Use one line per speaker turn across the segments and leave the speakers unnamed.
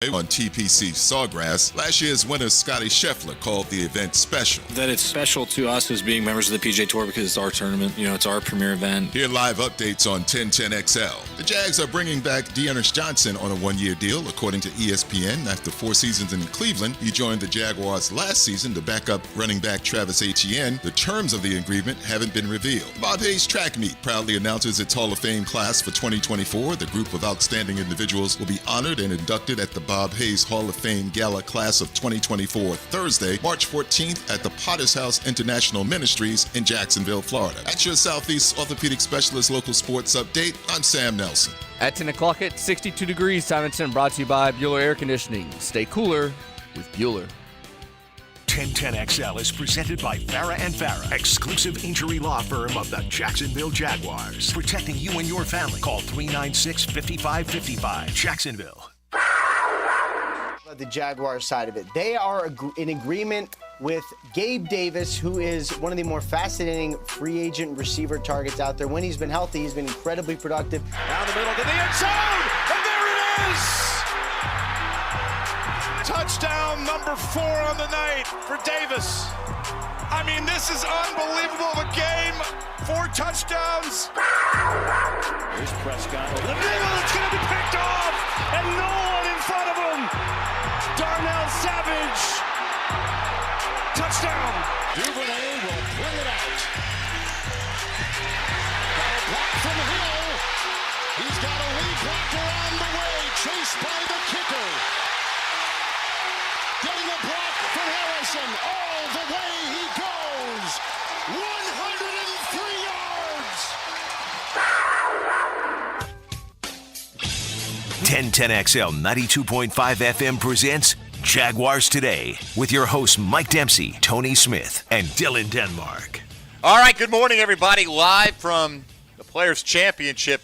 On TPC Sawgrass, last year's winner Scotty Scheffler called the event special.
That it's special to us as being members of the PGA Tour because it's our tournament. It's our premier event.
Hear live updates on 1010XL. The Jags are bringing back Dearness Johnson on a one-year deal, according to ESPN. After 4 seasons in Cleveland, he joined the Jaguars last season to back up running back Travis Etienne. The terms of the agreement haven't been revealed. Bob Hayes Track Meet proudly announces its Hall of Fame class for 2024. The group of outstanding individuals will be honored and inducted at the Bob Hayes Hall of Fame Gala Class of 2024 Thursday, March 14th at the Potter's House International Ministries in Jacksonville, Florida. At your Southeast Orthopedic Specialist Local Sports Update, I'm Sam Nelson.
At 10 o'clock at 62 degrees, Simonton brought to you by Bueller Air Conditioning. Stay cooler with Bueller.
1010XL is presented by Farah & Farah, exclusive injury law firm of the Jacksonville Jaguars. Protecting you and your family. Call 396-5555. Jacksonville.
The Jaguars side of it. They are in agreement with Gabe Davis, who is one of the more fascinating free agent receiver targets out there. When he's been healthy, he's been incredibly productive.
Down the middle to the end zone, and there it is! Touchdown number 4 on the night for Davis. I mean, this is unbelievable. The game, 4 touchdowns.
Here's Prescott over the middle. It's going to be picked off, and no one in front of him. Darnell Savage. Touchdown. Duvernay will bring it out. Got a block from Hill. He's got a lead blocker on the way. Chased by the kicker. Getting a block from Harrison. All the way he goes. 103 yards.
1010XL 92.5 FM presents Jaguars Today with your hosts Mike Dempsey, Tony Smith, and Dylan Denmark.
All right, good morning, everybody. Live from the Players' Championship,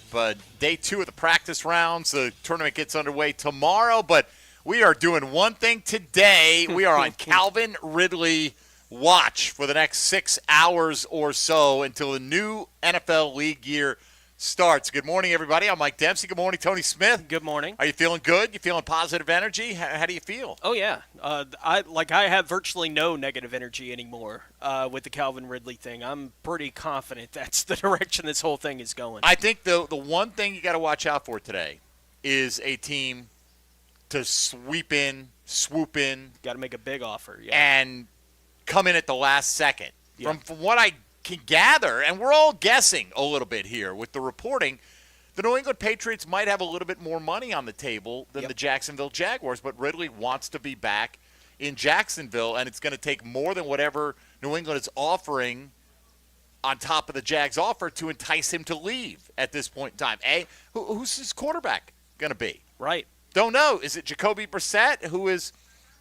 day 2 of the practice rounds. The tournament gets underway tomorrow, but we are doing one thing today. We are on Calvin Ridley watch for the next 6 hours or so until the new NFL league year starts. Good morning, everybody. I'm Mike Dempsey. Good morning, Tony Smith.
Good morning.
Are you feeling good? You feeling positive energy? How do you feel?
Oh, yeah. I have virtually no negative energy anymore with the Calvin Ridley thing. I'm pretty confident that's the direction this whole thing is going.
I think the one thing you got to watch out for today is a team to swoop in.
Got to make a big offer, yeah.
And come in at the last second. Yeah. From what I can gather, and we're all guessing a little bit here with the reporting, the New England Patriots might have a little bit more money on the table than the Jacksonville Jaguars, but Ridley wants to be back in Jacksonville, and it's going to take more than whatever New England is offering on top of the Jags' offer to entice him to leave at this point in time. Who's his quarterback going to be?
Right.
Don't know. Is it Jacoby Brissett, who is,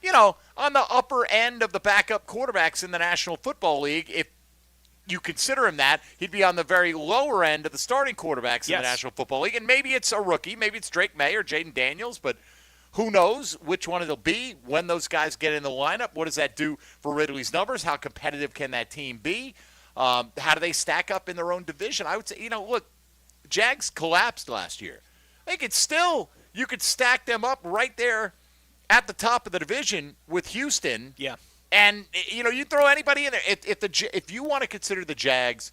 on the upper end of the backup quarterbacks in the National Football League? If you consider him that, he'd be on the very lower end of the starting quarterbacks in the National Football League. And maybe it's a rookie. Maybe it's Drake May or Jaden Daniels. But who knows which one it'll be when those guys get in the lineup. What does that do for Ridley's numbers? How competitive can that team be? How do they stack up in their own division? I would say, look, Jags collapsed last year. I think it's still, you could stack them up right there at the top of the division with Houston.
Yeah.
And, you throw anybody in there. If you want to consider the Jags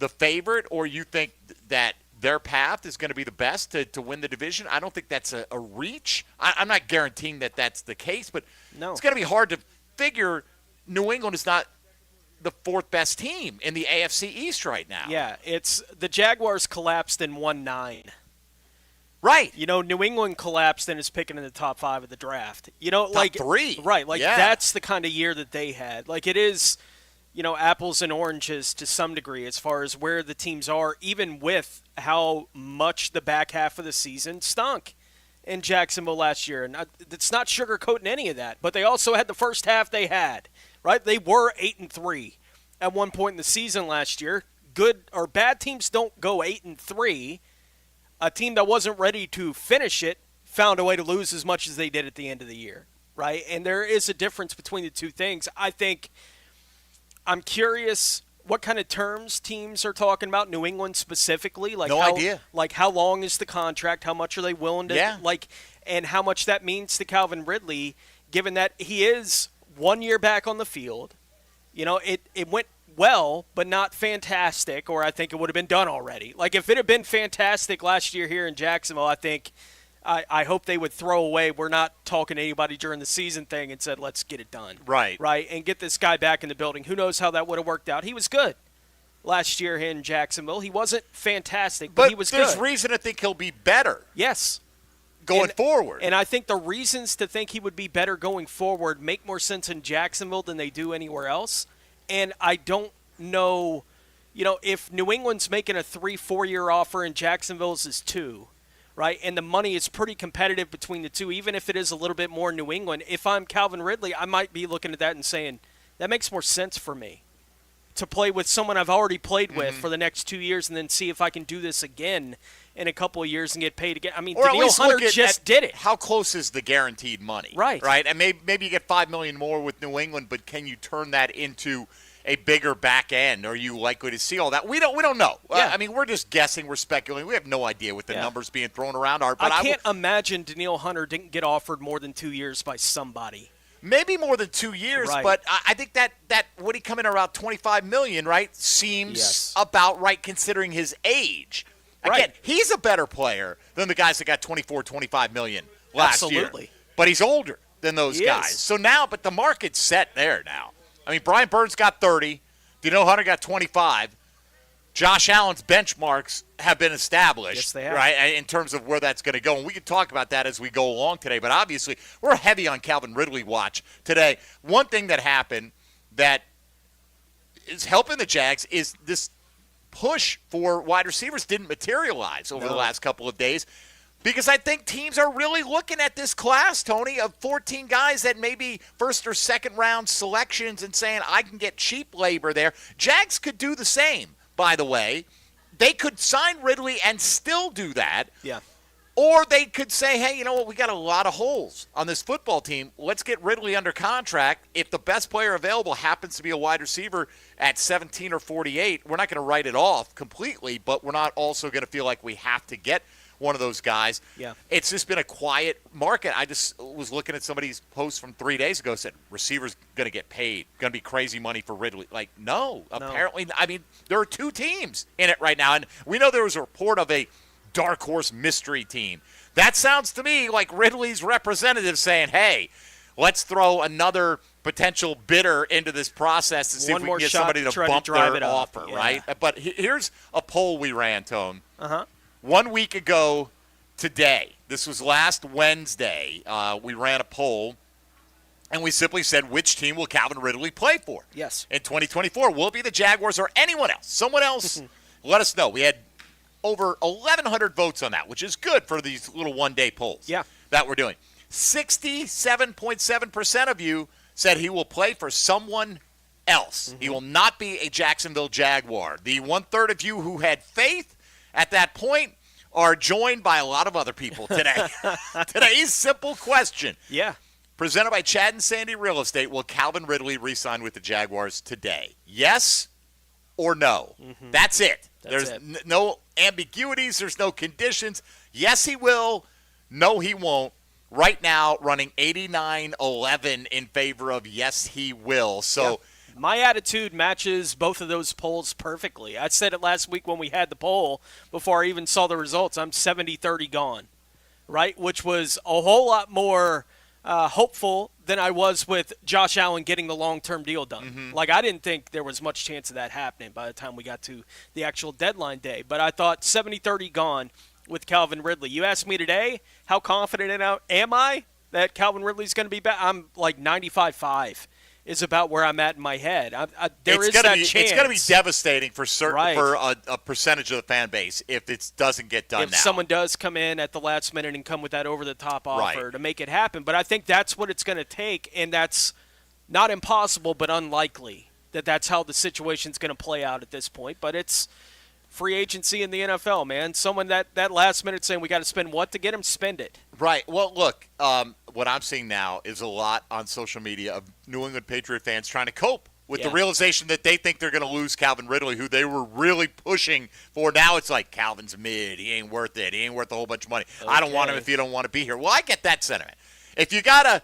the favorite, or you think that their path is going to be the best to win the division, I don't think that's a reach. I'm not guaranteeing that that's the case, but it's going to be hard to figure New England is not the 4th best team in the AFC East right now.
Yeah, it's the Jaguars collapsed and won 9.
Right.
New England collapsed and is picking in the top 5 of the draft.
Top 3.
Right. That's the kind of year that they had. It is, apples and oranges to some degree as far as where the teams are, even with how much the back half of the season stunk in Jacksonville last year. And it's not sugarcoating any of that, but they also had the first half they had, right? They were 8-3 at one point in the season last year. Good or bad teams don't go 8-3. A team that wasn't ready to finish it found a way to lose as much as they did at the end of the year, right? And there is a difference between the two things. I think I'm curious what kind of terms teams are talking about? New England specifically, like
no idea.
Like how long is the contract? How much are they willing to and how much that means to Calvin Ridley, given that he is 1 year back on the field. You know, it went well, but not fantastic, or I think it would have been done already. Like if it had been fantastic last year here in Jacksonville, I think I hope they would throw away, we're not talking to anybody during the season thing, and said, let's get it done.
Right.
Right, and get this guy back in the building. Who knows how that would have worked out. He was good last year in Jacksonville. He wasn't fantastic, but he was good.
But there's reason to think he'll be better.
Yes.
Going forward.
And I think the reasons to think he would be better going forward make more sense in Jacksonville than they do anywhere else. And I don't know, if New England's making a 3-4 year offer and Jacksonville's is 2, right? And the money is pretty competitive between the two, even if it is a little bit more New England. If I'm Calvin Ridley, I might be looking at that and saying, that makes more sense for me to play with someone I've already played with for the next 2 years and then see if I can do this again in a couple of years and get paid again. I mean, Danielle Hunter just did it.
How close is the guaranteed money?
Right.
Right. And maybe you get $5 million more with New England, but can you turn that into a bigger back end? Are you likely to see all that? We don't know.
Yeah.
I mean, we're just guessing. We're speculating. We have no idea what the numbers being thrown around are. But
I can't imagine Danielle Hunter didn't get offered more than 2 years by somebody.
Maybe more than 2 years,
right.
But I think that would he come in around $25 million, right? Seems about right considering his age. Again, he's a better player than the guys that got $24-25 million last year. But he's older than those guys. So now, but the market's set there now. I mean, Brian Burns got 30. Danielle Hunter got 25. Josh Allen's benchmarks have been established,
yes, they have.
Right, in terms of where that's going to go. And we can talk about that as we go along today. But obviously, we're heavy on Calvin Ridley watch today. One thing that happened that is helping the Jags is this push for wide receivers didn't materialize over the last couple of days, because I think teams are really looking at this class, Tony, of 14 guys that may be first or second round selections and saying, I can get cheap labor there. Jags could do the same, by the way. They could sign Ridley and still do that.
Yeah.
Or they could say, hey, you know what, we got a lot of holes on this football team. Let's get Ridley under contract. If the best player available happens to be a wide receiver at 17 or 48, we're not going to write it off completely, but we're not also going to feel like we have to get one of those guys.
Yeah.
It's just been a quiet market. I just was looking at somebody's post from 3 days ago, said receivers going to get paid, going to be crazy money for Ridley. Like, no, apparently. I mean, there are two teams in it right now, and we know there was a report of a dark horse mystery team. That sounds to me like Ridley's representative saying, hey, let's throw another potential bidder into this process to see if we can get somebody to bump their offer, right? But here's a poll we ran, Tone. 1 week ago today, this was last Wednesday, we ran a poll, and we simply said, which team will Calvin Ridley play for?
Yes.
In 2024, will it be the Jaguars or anyone else? Someone else, let us know. We had over 1,100 votes on that, which is good for these little one-day polls that we're doing. 67.7% of you said he will play for someone else. He will not be a Jacksonville Jaguar. The one-third of you who had faith at that point are joined by a lot of other people today. Today's simple question.
Yeah.
Presented by Chad and Sandy Real Estate, will Calvin Ridley re-sign with the Jaguars today? Yes or no? That's it. There's no ambiguities. There's no conditions. Yes, he will. No, he won't. Right now, running 89-11 in favor of yes, he will. So
my attitude matches both of those polls perfectly. I said it last week when we had the poll before I even saw the results. I'm 70-30 gone, right? Which was a whole lot more hopeful than I was with Josh Allen getting the long-term deal done. Like, I didn't think there was much chance of that happening by the time we got to the actual deadline day. But I thought 70-30 gone with Calvin Ridley. You asked me today, how confident am I that Calvin Ridley's going to be back? I'm like 95.5 is about where I'm at in my head. There is that chance.
It's going to be devastating for a percentage of the fan base if it doesn't get done now.
If someone does come in at the last minute and come with that over-the-top offer to make it happen. But I think that's what it's going to take, and that's not impossible but unlikely that that's how the situation's going to play out at this point. But it's free agency in the NFL, man. Someone that last minute saying we got to spend what to get him, spend it.
Right. Well, look, what I'm seeing now is a lot on social media of New England Patriot fans trying to cope with the realization that they think they're going to lose Calvin Ridley, who they were really pushing for. Now it's like, Calvin's mid. He ain't worth it. He ain't worth a whole bunch of money. Okay. I don't want him if you don't want to be here. Well, I get that sentiment. If you got to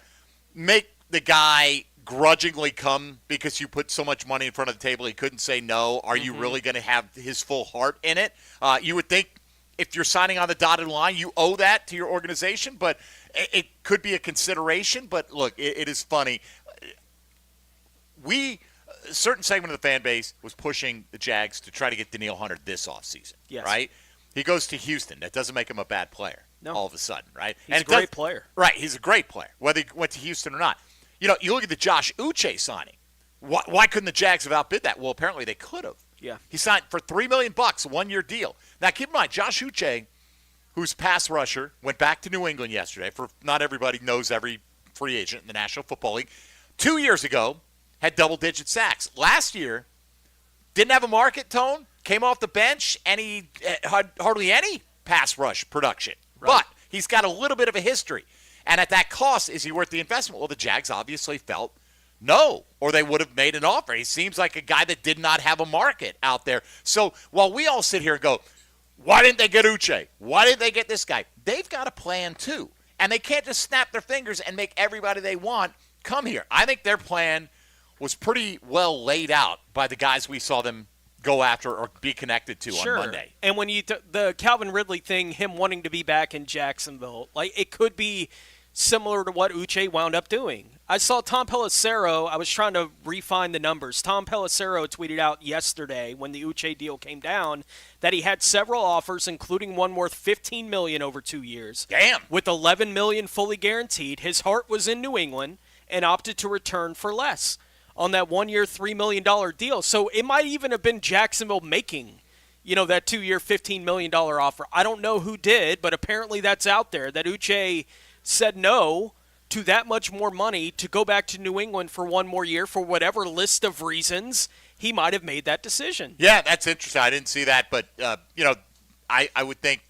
make the guy grudgingly come because you put so much money in front of the table he couldn't say no, are you really going to have his full heart in it? You would think if you're signing on the dotted line, you owe that to your organization, but it could be a consideration. But look, it is funny. A certain segment of the fan base was pushing the Jags to try to get Danielle Hunter this offseason, right? He goes to Houston. That doesn't make him a bad player all of a sudden, right?
He's a great player.
Right, he's a great player, whether he went to Houston or not. You know, you look at the Josh Uche signing. Why couldn't the Jags have outbid that? Well, apparently they could have.
Yeah.
He signed for $3 million, a one-year deal. Now, keep in mind, Josh Uche, who's pass rusher, went back to New England yesterday. For not everybody knows every free agent in the National Football League. 2 years ago, had double-digit sacks. Last year, didn't have a market tone, came off the bench, and he had hardly any pass rush production. Right. But he's got a little bit of a history. And at that cost, is he worth the investment? Well, the Jags obviously felt no, or they would have made an offer. He seems like a guy that did not have a market out there. So while we all sit here and go, why didn't they get Uche? Why didn't they get this guy? They've got a plan too. And they can't just snap their fingers and make everybody they want come here. I think their plan was pretty well laid out by the guys we saw them go after or be connected to on Monday.
And when the Calvin Ridley thing, him wanting to be back in Jacksonville, like it could be similar to what Uche wound up doing. I saw Tom Pelissero. I was trying to refine the numbers. Tom Pelissero tweeted out yesterday when the Uche deal came down that he had several offers, including one worth $15 million over 2 years.
Damn.
With $11 million fully guaranteed. His heart was in New England and opted to return for less on that 1 year, $3 million deal. So it might even have been Jacksonville making, that 2 year, $15 million offer. I don't know who did, but apparently that's out there, that Uche said no to that much more money to go back to New England for one more year for whatever list of reasons he might have made that decision.
Yeah, that's interesting. I didn't see that, but, I would think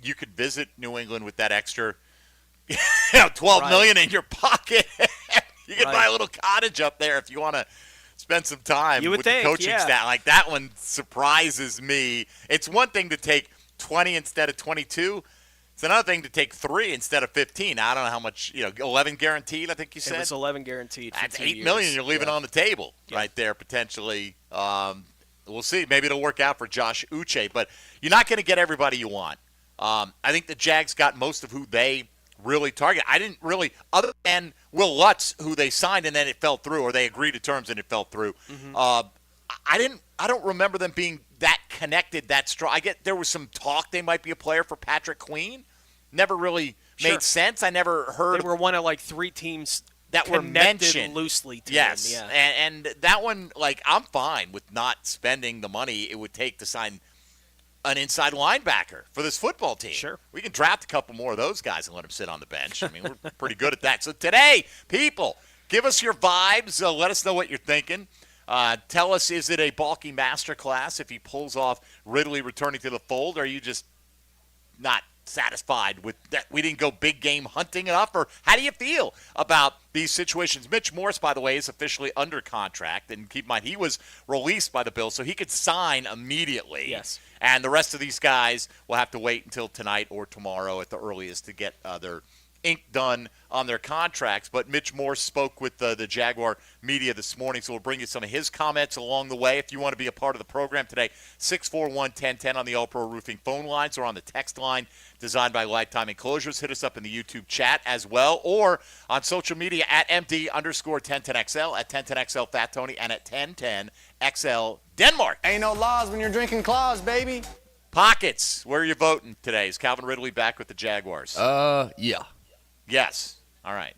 you could visit New England with that extra, $12 million in your pocket. You can buy a little cottage up there if you want to spend some time with the coaching staff. Like, that one surprises me. It's one thing to take 20 instead of 22. It's another thing to take 3 instead of 15. I don't know how much, 11 guaranteed, I think you said?
It was 11 guaranteed for
That's
2
$8
years.
million you're leaving on the table right there, potentially. We'll see. Maybe it'll work out for Josh Uche. But you're not going to get everybody you want. I think the Jags got most of who they really target. I didn't really, other than Will Lutz, who they signed and then it fell through, or they agreed to terms and it fell through. I don't remember them being that connected, that strong. I get there was some talk they might be a player for Patrick Queen. Never really made sense. I never heard.
They were one of 3 teams
that were mentioned
loosely to
yes.
him.
And that one, I'm fine with not spending the money it would take to sign an inside linebacker for this football team.
Sure.
We can draft a couple more of those guys and let them sit on the bench. I mean, we're pretty good at that. So today, people, give us your vibes. Let us know what you're thinking. Tell us, is it a bulky masterclass if he pulls off Ridley returning to the fold? Or are you just not satisfied with that? We didn't go big game hunting enough? Or how do you feel about these situations? Mitch Morse, by the way, is officially under contract. And keep in mind, he was released by the Bills, so he could sign immediately.
Yes.
And the rest of these guys will have to wait until tonight or tomorrow at the earliest to get their ink done on their contracts. But Mitch Morse spoke with the Jaguar media this morning, so we'll bring you some of his comments along the way. If you want to be a part of the program today, 641-1010 on the All-Pro Roofing phone lines or on the text line designed by Lifetime Enclosures. Hit us up in the YouTube chat as well, or on social media at MD_1010XL, at 1010XL Fat Tony, and at 1010XL Denmark.
Ain't no laws when you're drinking claws, baby.
Pockets, where are you voting today? Is Calvin Ridley back with the Jaguars?
Yeah.
Yes. All right.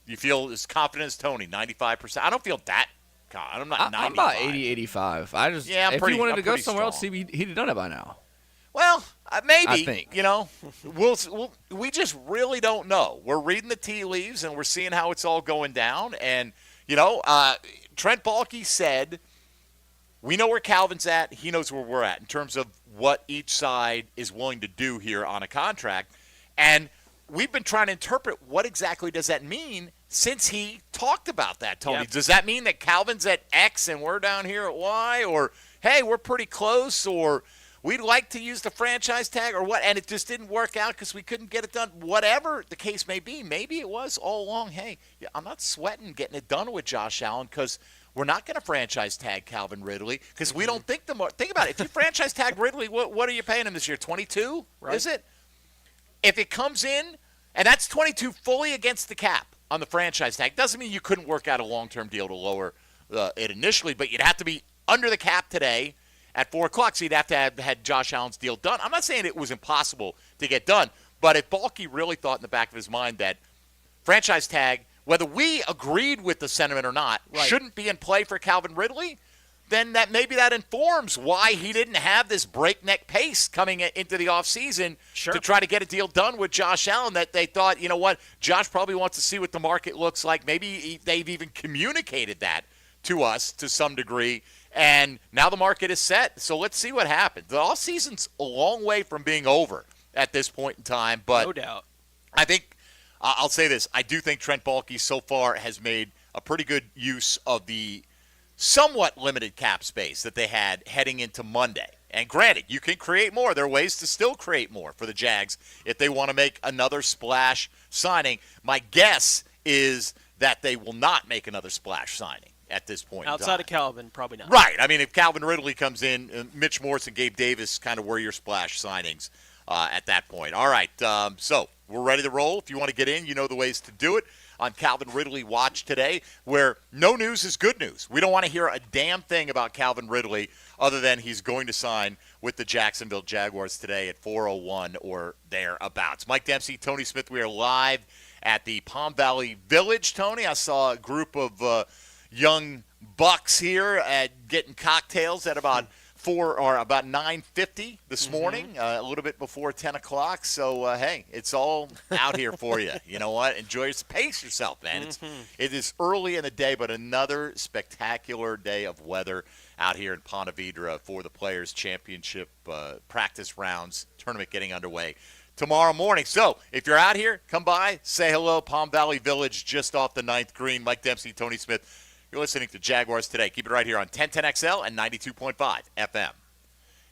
You feel as confident as Tony, 95%? I don't feel that confident. I'm not 95.
I'm about 80, 85. If he wanted to go somewhere else, he'd have done it by now.
Well, maybe.
I think.
We just really don't know. We're reading the tea leaves, and we're seeing how it's all going down. And, Trent Baalke said, we know where Calvin's at. He knows where we're at in terms of what each side is willing to do here on a contract. And we've been trying to interpret what exactly does that mean since he talked about that, Tony.
Yep.
Does that mean that Calvin's at X and we're down here at Y? Or, hey, we're pretty close, or we'd like to use the franchise tag, or what? And it just didn't work out because we couldn't get it done. Whatever the case may be, maybe it was all along, hey, I'm not sweating getting it done with Josh Allen because we're not going to franchise tag Calvin Ridley because we don't think think about it. If you franchise tag Ridley, what are you paying him this year? 22? Right. Is it? If it comes in, and that's 22 fully against the cap on the franchise tag, doesn't mean you couldn't work out a long-term deal to lower it initially, but you'd have to be under the cap today at 4 o'clock, so you'd have to have had Josh Allen's deal done. I'm not saying it was impossible to get done, but if Balky really thought in the back of his mind that franchise tag, whether we agreed with the sentiment or not, shouldn't be in play for Calvin Ridley, then maybe that informs why he didn't have this breakneck pace coming into the offseason to try to get a deal done with Josh Allen, that they thought, you know what, Josh probably wants to see what the market looks like. Maybe they've even communicated that to us to some degree, and now the market is set. So let's see what happens. The offseason's a long way from being over at this point in time, but
no doubt.
I think I'll say this. I do think Trent Baalke so far has made a pretty good use of the somewhat limited cap space that they had heading into Monday. And granted, you can create more. There are ways to still create more for the Jags if they want to make another splash signing. My guess is that they will not make another splash signing at this point.
Outside of Calvin, probably not.
Right. I mean, if Calvin Ridley comes in, Mitch Morse and Gabe Davis kind of were your splash signings at that point. All right. So we're ready to roll. If you want to get in, you know the ways to do it. On Calvin Ridley Watch today, where no news is good news. We don't want to hear a damn thing about Calvin Ridley other than he's going to sign with the Jacksonville Jaguars today at 4:01 or thereabouts. Mike Dempsey, Tony Smith, we are live at the Palm Valley Village, Tony. I saw a group of young bucks here getting cocktails at about 9:50 this morning, a little bit before 10 o'clock. So, hey, it's all out here for you. You know what? Enjoy it. Pace yourself, man. It is early in the day, but another spectacular day of weather out here in Ponte Vedra for the Players' Championship practice rounds, tournament getting underway tomorrow morning. So if you're out here, come by, say hello. Palm Valley Village, just off the 9th green. Mike Dempsey, Tony Smith. You're listening to Jaguars Today. Keep it right here on 1010XL and 92.5 FM.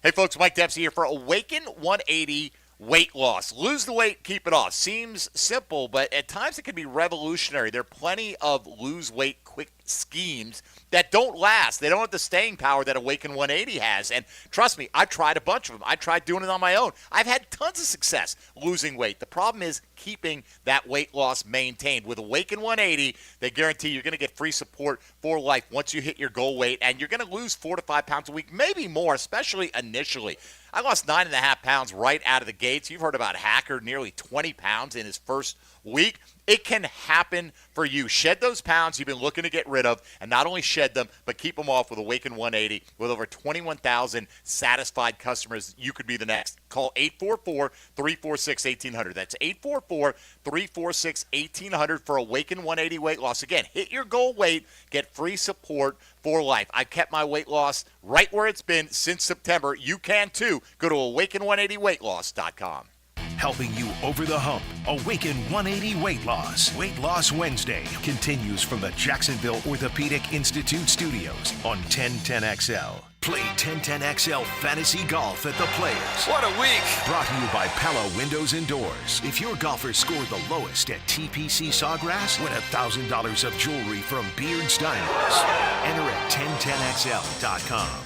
Hey, folks, Mike Dempsey here for Awaken 180 Weight Loss. Lose the weight, keep it off. Seems simple, but at times it can be revolutionary. There are plenty of lose weight quick schemes that don't last. They don't have the staying power that Awaken 180 has. And trust me, I've tried a bunch of them. I tried doing it on my own. I've had tons of success losing weight. The problem is keeping that weight loss maintained. With Awaken 180, they guarantee you're going to get free support for life once you hit your goal weight, and you're going to lose 4 to 5 pounds a week, maybe more, especially initially. I lost 9.5 pounds right out of the gates. You've heard about Hacker, nearly 20 pounds in his first week. It can happen for you. Shed those pounds you've been looking to get rid of, and not only shed them, but keep them off with Awaken 180. With over 21,000 satisfied customers, you could be the next. Call 844-346-1800. That's 844-346-1800 for Awaken 180 weight loss. Again, hit your goal weight, get free support for life. I've kept my weight loss right where it's been since September. You can too. Go to awaken180weightloss.com.
Helping you over the hump. Awaken 180 Weight Loss. Weight Loss Wednesday continues from the Jacksonville Orthopedic Institute studios on 1010XL. Play 1010XL Fantasy Golf at the Players.
What a week!
Brought to you by Pella Windows and Doors. If your golfers score the lowest at TPC Sawgrass, win $1,000 of jewelry from Beard's Diamonds. Enter at 1010XL.com.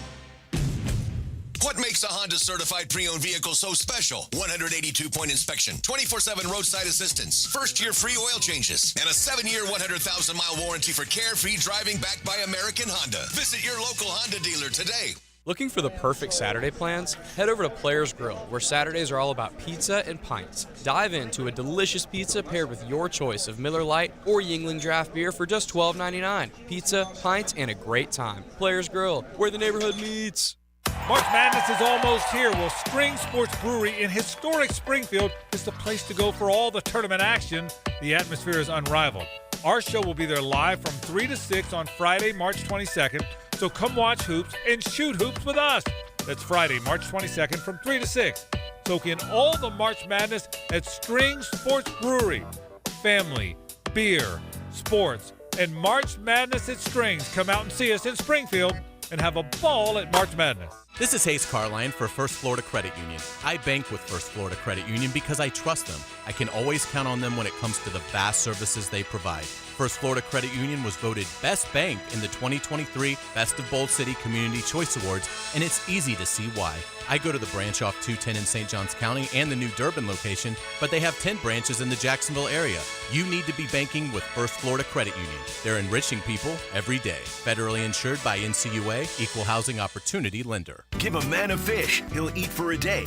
What makes a Honda certified pre-owned vehicle so special? 182-point inspection, 24/7 roadside assistance, first-year free oil changes, and a 7-year, 100,000-mile warranty for carefree driving backed by American Honda. Visit your local Honda dealer today.
Looking for the perfect Saturday plans? Head over to Players Grill, where Saturdays are all about pizza and pints. Dive into a delicious pizza paired with your choice of Miller Lite or Yuengling draft beer for just $12.99. Pizza, pints, and a great time. Players Grill, where the neighborhood meets.
March Madness is almost here. Well, Spring Sports Brewery in historic Springfield is the place to go for all the tournament action. The atmosphere is unrivaled. Our show will be there live from 3 to 6 on Friday, March 22nd. So come watch hoops and shoot hoops with us. That's Friday, March 22nd from 3 to 6. Soak in all the March Madness at String Sports Brewery. Family, beer, sports, and March Madness at Strings. Come out and see us in Springfield and have a ball at March Madness.
This is Hayes Carline for First Florida Credit Union. I bank with First Florida Credit Union because I trust them. I can always count on them when it comes to the vast services they provide. First Florida Credit Union was voted Best Bank in the 2023 Best of Bold City Community Choice Awards, and it's easy to see why. I go to the branch off 210 in St. Johns County and the new Durbin location, but they have 10 branches in the Jacksonville area. You need to be banking with First Florida Credit Union. They're enriching people every day. Federally insured by NCUA, Equal Housing Opportunity Lender.
Give a man a fish, he'll eat for a day.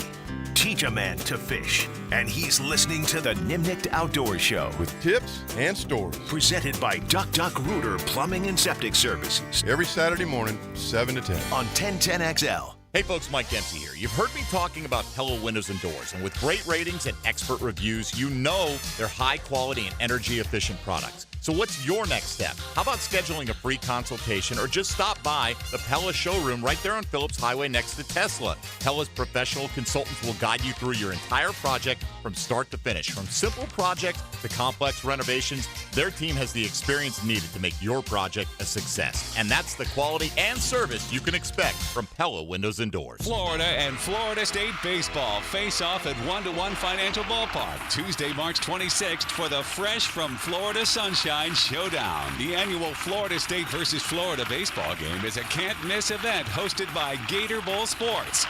Teach a man to fish. And he's listening to the Nimnicht Outdoor Show.
With tips and stories.
Presented by Duck Duck Rooter Plumbing and Septic Services.
Every Saturday morning, 7 to 10.
On 1010XL.
Hey folks, Mike Dempsey here. You've heard me talking about Pella Windows and Doors, and with great ratings and expert reviews, you know they're high quality and energy efficient products. So what's your next step? How about scheduling a free consultation or just stop by the Pella showroom right there on Phillips Highway next to Tesla? Pella's professional consultants will guide you through your entire project from start to finish. From simple projects to complex renovations, their team has the experience needed to make your project a success. And that's the quality and service you can expect from Pella Windows and Doors.
Florida and Florida State baseball face off at 1-1 Financial Ballpark Tuesday, March 26th for the Fresh from Florida Sunshine Showdown. The annual Florida State versus Florida baseball game is a can't-miss event hosted by Gator Bowl Sports.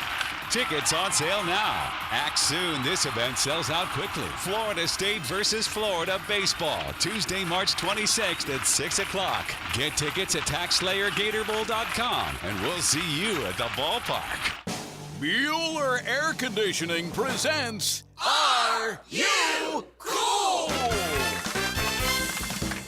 Tickets on sale now. Act soon. This event sells out quickly. Florida State versus Florida baseball, Tuesday, March 26th at 6 o'clock. Get tickets at TaxSlayerGatorBowl.com, and we'll see you at the ballpark.
Bueller Air Conditioning presents Are You Cool?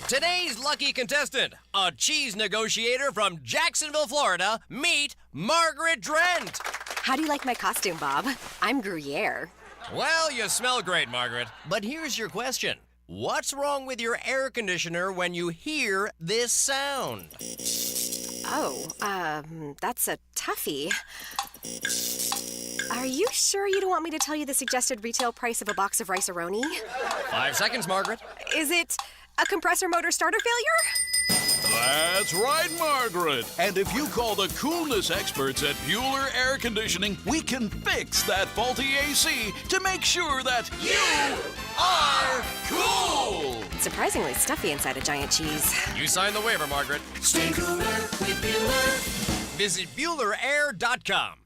Today's lucky contestant, a cheese negotiator from Jacksonville, Florida. Meet Margaret Drent.
How do you like my costume, Bob? I'm Gruyere.
Well, you smell great, Margaret. But here's your question. What's wrong with your air conditioner when you hear this sound?
Oh, that's a toughie. Are you sure you don't want me to tell you the suggested retail price of a box of Rice-A-Roni?
5 seconds, Margaret.
Is it a compressor motor starter failure?
That's right, Margaret. And if you call the coolness experts at Bueller Air Conditioning, we can fix that faulty AC to make sure that you are cool.
It's surprisingly stuffy inside a giant cheese.
You signed the waiver, Margaret.
Stay cooler with Bueller.
Visit BuellerAir.com.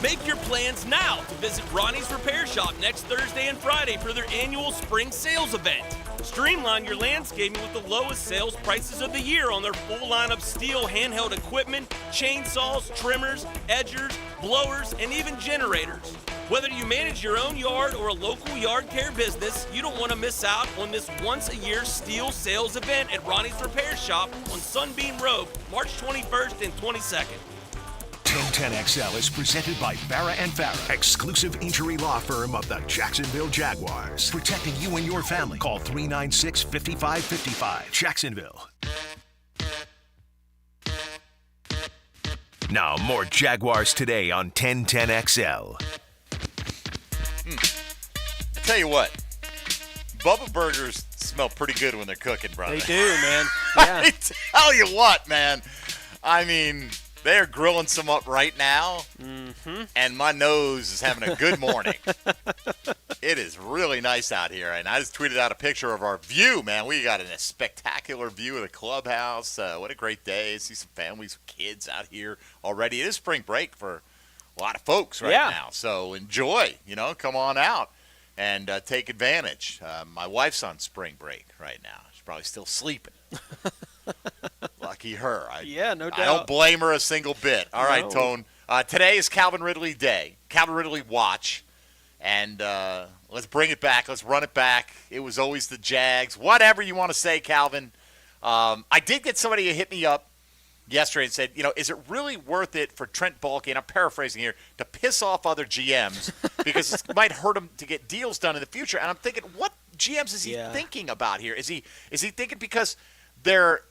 Make your plans now to visit Ronnie's Repair Shop next Thursday and Friday for their annual spring sales event. Streamline your landscaping with the lowest sales prices of the year on their full line of steel handheld equipment, chainsaws, trimmers, edgers, blowers, and even generators. Whether you manage your own yard or a local yard care business, you don't want to miss out on this once-a-year steel sales event at Ronnie's Repair Shop on Sunbeam Road, March 21st and 22nd.
1010XL is presented by Farah & Farah, exclusive injury law firm of the Jacksonville Jaguars. Protecting you and your family. Call 396-5555. Jacksonville. Now, more Jaguars Today on 1010XL.
I tell you what, Bubba Burgers smell pretty good when they're cooking, brother.
They do, man. Yeah.
I tell you what, man. I mean, they're grilling some up right now, and my nose is having a good morning. It is really nice out here, and I just tweeted out a picture of our view, man. We got a spectacular view of the clubhouse. What a great day. See some families with kids out here already. It is spring break for a lot of folks right now, so enjoy. Come on out and take advantage. My wife's on spring break right now. She's probably still sleeping. Lucky her.
No doubt.
I don't blame her a single bit. All right, Tone. Today is Calvin Ridley Day. Calvin Ridley Watch. And let's bring it back. Let's run it back. It was always the Jags. Whatever you want to say, Calvin. I did get somebody to hit me up yesterday and said, is it really worth it for Trent Baalke, and I'm paraphrasing here, to piss off other GMs because it might hurt him to get deals done in the future? And I'm thinking, what GMs is he thinking about here? Is he thinking because they're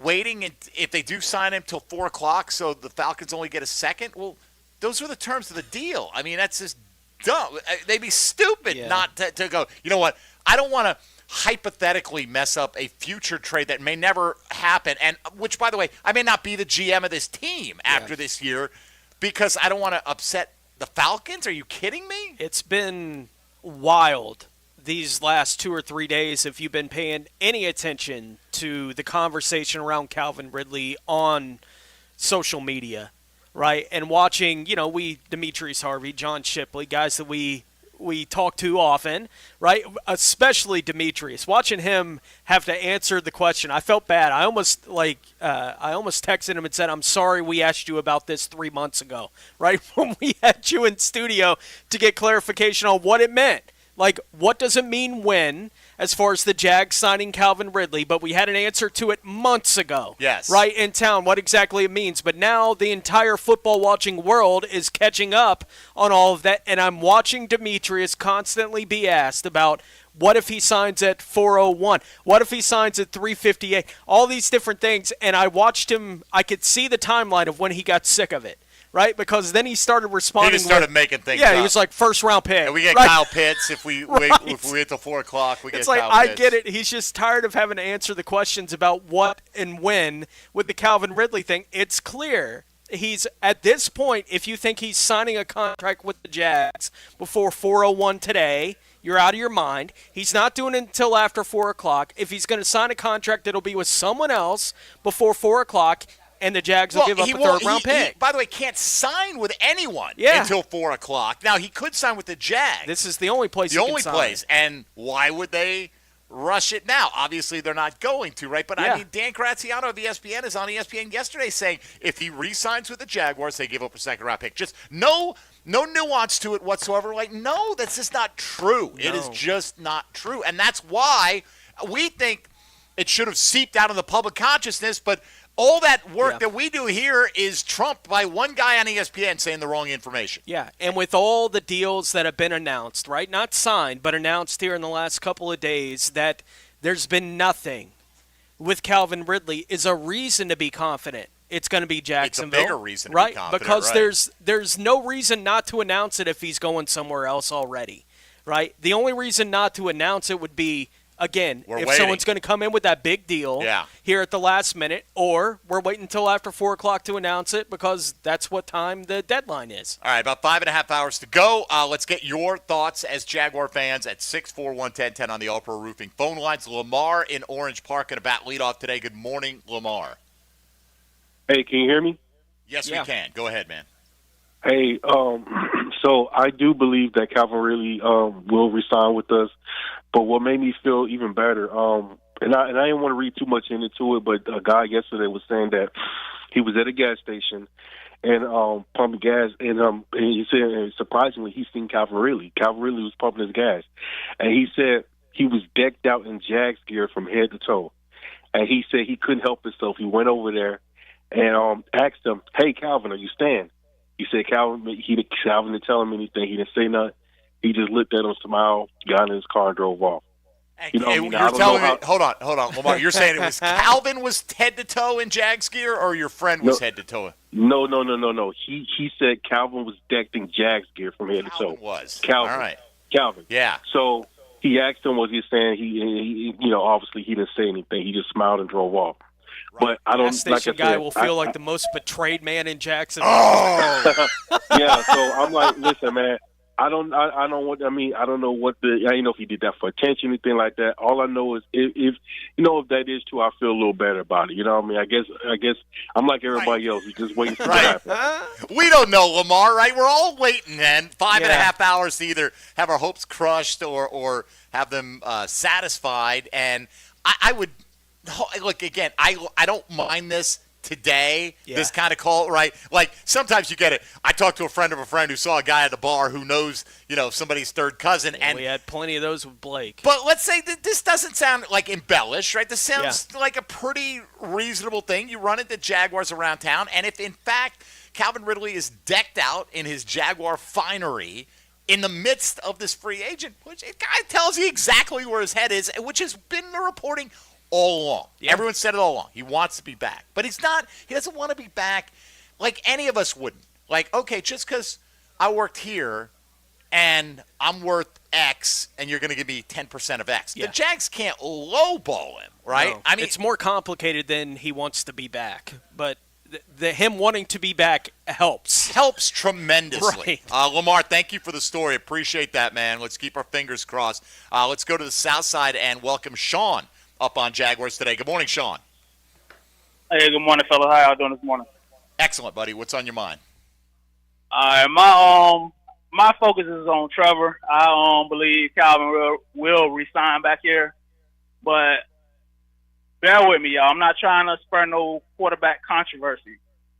waiting if they do sign him till 4 o'clock so the Falcons only get a second? Well, those were the terms of the deal. I mean, that's just dumb. They'd be stupid not to go, you know what, I don't want to hypothetically mess up a future trade that may never happen, and which, by the way, I may not be the GM of this team after this year because I don't want to upset the Falcons. Are you kidding me?
It's been wild these last 2 or 3 days if you've been paying any attention to the conversation around Calvin Ridley on social media, right? And watching, Demetrius Harvey, John Shipley, guys that we talk to often, right? Especially Demetrius. Watching him have to answer the question, I felt bad. I almost texted him and said, "I'm sorry we asked you about this 3 months ago," right? When we had you in studio to get clarification on what it meant. Like, what does it mean when, as far as the Jags signing Calvin Ridley? But we had an answer to it months ago.
Yes.
Right in town, what exactly it means. But now the entire football-watching world is catching up on all of that. And I'm watching Demetrius constantly be asked about what if he signs at 401? What if he signs at 358? All these different things. And I watched him. I could see the timeline of when he got sick of it. Right, because then he started responding.
He just started making things
up.
He
was like first-round pick.
And we get
right?
Kyle Pitts if we wait till 4 o'clock. We get
it's like
Kyle
I
Pitts.
get it. He's just tired of having to answer the questions about what and when with the Calvin Ridley thing. It's clear he's at this point. If you think he's signing a contract with the Jags before 4:01 today, you're out of your mind. He's not doing it until after 4 o'clock. If he's going to sign a contract, it'll be with someone else before 4 o'clock. And the Jags will give up a third-round pick.
He, by the way, can't sign with anyone until 4 o'clock. Now, he could sign with the Jags.
This is the only place he can sign.
And why would they rush it now? Obviously, they're not going to, right? But, I mean, Dan Graziano of ESPN is on ESPN yesterday saying if he re-signs with the Jaguars, they give up a second-round pick. Just no nuance to it whatsoever. Like, no, that's just not true. No. It is just not true. And that's why we think it should have seeped out of the public consciousness, but all that work that we do here is trumped by one guy on ESPN saying the wrong information.
Yeah, and with all the deals that have been announced, right, not signed, but announced here in the last couple of days, that there's been nothing with Calvin Ridley is a reason to be confident it's going to be Jacksonville.
It's a bigger reason to be confident,
because there's no reason not to announce it if he's going somewhere else already, right? The only reason not to announce it would be, again, if someone's going to come in with that big deal here at the last minute, or we're waiting until after 4 o'clock to announce it because that's what time the deadline is.
All right, about 5.5 hours to go. Let's get your thoughts as Jaguar fans at 641-1010 on the All-Pro Roofing phone lines. Lamar in Orange Park at a bat leadoff today. Good morning, Lamar.
Hey, can you hear me?
Yes, we can. Go ahead, man.
Hey, so I do believe that Calvin Ridley will resign with us. But what made me feel even better, and I didn't want to read too much into it, but a guy yesterday was saying that he was at a gas station and pumping gas, and he said, surprisingly, he's seen Calvin Ridley. Calvin Ridley was pumping his gas, and he said he was decked out in Jags gear from head to toe, and he said he couldn't help himself. He went over there and asked him, "Hey, Calvin, are you staying?" He said Calvin didn't tell him anything. He didn't say nothing. He just looked at him, smiled, got in his car, and drove off.
You know, you're telling me, hold on, Lamar. You're saying it was Calvin was head to toe in Jags gear, or your friend was head to toe?
No. He said Calvin was decked in Jags gear from head to toe. Calvin.
All right.
Calvin.
Yeah.
So he asked him, was he saying he obviously he didn't say anything. He just smiled and drove off. But I don't.
Gas station guy will feel like the most betrayed man in Jacksonville.
Oh. Yeah. So I'm like, listen, man. I don't know what I don't know if he did that for attention, anything like that. All I know is if that is true, I feel a little better about it. You know what I mean? I guess I'm like everybody else. We're just waiting for it to happen.
We don't know, Lamar, right? We're all waiting then 5.5 hours to either have our hopes crushed or have them satisfied. And I would look again. I don't mind this today, this kind of call, right? Like, sometimes you get it. I talked to a friend of a friend who saw a guy at the bar who knows, somebody's third cousin.
And we had plenty of those with Blake.
But let's say that this doesn't sound like embellished, right? This sounds like a pretty reasonable thing. You run into Jaguars around town, and if, in fact, Calvin Ridley is decked out in his Jaguar finery in the midst of this free agent, which it kind of tells you exactly where his head is, which has been the reporting all along. Everyone said it all along. He wants to be back. But he's not. He doesn't want to be back like any of us wouldn't. Like, okay, just because I worked here and I'm worth X and you're going to give me 10% of X.
Yeah.
The Jags can't lowball him, right?
No.
I mean,
it's more complicated than he wants to be back. But the him wanting to be back helps.
Helps tremendously.
Right.
Lamar, thank you for the story. Appreciate that, man. Let's keep our fingers crossed. Let's go to the south side and welcome Sean up on Jaguars Today. Good morning, Sean.
Hey, good morning, fellas. How y'all doing this morning?
Excellent, buddy. What's on your mind?
My focus is on Trevor. I believe Calvin will resign back here, but bear with me, y'all. I'm not trying to spur no quarterback controversy,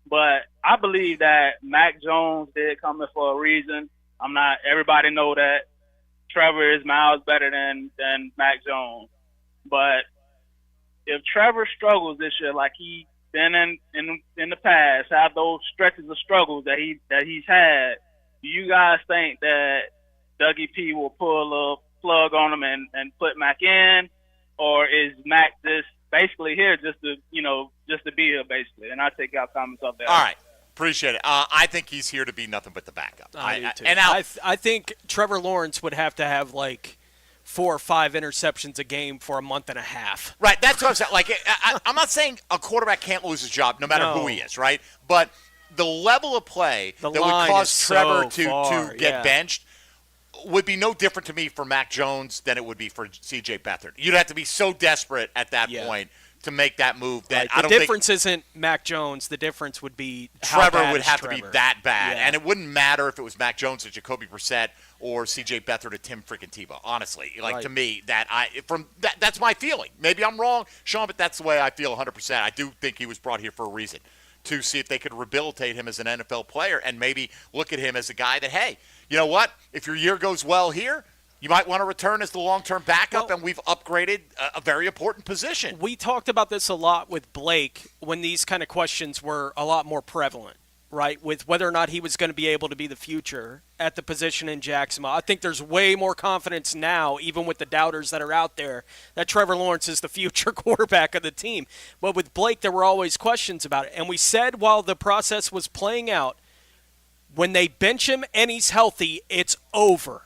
but I believe that Mac Jones did come in for a reason. Everybody know that Trevor is miles better than Mac Jones, but if Trevor struggles this year like he's been in the past, have those stretches of struggles that he's had, do you guys think that Dougie P will pull a plug on him and put Mac in, or is Mac just basically here just to be here basically? And I take y'all comments off there.
All right, appreciate it. I think he's here to be nothing but the backup.
I do too. I think Trevor Lawrence would have to have like 4 or 5 interceptions a game for a month and a half.
Right, that's what I'm saying. Like, I'm not saying a quarterback can't lose his job no matter who he is, right? But the level of play that would cause Trevor to get benched would be no different to me for Mac Jones than it would be for C.J. Beathard. You'd have to be so desperate at that point to make that move that
the difference isn't Mac Jones. The difference would be
Trevor would have to be that bad.
Yeah.
And it wouldn't matter if it was Mac Jones or Jacoby Brissett or C.J. Beathard or Tim freaking Tebow. Honestly, to me, that's my feeling. Maybe I'm wrong, Sean, but that's the way I feel 100%. I do think he was brought here for a reason, to see if they could rehabilitate him as an NFL player and maybe look at him as a guy that, hey, you know what? If your year goes well here, you might want to return as the long-term backup, and we've upgraded a very important position.
We talked about this a lot with Blake when these kind of questions were a lot more prevalent, right, with whether or not he was going to be able to be the future at the position in Jacksonville. I think there's way more confidence now, even with the doubters that are out there, that Trevor Lawrence is the future quarterback of the team. But with Blake, there were always questions about it. And we said while the process was playing out, when they bench him and he's healthy, it's over.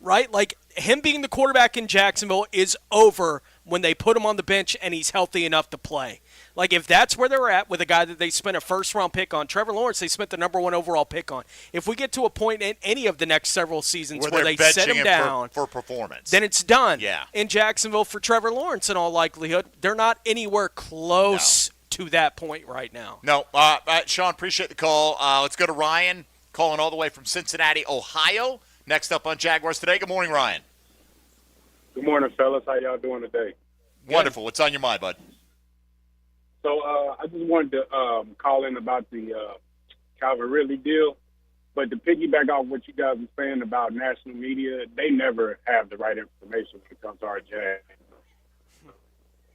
Right? Like, him being the quarterback in Jacksonville is over when they put him on the bench and he's healthy enough to play. Like, if that's where they're at with a guy that they spent a first-round pick on, Trevor Lawrence, they spent the number 1 overall pick on. If we get to a point in any of the next several seasons where they set him down
for performance,
then it's done.
Yeah.
In Jacksonville for Trevor Lawrence, in all likelihood, they're not anywhere close to that point right now.
No. Sean, appreciate the call. Let's go to Ryan, calling all the way from Cincinnati, Ohio. Next up on Jaguars Today. Good morning, Ryan.
Good morning, fellas. How y'all doing today?
Wonderful. What's on your mind, bud?
So I just wanted to call in about the Calvin Ridley deal. But to piggyback off what you guys were saying about national media, they never have the right information when it comes to our Jags.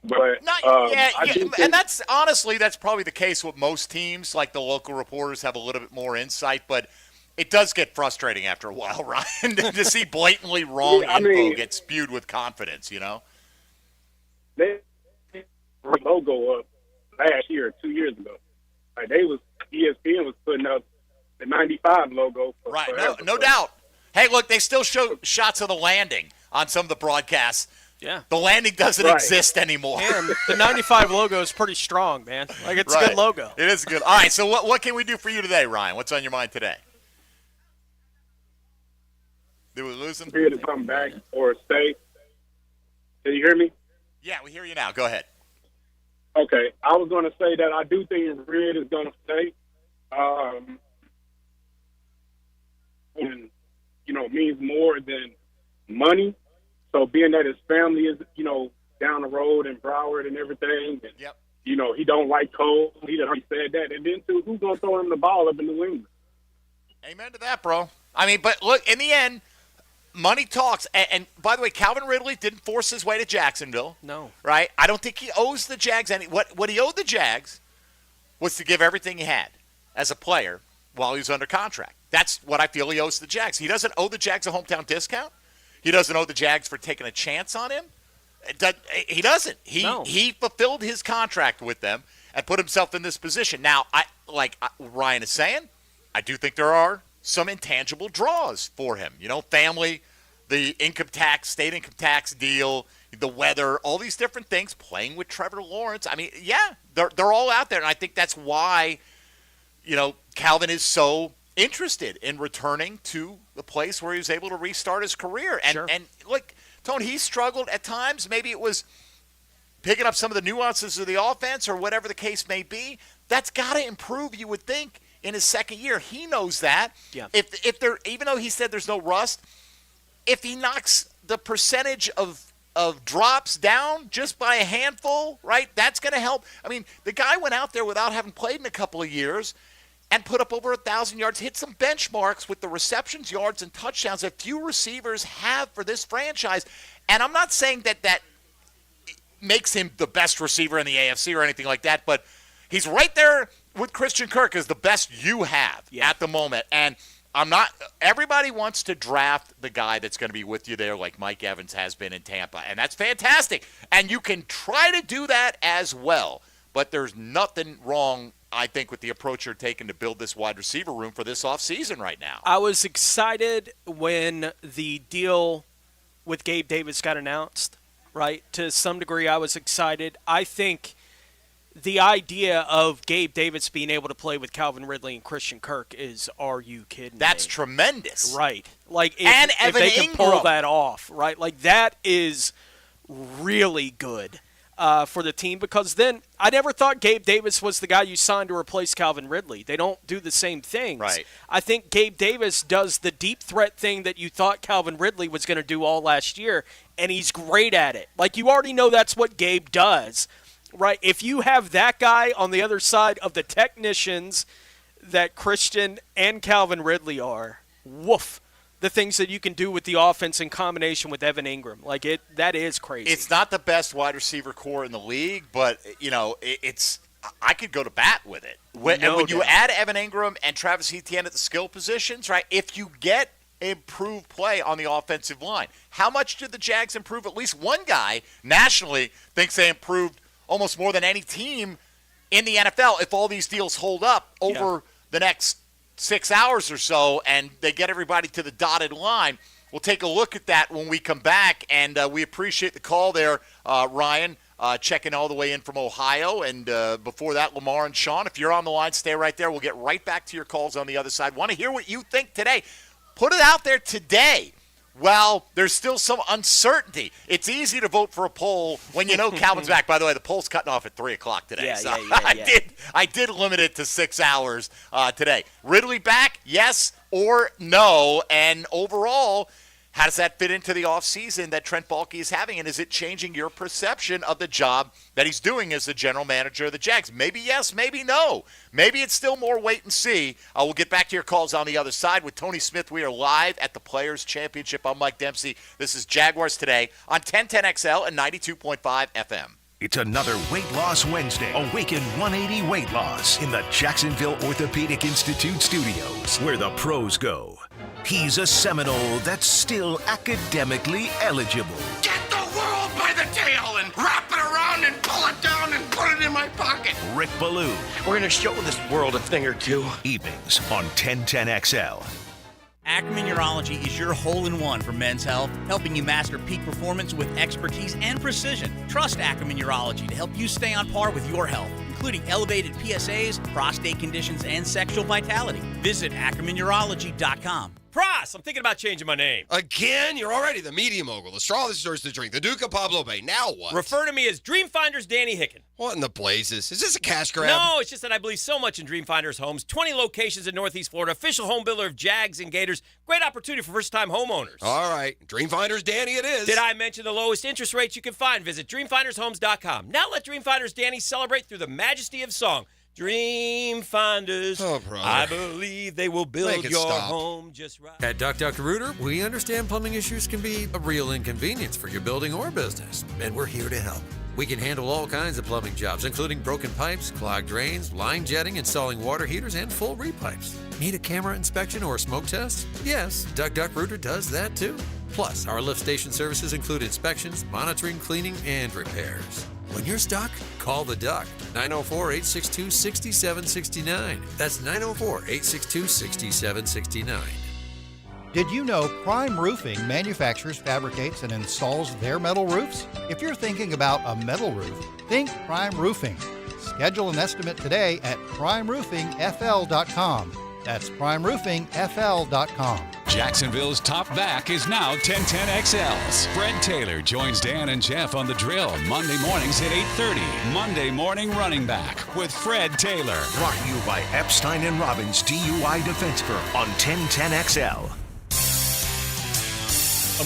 But
and that's honestly, that's probably the case with most teams. Like, the local reporters have a little bit more insight, but it does get frustrating after a while, Ryan, to see blatantly wrong info get spewed with confidence, you know?
They logo up last year or 2 years ago. Like, ESPN was putting up the 95 logo.
No doubt. Hey, look, they still show shots of the landing on some of the broadcasts.
Yeah.
The landing doesn't exist anymore.
And the 95 logo is pretty strong, man. Like, it's a good logo.
It is good. All right, so what can we do for you today, Ryan? What's on your mind today? Did we lose him?
Here to come back or stay. Can you hear me?
Yeah, we hear you now. Go ahead.
Okay. I was going to say that I do think Red is going to stay. And, means more than money. So being that his family is, down the road in Broward and everything. And, he don't like cold. He already said that. And then, too, who's going to throw him the ball up in New England?
Amen to that, bro. I mean, but look, in the end, money talks. And by the way, Calvin Ridley didn't force his way to Jacksonville.
No.
Right? I don't think he owes the Jags any. What he owed the Jags was to give everything he had as a player while he was under contract. That's what I feel he owes the Jags. He doesn't owe the Jags a hometown discount. He doesn't owe the Jags for taking a chance on him. He doesn't. He fulfilled his contract with them and put himself in this position. Now, like Ryan is saying, I do think there are some intangible draws for him. Family, the income tax, state income tax deal, the weather, all these different things, playing with Trevor Lawrence. I mean, yeah, they're all out there. And I think that's why, Calvin is so interested in returning to the place where he was able to restart his career. And look, Tone, he struggled at times. Maybe it was picking up some of the nuances of the offense or whatever the case may be. That's got to improve, you would think, in his second year. He knows that.
Yeah.
If there, even though he said there's no rust, if he knocks the percentage of drops down just by a handful, right, that's going to help. I mean, the guy went out there without having played in a couple of years and put up over 1,000 yards, hit some benchmarks with the receptions, yards, and touchdowns that few receivers have for this franchise. And I'm not saying that makes him the best receiver in the AFC or anything like that, but he's right there with Christian Kirk as the best you have at the moment. And everybody wants to draft the guy that's going to be with you there like Mike Evans has been in Tampa, and that's fantastic. And you can try to do that as well, but there's nothing wrong, I think, with the approach you're taking to build this wide receiver room for this offseason right now.
I was excited when the deal with Gabe Davis got announced, right? To some degree, I was excited. I think the idea of Gabe Davis being able to play with Calvin Ridley and Christian Kirk is, are you kidding
That's
me?
Tremendous.
Right. Like,
and
if they can pull that off, right? Like, that is really good for the team, because then I never thought Gabe Davis was the guy you signed to replace Calvin Ridley. They don't do the same things.
Right.
I think Gabe Davis does the deep threat thing that you thought Calvin Ridley was going to do all last year, and he's great at it. Like, you already know that's what Gabe does. Right, if you have that guy on the other side of the technicians that Christian and Calvin Ridley are, woof, the things that you can do with the offense in combination with Evan Ingram, that is crazy.
It's not the best wide receiver core in the league, but I could go to bat with it. When you add Evan Ingram and Travis Etienne at the skill positions, right? If you get improved play on the offensive line, how much did the Jags improve? At least one guy nationally thinks they improved almost more than any team in the NFL if all these deals hold up over the next 6 hours or so and they get everybody to the dotted line. We'll take a look at that when we come back, and we appreciate the call there, Ryan, checking all the way in from Ohio. And before that, Lamar and Sean, if you're on the line, stay right there. We'll get right back to your calls on the other side. Want to hear what you think today. Put it out there today. Well, there's still some uncertainty. It's easy to vote for a poll when you know Calvin's back. By the way, the poll's cutting off at 3 o'clock today. I did limit it to 6 hours today. Ridley back, yes or no? And overall, how does that fit into the offseason that Trent Baalke is having? And is it changing your perception of the job that he's doing as the general manager of the Jags? Maybe yes, maybe no. Maybe it's still more wait and see. We'll get back to your calls on the other side. With Tony Smith, we are live at the Players' Championship. I'm Mike Dempsey. This is Jaguars Today on 1010XL and 92.5 FM.
It's another Weight Loss Wednesday. Awaken 180 Weight Loss in the Jacksonville Orthopedic Institute studios, where the pros go. He's a Seminole that's still academically eligible.
Get the world by the tail and wrap it around and pull it down and put it in my pocket.
Rick Ballou.
We're going to show this world a thing or two.
Evenings on 1010XL.
Ackerman Urology is your hole-in-one for men's health, helping you master peak performance with expertise and precision. Trust Ackerman Urology to help you stay on par with your health, including elevated PSAs, prostate conditions, and sexual vitality. Visit AckermanUrology.com.
Pross, I'm thinking about changing my name.
Again? You're already the media mogul, the straw that stirs the drink, the Duke of Pablo Bay. Now what?
Refer to me as Dreamfinders Danny Hicken.
What in the blazes? Is this a cash grab?
No, it's just that I believe so much in Dreamfinders Homes. 20 locations in Northeast Florida, official home builder of Jags and Gators. Great opportunity for first-time homeowners.
All right, Dreamfinders Danny it is.
Did I mention the lowest interest rates you can find? Visit DreamfindersHomes.com. Now let Dreamfinders Danny celebrate through the majesty of song. Dreamfinders, I believe they will build your home just right.
At Duck Duck Rooter, we understand plumbing issues can be a real inconvenience for your building or business, and we're here to help. We can handle all kinds of plumbing jobs, including broken pipes, clogged drains, line jetting, installing water heaters, and full repipes. Need a camera inspection or a smoke test? Yes, Duck Duck Rooter does that too. Plus, our lift station services include inspections, monitoring, cleaning, and repairs. When you're stuck, call the Duck. 904-862-6769. That's 904-862-6769.
Did you know Prime Roofing manufactures, fabricates, and installs their metal roofs? If you're thinking about a metal roof, think Prime Roofing. Schedule an estimate today at primeroofingfl.com. That's primeroofingfl.com.
Jacksonville's top back is now 1010XL's. Fred Taylor joins Dan and Jeff on The Drill Monday mornings at 8:30. Monday Morning Running Back with Fred Taylor.
Brought to you by Epstein & Robbins DUI Defense Firm on 1010XL.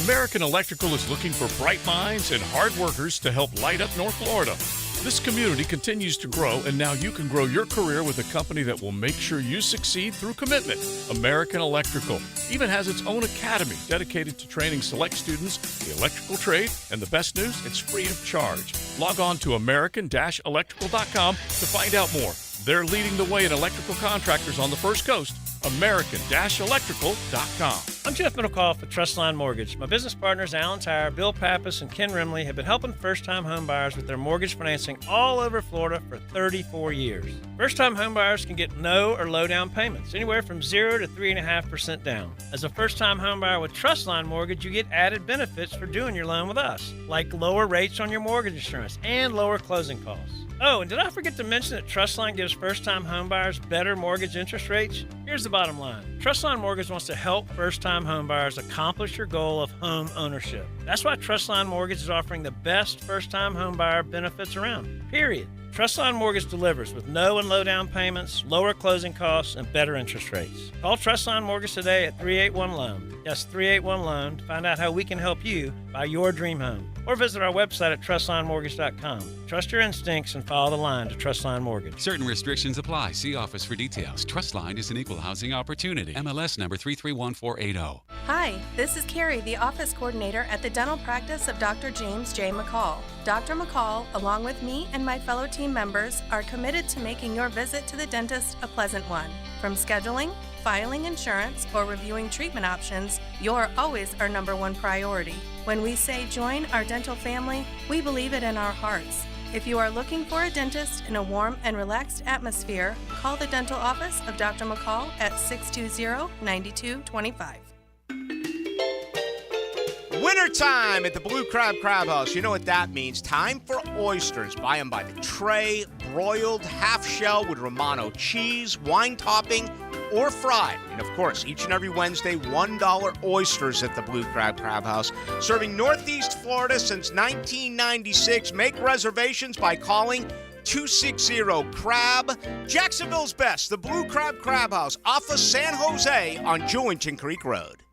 American Electrical is looking for bright minds and hard workers to help light up North Florida. This community continues to grow, and now you can grow your career with a company that will make sure you succeed through commitment. American Electrical even has its own academy dedicated to training select students the electrical trade, and the best news, it's free of charge. Log on to american-electrical.com to find out more. They're leading the way in electrical contractors on the First Coast. American-electrical.com.
I'm Jeff Middlecoff with Trustline Mortgage. My business partners Alan Tyre, Bill Pappas, and Ken Rimley have been helping first-time home buyers with their mortgage financing all over Florida for 34 years. First-time home buyers can get no or low down payments, anywhere from 0 to 3.5% down. As a first-time home buyer with Trustline Mortgage, you get added benefits for doing your loan with us, like lower rates on your mortgage insurance and lower closing costs. Oh, and did I forget to mention that Trustline gives first-time homebuyers better mortgage interest rates? Here's the bottom line. Trustline Mortgage wants to help first-time homebuyers accomplish your goal of home ownership. That's why Trustline Mortgage is offering the best first-time homebuyer benefits around, period. Trustline Mortgage delivers with no and low down payments, lower closing costs, and better interest rates. Call Trustline Mortgage today at 381-LOAN. That's 381-LOAN to find out how we can help you buy your dream home. Or visit our website at trustlinemortgage.com. Trust your instincts and follow the line to Trustline Mortgage.
Certain restrictions apply. See office for details. Trustline is an equal housing opportunity. MLS number 331480.
Hi, this is Carrie, the office coordinator at the dental practice of Dr. James J. McCall. Dr. McCall, along with me and my fellow team members, are committed to making your visit to the dentist a pleasant one. From scheduling, filing insurance, or reviewing treatment options, you're always our number one priority. When we say join our dental family, we believe it in our hearts. If you are looking for a dentist in a warm and relaxed atmosphere, call the dental office of Dr. McCall at 620-9225.
Wintertime at the Blue Crab House. You know what that means. Time for oysters. Buy them by the tray, broiled, half shell with Romano cheese, wine topping, or fried. And of course, each and every Wednesday, $1 oysters at the Blue Crab House. Serving Northeast Florida since 1996. Make reservations by calling 260-CRAB. Jacksonville's best, the Blue Crab House, off of San Jose on Jewington Creek Road.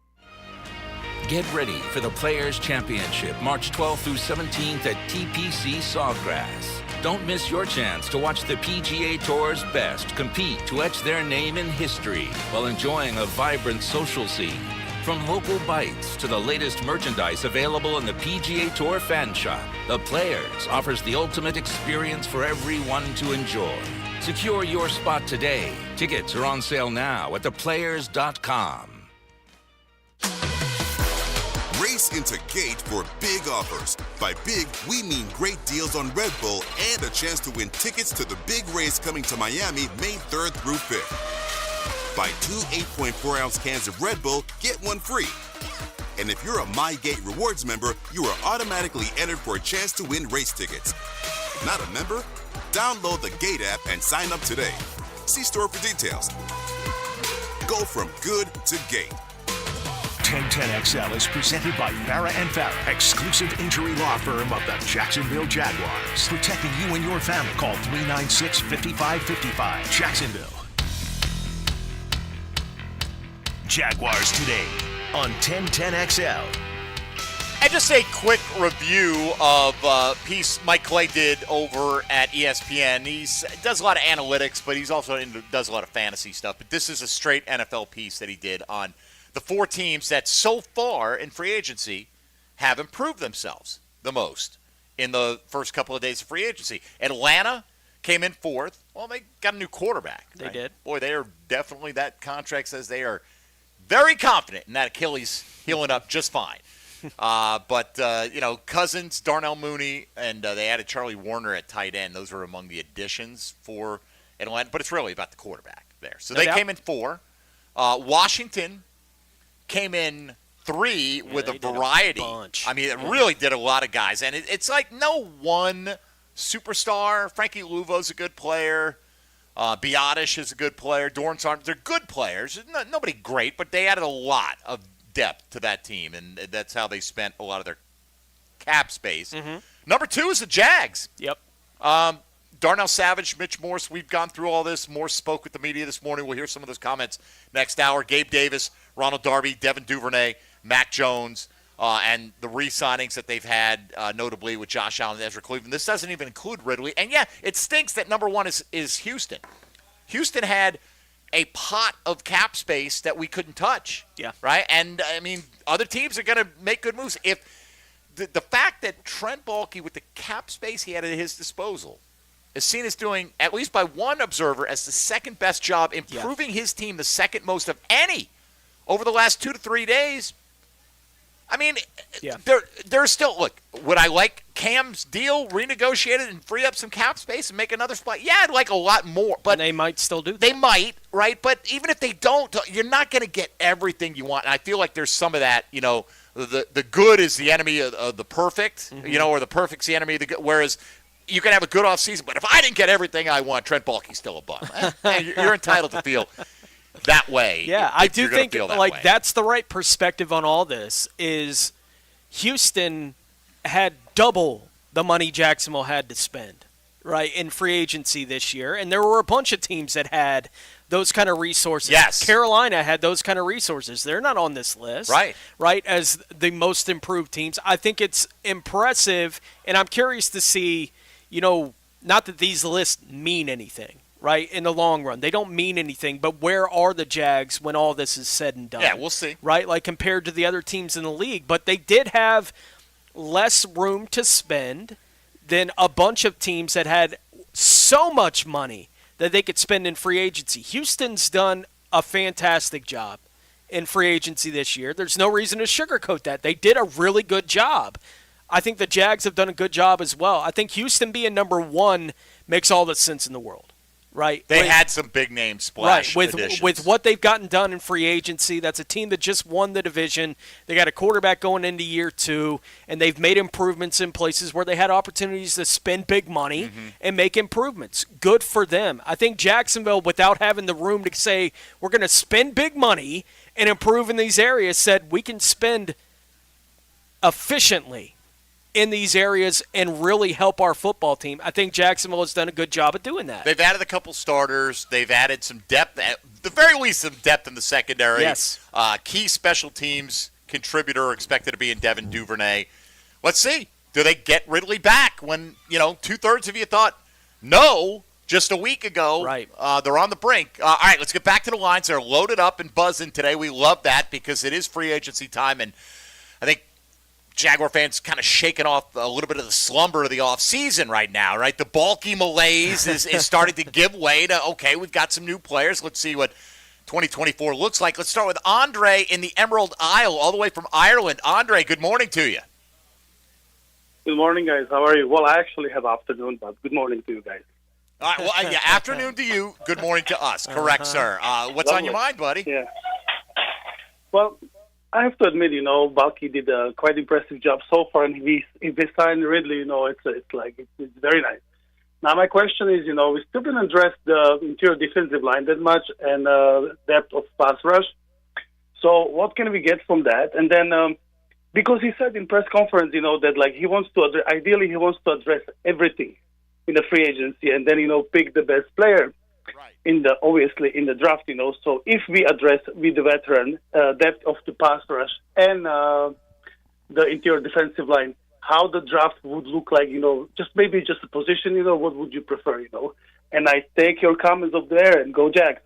Get ready for the Players' Championship, March 12th through 17th at TPC Sawgrass. Don't miss your chance to watch the PGA Tour's best compete to etch their name in history while enjoying a vibrant social scene. From local bites to the latest merchandise available in the PGA Tour fan shop, the Players offers the ultimate experience for everyone to enjoy. Secure your spot today. Tickets are on sale now at theplayers.com.
Race into Gate for big offers. By big, we mean great deals on Red Bull and a chance to win tickets to the big race coming to Miami May 3rd through 5th. Buy 2 8.4-ounce cans of Red Bull, get one free. And if you're a MyGate Rewards member, you are automatically entered for a chance to win race tickets. Not a member? Download the Gate app and sign up today. See store for details. Go from good to Gate.
1010XL is presented by Farah & Farah, exclusive injury law firm of the Jacksonville Jaguars. Protecting you and your family. Call 396-5555. Jacksonville. Jaguars Today on 1010XL.
And just a quick review of a piece Mike Clay did over at ESPN. He does a lot of analytics, but he's also does a lot of fantasy stuff. But this is a straight NFL piece that he did on the 4 teams that so far in free agency have improved themselves the most in the first couple of days of free agency. Atlanta came in 4th. Well, they got a new quarterback.
They did.
Boy, they are definitely, that contract says they are very confident in that Achilles healing up just fine. But Cousins, Darnell Mooney, and they added Charlie Warner at tight end. Those are among the additions for Atlanta. But it's really about the quarterback there. So they came in 4. Washington came in 3 with a variety. I mean, it really did a lot of guys. And it's like no one superstar. Frankie Luvo's a good player. Biotish is a good player. Dorrance Arnold. They're good players. Nobody great, but they added a lot of depth to that team, and that's how they spent a lot of their cap space. Number 2 is the Jags.
Yep.
Darnell Savage, Mitch Morse, we've gone through all this. Morse spoke with the media this morning. We'll hear some of those comments next hour. Gabe Davis, Ronald Darby, Devin Duvernay, Mac Jones, and the re-signings that they've had, notably with Josh Allen and Ezra Cleveland. This doesn't even include Ridley. And, yeah, it stinks that number 1 is Houston. Houston had a pot of cap space that we couldn't touch.
Yeah.
Right? And, I mean, other teams are going to make good moves. If the fact that Trent Baalke, with the cap space he had at his disposal, is seen as doing, at least by one observer, as the second best job, improving his team the second most of any over the last 2 to 3 days. I mean, there's still, look, would I like Cam's deal renegotiated and free up some cap space and make another spot? Yeah, I'd like a lot more. But
and they might still do that.
They might, right? But even if they don't, you're not going to get everything you want. And I feel like there's some of that, the good is the enemy of the perfect, or the perfect's the enemy of the good. Whereas you can have a good offseason, but if I didn't get everything I want, Trent Baalke's still a bum. You're entitled to feel that way.
Yeah, I do think that's the right perspective on all this. Is Houston had double the money Jacksonville had to spend, right, in free agency this year, and there were a bunch of teams that had those kind of resources.
Yes.
Carolina had those kind of resources. They're not on this list. Right, as the most improved teams. I think it's impressive, and I'm curious to see, not that these lists mean anything, right, in the long run. They don't mean anything, but where are the Jags when all this is said and done?
Yeah, we'll see.
Right, like compared to the other teams in the league. But they did have less room to spend than a bunch of teams that had so much money that they could spend in free agency. Houston's done a fantastic job in free agency this year. There's no reason to sugarcoat that. They did a really good job. I think the Jags have done a good job as well. I think Houston being number 1 makes all the sense in the world, right?
They had some big name splash additions.
With what they've gotten done in free agency. That's a team that just won the division. They got a quarterback going into year 2, and they've made improvements in places where they had opportunities to spend big money and make improvements. Good for them. I think Jacksonville, without having the room to say we're going to spend big money and improve in these areas, said we can spend efficiently in these areas and really help our football team. I think Jacksonville has done a good job at doing that.
They've added a couple starters. They've added some depth, at the very least some depth in the secondary.
Yes.
Key special teams contributor expected to be in Devin Duvernay. Let's see. Do they get Ridley back when, 2/3 of you thought no just a week ago?
Right.
They're on the brink. All right, let's get back to the lines. They're loaded up and buzzing today. We love that because it is free agency time, and I think Jaguar fans kind of shaking off a little bit of the slumber of the offseason right now, right? The Baalke malaise is starting to give way to, okay, we've got some new players. Let's see what 2024 looks like. Let's start with Andre in the Emerald Isle, all the way from Ireland. Andre, good morning to you.
Good morning, guys. How are you? Well, I actually have afternoon, but good morning to you guys.
All right, well, yeah, afternoon to you, good morning to us. Correct, sir. What's on your mind, buddy?
Yeah. Well, I have to admit, Baalke did a quite impressive job so far, and if they sign Ridley, it's very nice. Now, my question is, we still didn't address the interior defensive line that much and depth of pass rush. So what can we get from that? And then, because he said in press conference, that he wants to ideally he wants to address everything in the free agency, and then pick the best player. Obviously in the draft, So if we address with the veteran depth of the pass rush and the interior defensive line, how the draft would look like, just a position, what would you prefer, And I take your comments up there and go Jags.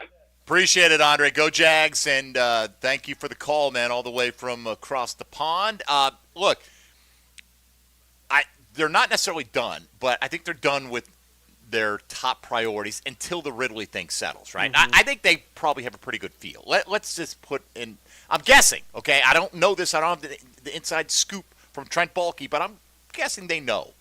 Appreciate it, Andre. Go Jags, and thank you for the call, man, all the way from across the pond. Look, they're not necessarily done, but I think they're done with their top priorities until the Ridley thing settles, right? I think they probably have a pretty good feel. Let's just put in I'm guessing, okay? I don't know this. I don't have the inside scoop from Trent Baalke, but I'm guessing they know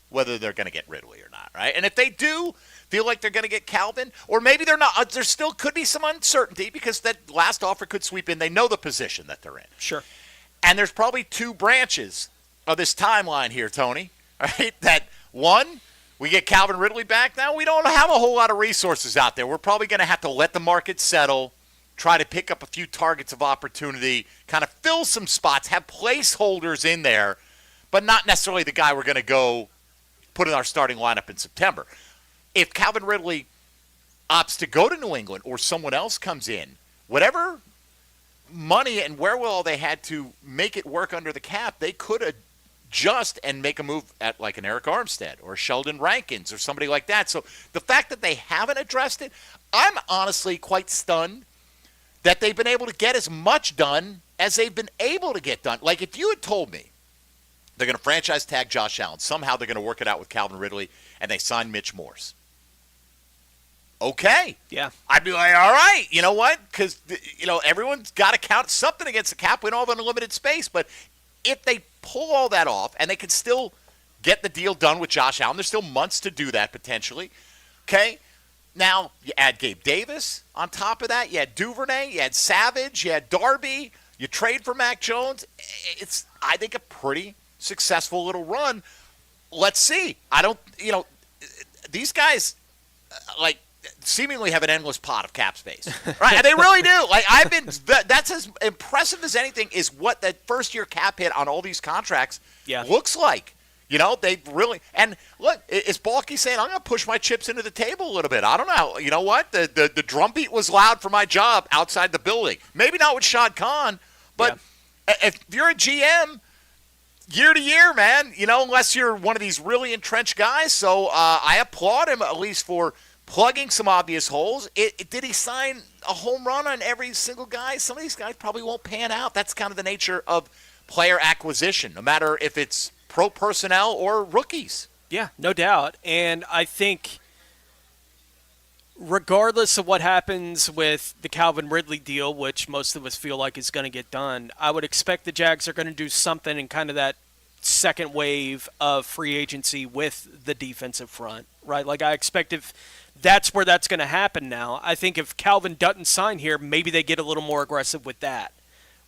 whether they're going to get Ridley or not, right? And if they do feel like they're going to get Calvin, or maybe they're not, there still could be some uncertainty because that last offer could sweep in. They know the position that they're in.
Sure.
And there's probably two branches of this timeline here, Tony, right? That one, we get Calvin Ridley back now. We don't have a whole lot of resources out there. We're probably going to have to let the market settle, try to pick up a few targets of opportunity, kind of fill some spots, have placeholders in there, but not necessarily the guy we're going to go put in our starting lineup in September. If Calvin Ridley opts to go to New England or someone else comes in, whatever money and wherewithal they had to make it work under the cap, they could adjust and make a move at like an Eric Armstead or Sheldon Rankins or somebody like that. So the fact that they haven't addressed it, I'm honestly quite stunned that they've been able to get as much done as they've been able to get done. Like if you had told me they're going to franchise tag Josh Allen, somehow they're going to work it out with Calvin Ridley, and they sign Mitch Morse. Okay.
Yeah.
I'd be like, all right, you know what? Because, everyone's got to count something against the cap. We don't have unlimited space. But if they pull all that off and they can still get the deal done with Josh Allen, there's still months to do that potentially. Okay. Now, you add Gabe Davis on top of that. You had Duvernay. You had Savage. You had Darby. You trade for Mac Jones. It's, I think, a pretty successful little run. Let's see. These guys, seemingly have an endless pot of cap space, right? And they really do. That's as impressive as anything is what that first-year cap hit on all these contracts looks like. They really – and look, is Baalke saying, I'm going to push my chips into the table a little bit? I don't know. You know what? The drumbeat was loud for my job outside the building. Maybe not with Shad Khan, but if you're a GM – year to year, man, unless you're one of these really entrenched guys. So I applaud him at least for plugging some obvious holes. Did he sign a home run on every single guy? Some of these guys probably won't pan out. That's kind of the nature of player acquisition, no matter if it's pro personnel or rookies.
Yeah, no doubt. And I think regardless of what happens with the Calvin Ridley deal, which most of us feel like is going to get done, I would expect the Jags are going to do something in kind of that second wave of free agency with the defensive front, right? Like I expect if that's where that's going to happen now, I think if Calvin doesn't sign here, maybe they get a little more aggressive with that,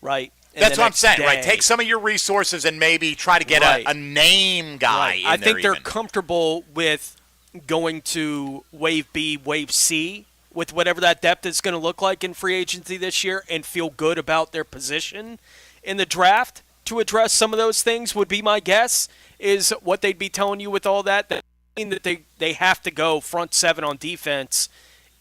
right?
That's what I'm saying, right? Take some of your resources and maybe try to get a name guy in there.
I think they're comfortable with going to wave B, wave C with whatever that depth is going to look like in free agency this year and feel good about their position in the draft to address some of those things would be my guess is what they'd be telling you with all that. That mean that they have to go front seven on defense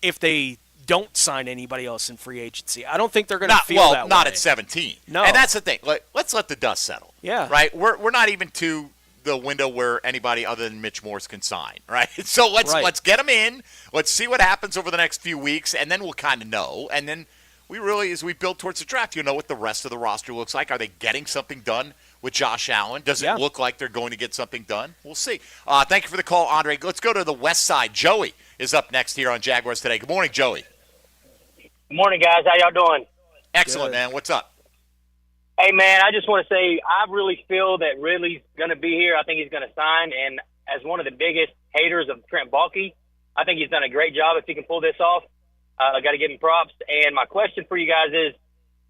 if they don't sign anybody else in free agency. I don't think they're going to feel that way.
Not at 17.
No.
And that's the thing. Let's let the dust settle.
Yeah.
Right? We're not even to the window where anybody other than Mitch Morse can sign, right? So let's get them in. Let's see what happens over the next few weeks, and then we'll kind of know. And then we really, as we build towards the draft, know what the rest of the roster looks like. Are they getting something done with Josh Allen? Does it look like they're going to get something done? We'll see. Thank you for the call, Andre. Let's go to the west side. Joey is up next here on Jaguars Today. Good morning, Joey.
Good morning, guys. How y'all doing?
Excellent, man. What's up?
Hey, man, I just want to say I really feel that Ridley's going to be here. I think he's going to sign. And as one of the biggest haters of Trent Baalke, I think he's done a great job if he can pull this off. I got to give him props. And my question for you guys is,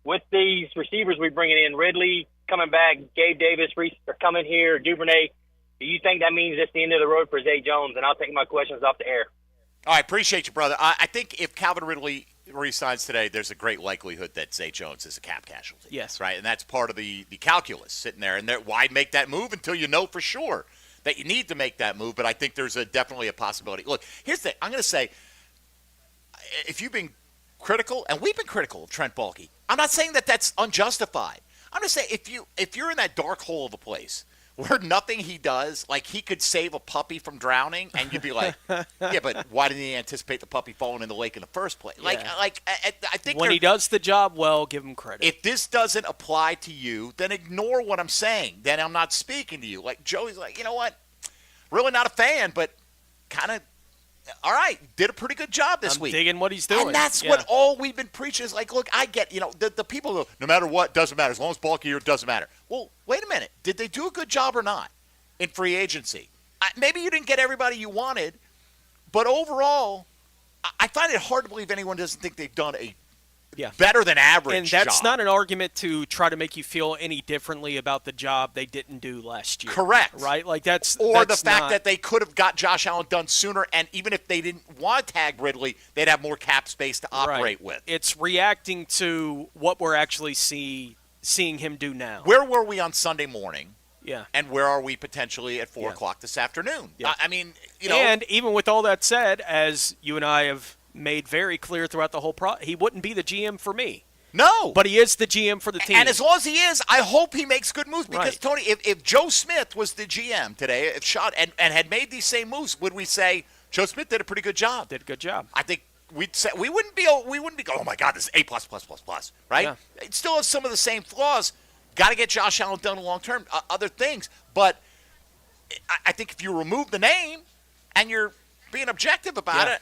with these receivers we're bringing in, Ridley coming back, Gabe Davis are coming here, Duvernay, do you think that means it's the end of the road for Zay Jones? And I'll take my questions off the air.
All right, appreciate you, brother. I think if Calvin Ridley resigns today, there's a great likelihood that Zay Jones is a cap casualty.
Yes.
Right, and that's part of the calculus sitting there. And why make that move until you know for sure that you need to make that move? But I think there's definitely a possibility. Look, here's the thing. I'm going to say, if you've been critical, and we've been critical of Trent Baalke, I'm not saying that that's unjustified. I'm just saying if you're in that dark hole of a place where nothing he does, like he could save a puppy from drowning, and you'd be like, yeah, but why didn't he anticipate the puppy falling in the lake in the first place? I think
when he does the job well, give him credit.
If this doesn't apply to you, then ignore what I'm saying. Then I'm not speaking to you. Like Joey's like, you know what? Really not a fan, but kind of all right, did a pretty good job this week.
Digging what he's doing.
And that's what all we've been preaching is like, look, I get, the people go, no matter what, doesn't matter. As long as bulky here, it doesn't matter. Well, wait a minute. Did they do a good job or not in free agency? Maybe you didn't get everybody you wanted, but overall, I find it hard to believe anyone doesn't think they've done a better than average
And that's
job.
not an argument to try to make you feel any differently about the job they didn't do last year.
Correct.
Right? Like
the fact that they could have got Josh Allen done sooner, and even if they didn't want to tag Ridley, they'd have more cap space to operate with.
It's reacting to what we're actually seeing him do now.
Where were we on Sunday morning?
Yeah.
And where are we potentially at 4 o'clock this afternoon?
Yeah.
I mean,
And even with all that said, as you and I have made very clear throughout the whole he wouldn't be the GM for me.
No.
But he is the GM for the team.
And as long as he is, I hope he makes good moves. Because, Tony, if Joe Smith was the GM today, and had made these same moves, would we say Joe Smith did a pretty good job?
Did a good job.
I think we'd say we wouldn't be oh my God, this is A++++, right?
Yeah.
It still has some of the same flaws. Got to get Josh Allen done long term, other things. But I think if you remove the name and you're being objective about it,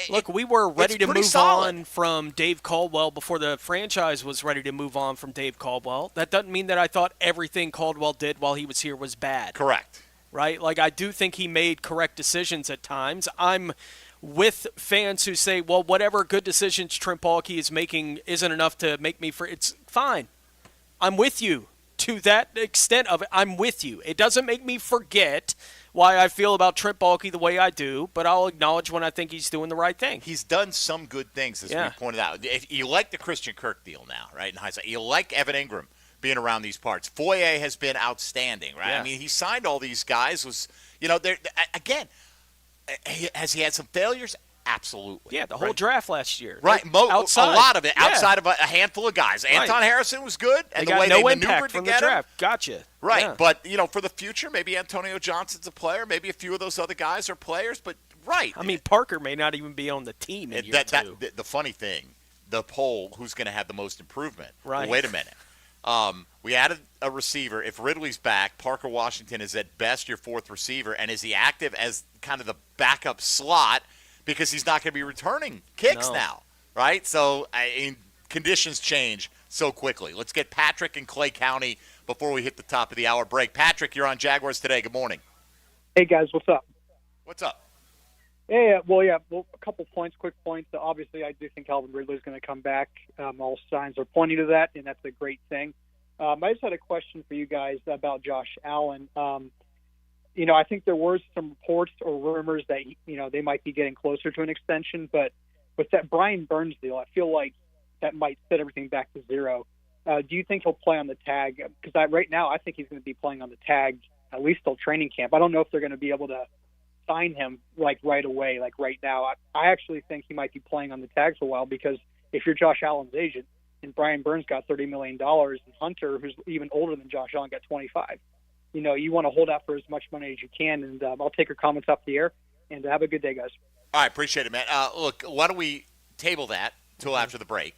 look, we were ready to move
solid.
on from Dave Caldwell before the franchise was ready to move on from Dave Caldwell. That doesn't mean that I thought everything Caldwell did while he was here was bad.
Correct.
Right? Like, I do think he made correct decisions at times. I'm with fans who say, well, whatever good decisions Trent Baalke is making isn't enough to make me it's fine. I'm with you to that extent of it. I'm with you. It doesn't make me forget why I feel about Trent Baalke the way I do, but I'll acknowledge when I think he's doing the right thing.
He's done some good things, as we pointed out. If you like the Christian Kirk deal now, right, in hindsight. You like Evan Ingram being around these parts. Foye has been outstanding, right?
Yeah.
I mean, he signed all these guys. Again, has he had some failures? Absolutely.
Yeah, the whole draft last year.
Right,
outside.
a lot of it,
Yeah.
outside of a handful of guys.
Right.
Anton Harrison was good, and
They
the
got
way
no
they
impact
maneuvered
from
to
the
get him.
draft. Gotcha.
Right,
Yeah.
but, for the future, maybe Antonio Johnson's a player, maybe a few of those other guys are players, but right.
I mean, Parker may not even be on the team in year two.
The funny thing, the poll, who's going to have the most improvement?
Right.
Well, wait a minute. We added a receiver. If Ridley's back, Parker Washington is at best your fourth receiver, and is he active as kind of the backup slot because he's not going to be returning kicks now, right? So conditions change so quickly. Let's get Patrick in Clay County before we hit the top of the hour break. Patrick, you're on Jaguars Today. Good morning.
Hey, guys, what's up?
What's up?
Well, a couple points, quick points. Obviously, I do think Calvin Ridley is going to come back. All signs are pointing to that, and that's a great thing. I just had a question for you guys about Josh Allen. I think there were some reports or rumors that, they might be getting closer to an extension, but with that Brian Burns deal, I feel like that might set everything back to zero. Do you think he'll play on the tag? Because right now I think he's going to be playing on the tag at least till training camp. I don't know if they're going to be able to sign him right away, right now. I actually think he might be playing on the tag for a while, because if you're Josh Allen's agent and Brian Burns got $30 million and Hunter, who's even older than Josh Allen, got 25, you want to hold out for as much money as you can. And I'll take your comments off the air, and have a good day, guys.
All right, appreciate it, man. Look, why don't we table that till after the break,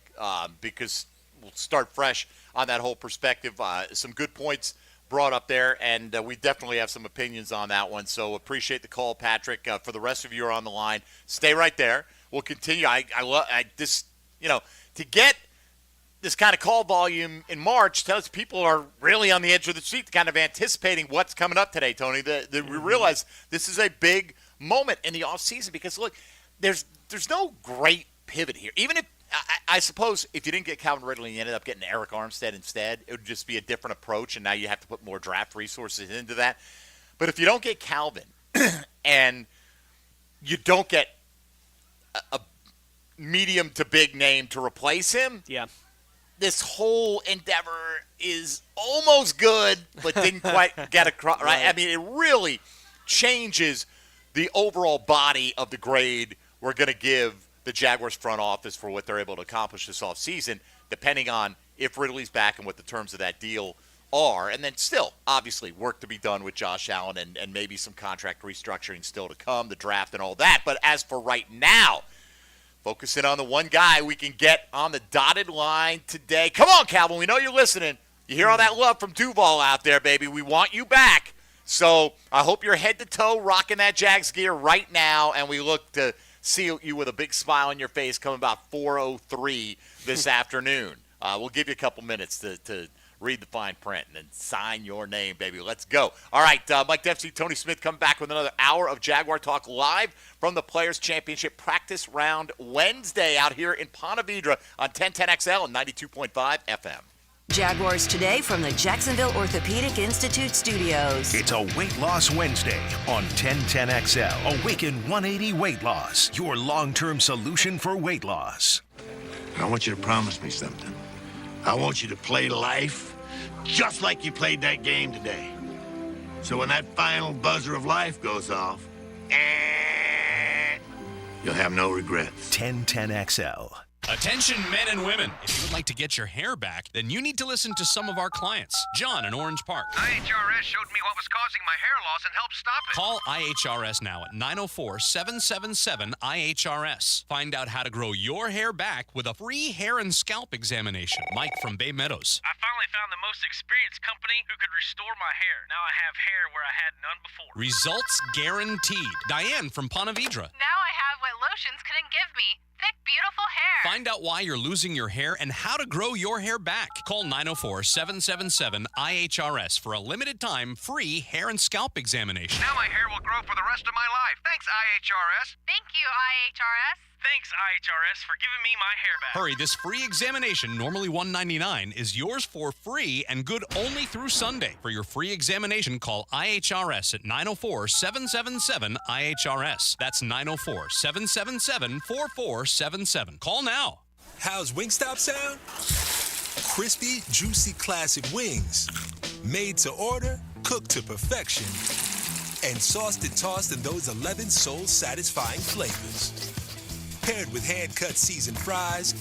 because we'll start fresh on that whole perspective. Some good points brought up there, and we definitely have some opinions on that one. So appreciate the call, Patrick. For the rest of you who are on the line, stay right there. We'll continue. To get this kind of call volume in March tells people are really on the edge of the seat, kind of anticipating what's coming up today, Tony. We realize this is a big moment in the offseason, because, look, there's no great pivot here. Even if, I suppose, if you didn't get Calvin Ridley and you ended up getting Eric Armstead instead, it would just be a different approach, and now you have to put more draft resources into that. But if you don't get Calvin and you don't get a medium to big name to replace him, this whole endeavor is almost good, but didn't quite get across. Right? I mean, it really changes the overall body of the grade we're going to give the Jaguars front office for what they're able to accomplish this offseason, depending on if Ridley's back and what the terms of that deal are. And then still, obviously, work to be done with Josh Allen and maybe some contract restructuring still to come, the draft and all that. But as for right now, focusing on the one guy we can get on the dotted line today. Come on, Calvin, we know you're listening. You hear all that love from Duval out there, baby. We want you back. So I hope you're head to toe rocking that Jags gear right now, and we look to see you with a big smile on your face come about 4:03 this afternoon. We'll give you a couple minutes to read the fine print and then sign your name, baby. Let's go. All right, Mike Dempsey, Tony Smith come back with another hour of Jaguar Talk live from the Players' Championship Practice Round Wednesday out here in Ponte Vedra on 1010XL and 92.5 FM.
Jaguars Today from the Jacksonville Orthopedic Institute studios.
It's a Weight Loss Wednesday on 1010XL. Awaken 180 Weight Loss, your long-term solution for weight loss.
I want you to promise me something. I want you to play life just like you played that game today. So when that final buzzer of life goes off, you'll have no regrets.
1010XL.
Attention men and women. If you would like to get your hair back, then you need to listen to some of our clients. John in Orange Park.
IHRS showed me what was causing my hair loss and helped stop it.
Call IHRS now at 904-777-IHRS. Find out how to grow your hair back with a free hair and scalp examination. Mike from Bay Meadows.
I finally found the most experienced company who could restore my hair. Now I have hair where I had none before.
Results guaranteed. Diane from Ponte Vedra.
Now I have what lotions couldn't give me. Thick, beautiful hair.
Find out why you're losing your hair and how to grow your hair back. Call 904-777-IHRS for a limited time free hair and scalp examination.
Now my hair will grow for the rest of my life. Thanks, IHRS.
Thank you, IHRS.
Thanks, IHRS, for giving me my hair back.
Hurry, this free examination, normally $199, is yours for free and good only through Sunday. For your free examination, call IHRS at 904-777-IHRS. That's 904-777-4477. Call now.
How's Wingstop sound? Crispy, juicy, classic wings. Made to order, cooked to perfection, and sauced and tossed in those 11 soul-satisfying flavors. Paired with hand-cut seasoned fries,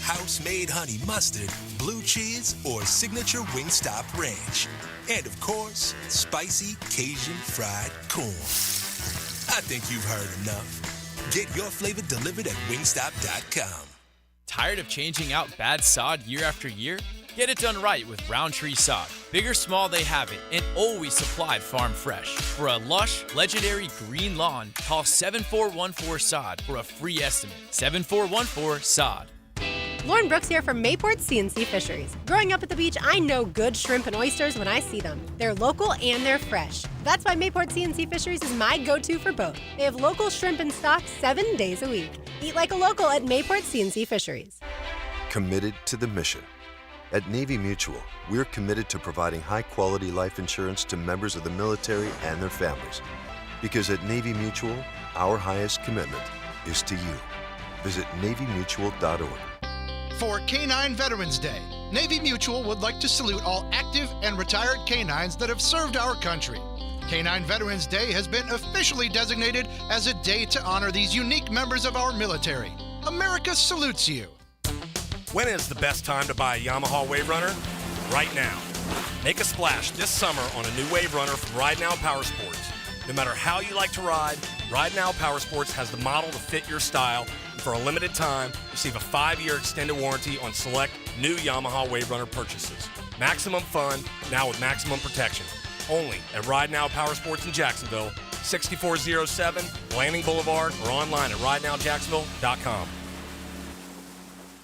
house-made honey mustard, blue cheese, or signature Wingstop ranch. And, of course, spicy Cajun fried corn. I think you've heard enough. Get your flavor delivered at wingstop.com.
Tired of changing out bad sod year after year? Get it done right with Roundtree Sod. Big or small, they have it, and always supplied farm fresh. For a lush, legendary green lawn, call 7414-SOD for a free estimate. 7414-SOD.
Lauren Brooks here from Mayport CNC Fisheries. Growing up at the beach, I know good shrimp and oysters when I see them. They're local and they're fresh. That's why Mayport CNC Fisheries is my go-to for both. They have local shrimp in stock 7 days a week. Eat like a local at Mayport CNC Fisheries.
Committed to the mission. At Navy Mutual, we're committed to providing high-quality life insurance to members of the military and their families. Because at Navy Mutual, our highest commitment is to you. Visit NavyMutual.org.
For Canine Veterans Day, Navy Mutual would like to salute all active and retired canines that have served our country. Canine Veterans Day has been officially designated as a day to honor these unique members of our military. America salutes you.
When is the best time to buy a Yamaha Wave Runner? Right now. Make a splash this summer on a new Wave Runner from Ride Now Power Sports. No matter how you like to ride, Ride Now Power Sports has the model to fit your style. And for a limited time, receive a 5-year extended warranty on select new Yamaha Wave Runner purchases. Maximum fun, now with maximum protection. Only at Ride Now Power Sports in Jacksonville, 6407 Landing Boulevard, or online at ridenowjacksonville.com.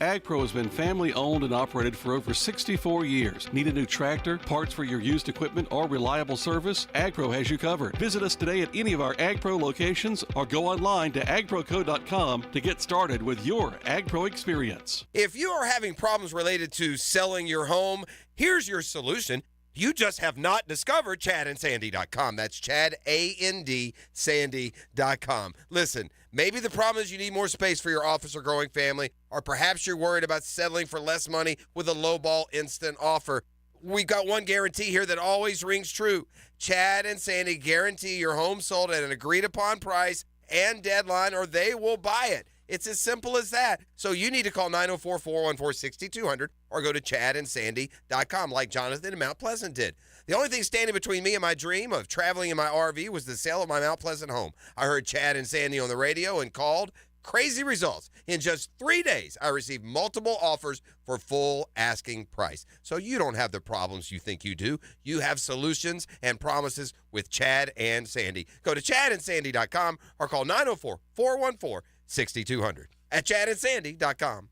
AgPro has been family-owned and operated for over 64 years. Need a new tractor, parts for your used equipment, or reliable service? AgPro has you covered. Visit us today at any of our AgPro locations or go online to agproco.com to get started with your AgPro experience.
If you are having problems related to selling your home, here's your solution. You just have not discovered ChadandSandy.com. That's ChadandSandy.com. Listen, maybe the problem is you need more space for your office or growing family, or perhaps you're worried about settling for less money with a lowball instant offer. We've got one guarantee here that always rings true. Chad and Sandy guarantee your home sold at an agreed-upon price and deadline, or they will buy it. It's as simple as that. So you need to call 904-414-6200 or go to ChadandSandy.com like Jonathan in Mount Pleasant did. The only thing standing between me and my dream of traveling in my RV was the sale of my Mount Pleasant home. I heard Chad and Sandy on the radio and called. Crazy results. In just 3 days, I received multiple offers for full asking price. So you don't have the problems you think you do. You have solutions and promises with Chad and Sandy. Go to chadandsandy.com or call 904-414-6200 at chadandsandy.com.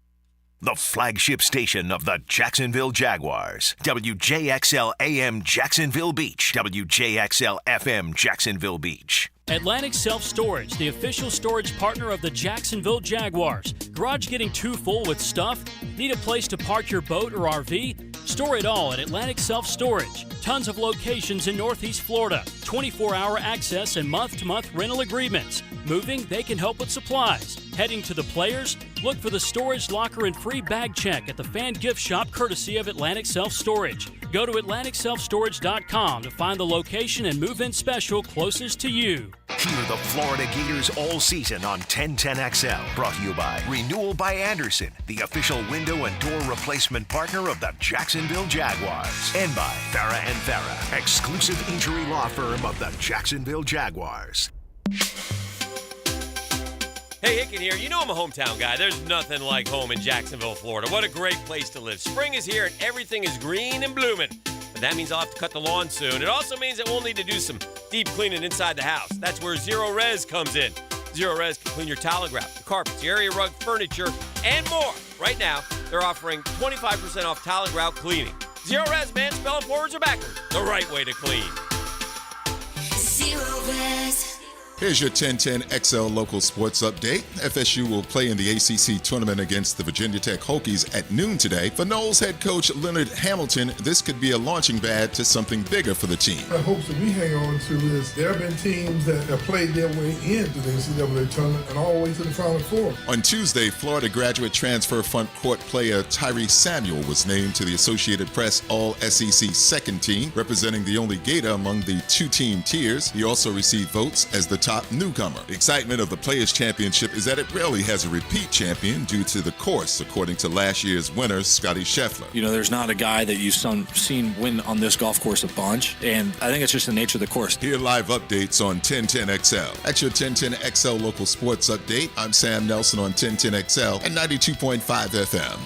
The flagship station of the Jacksonville Jaguars. WJXL AM Jacksonville Beach. WJXL FM Jacksonville Beach.
Atlantic Self Storage, the official storage partner of the Jacksonville Jaguars. Garage getting too full with stuff? Need a place to park your boat or RV? Store it all at Atlantic Self Storage. Tons of locations in Northeast Florida. 24-hour access and month-to-month rental agreements. Moving, they can help with supplies. Heading to the players? Look for the storage locker and free bag check at the fan gift shop courtesy of Atlantic Self Storage. Go to AtlanticSelfStorage.com to find the location and move-in special closest to you.
Hear the Florida Gators all season on 1010XL. Brought to you by Renewal by Anderson, the official window and door replacement partner of the Jacksonville Jaguars. And by Farah & Farah, exclusive injury law firm of the Jacksonville Jaguars.
Hey, Hicken here. You know I'm a hometown guy. There's nothing like home in Jacksonville, Florida. What a great place to live. Spring is here and everything is green and blooming. But that means I'll have to cut the lawn soon. It also means that we'll need to do some deep cleaning inside the house. That's where Zero Res comes in. Zero Res can clean your towel grout, your carpets, your area rug, furniture, and more. Right now, they're offering 25% off towel and grout cleaning. Zero Res, man, spelling forwards or backwards. The right way to clean.
Zero Res.
Here's your 1010XL local sports update. FSU will play in the ACC tournament against the Virginia Tech Hokies at noon today. For Noles head coach Leonard Hamilton, this could be a launching pad to something bigger for the team.
The hopes that we hang on to is there have been teams that have played their way into the NCAA tournament and all the way to the Final Four.
On Tuesday, Florida graduate transfer front court player Tyree Samuel was named to the Associated Press All-SEC second team, representing the only Gator among the two-team tiers. He also received votes as the top newcomer. The excitement of the Players' Championship is that it rarely has a repeat champion due to the course, according to last year's winner, Scotty Scheffler.
You know, there's not a guy that you've seen win on this golf course a bunch, and I think it's just the nature of the course.
Hear live updates on 1010XL. That's your 1010XL local sports update. I'm Sam Nelson on 1010XL and 92.5 FM.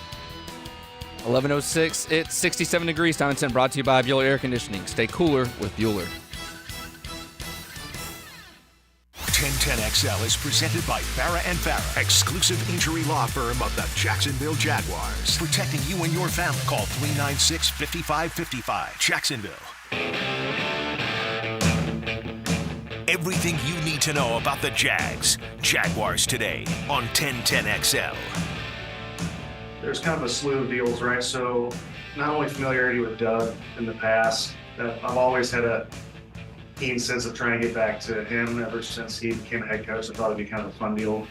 11:06. It's 67 degrees. Time and 10 brought to you by Bueller Air Conditioning. Stay cooler with Bueller.
1010XL is presented by Farah & Farah, exclusive injury law firm of the Jacksonville Jaguars. Protecting you and your family. Call 396-5555. Jacksonville. Everything you need to know about the Jags. Jaguars Today on 1010XL.
There's kind of a slew of deals, right? So not only familiarity with Doug in the past, I've always had a keen sense of trying to get back to him ever since he became a head coach. I thought it'd be kind of a fun deal.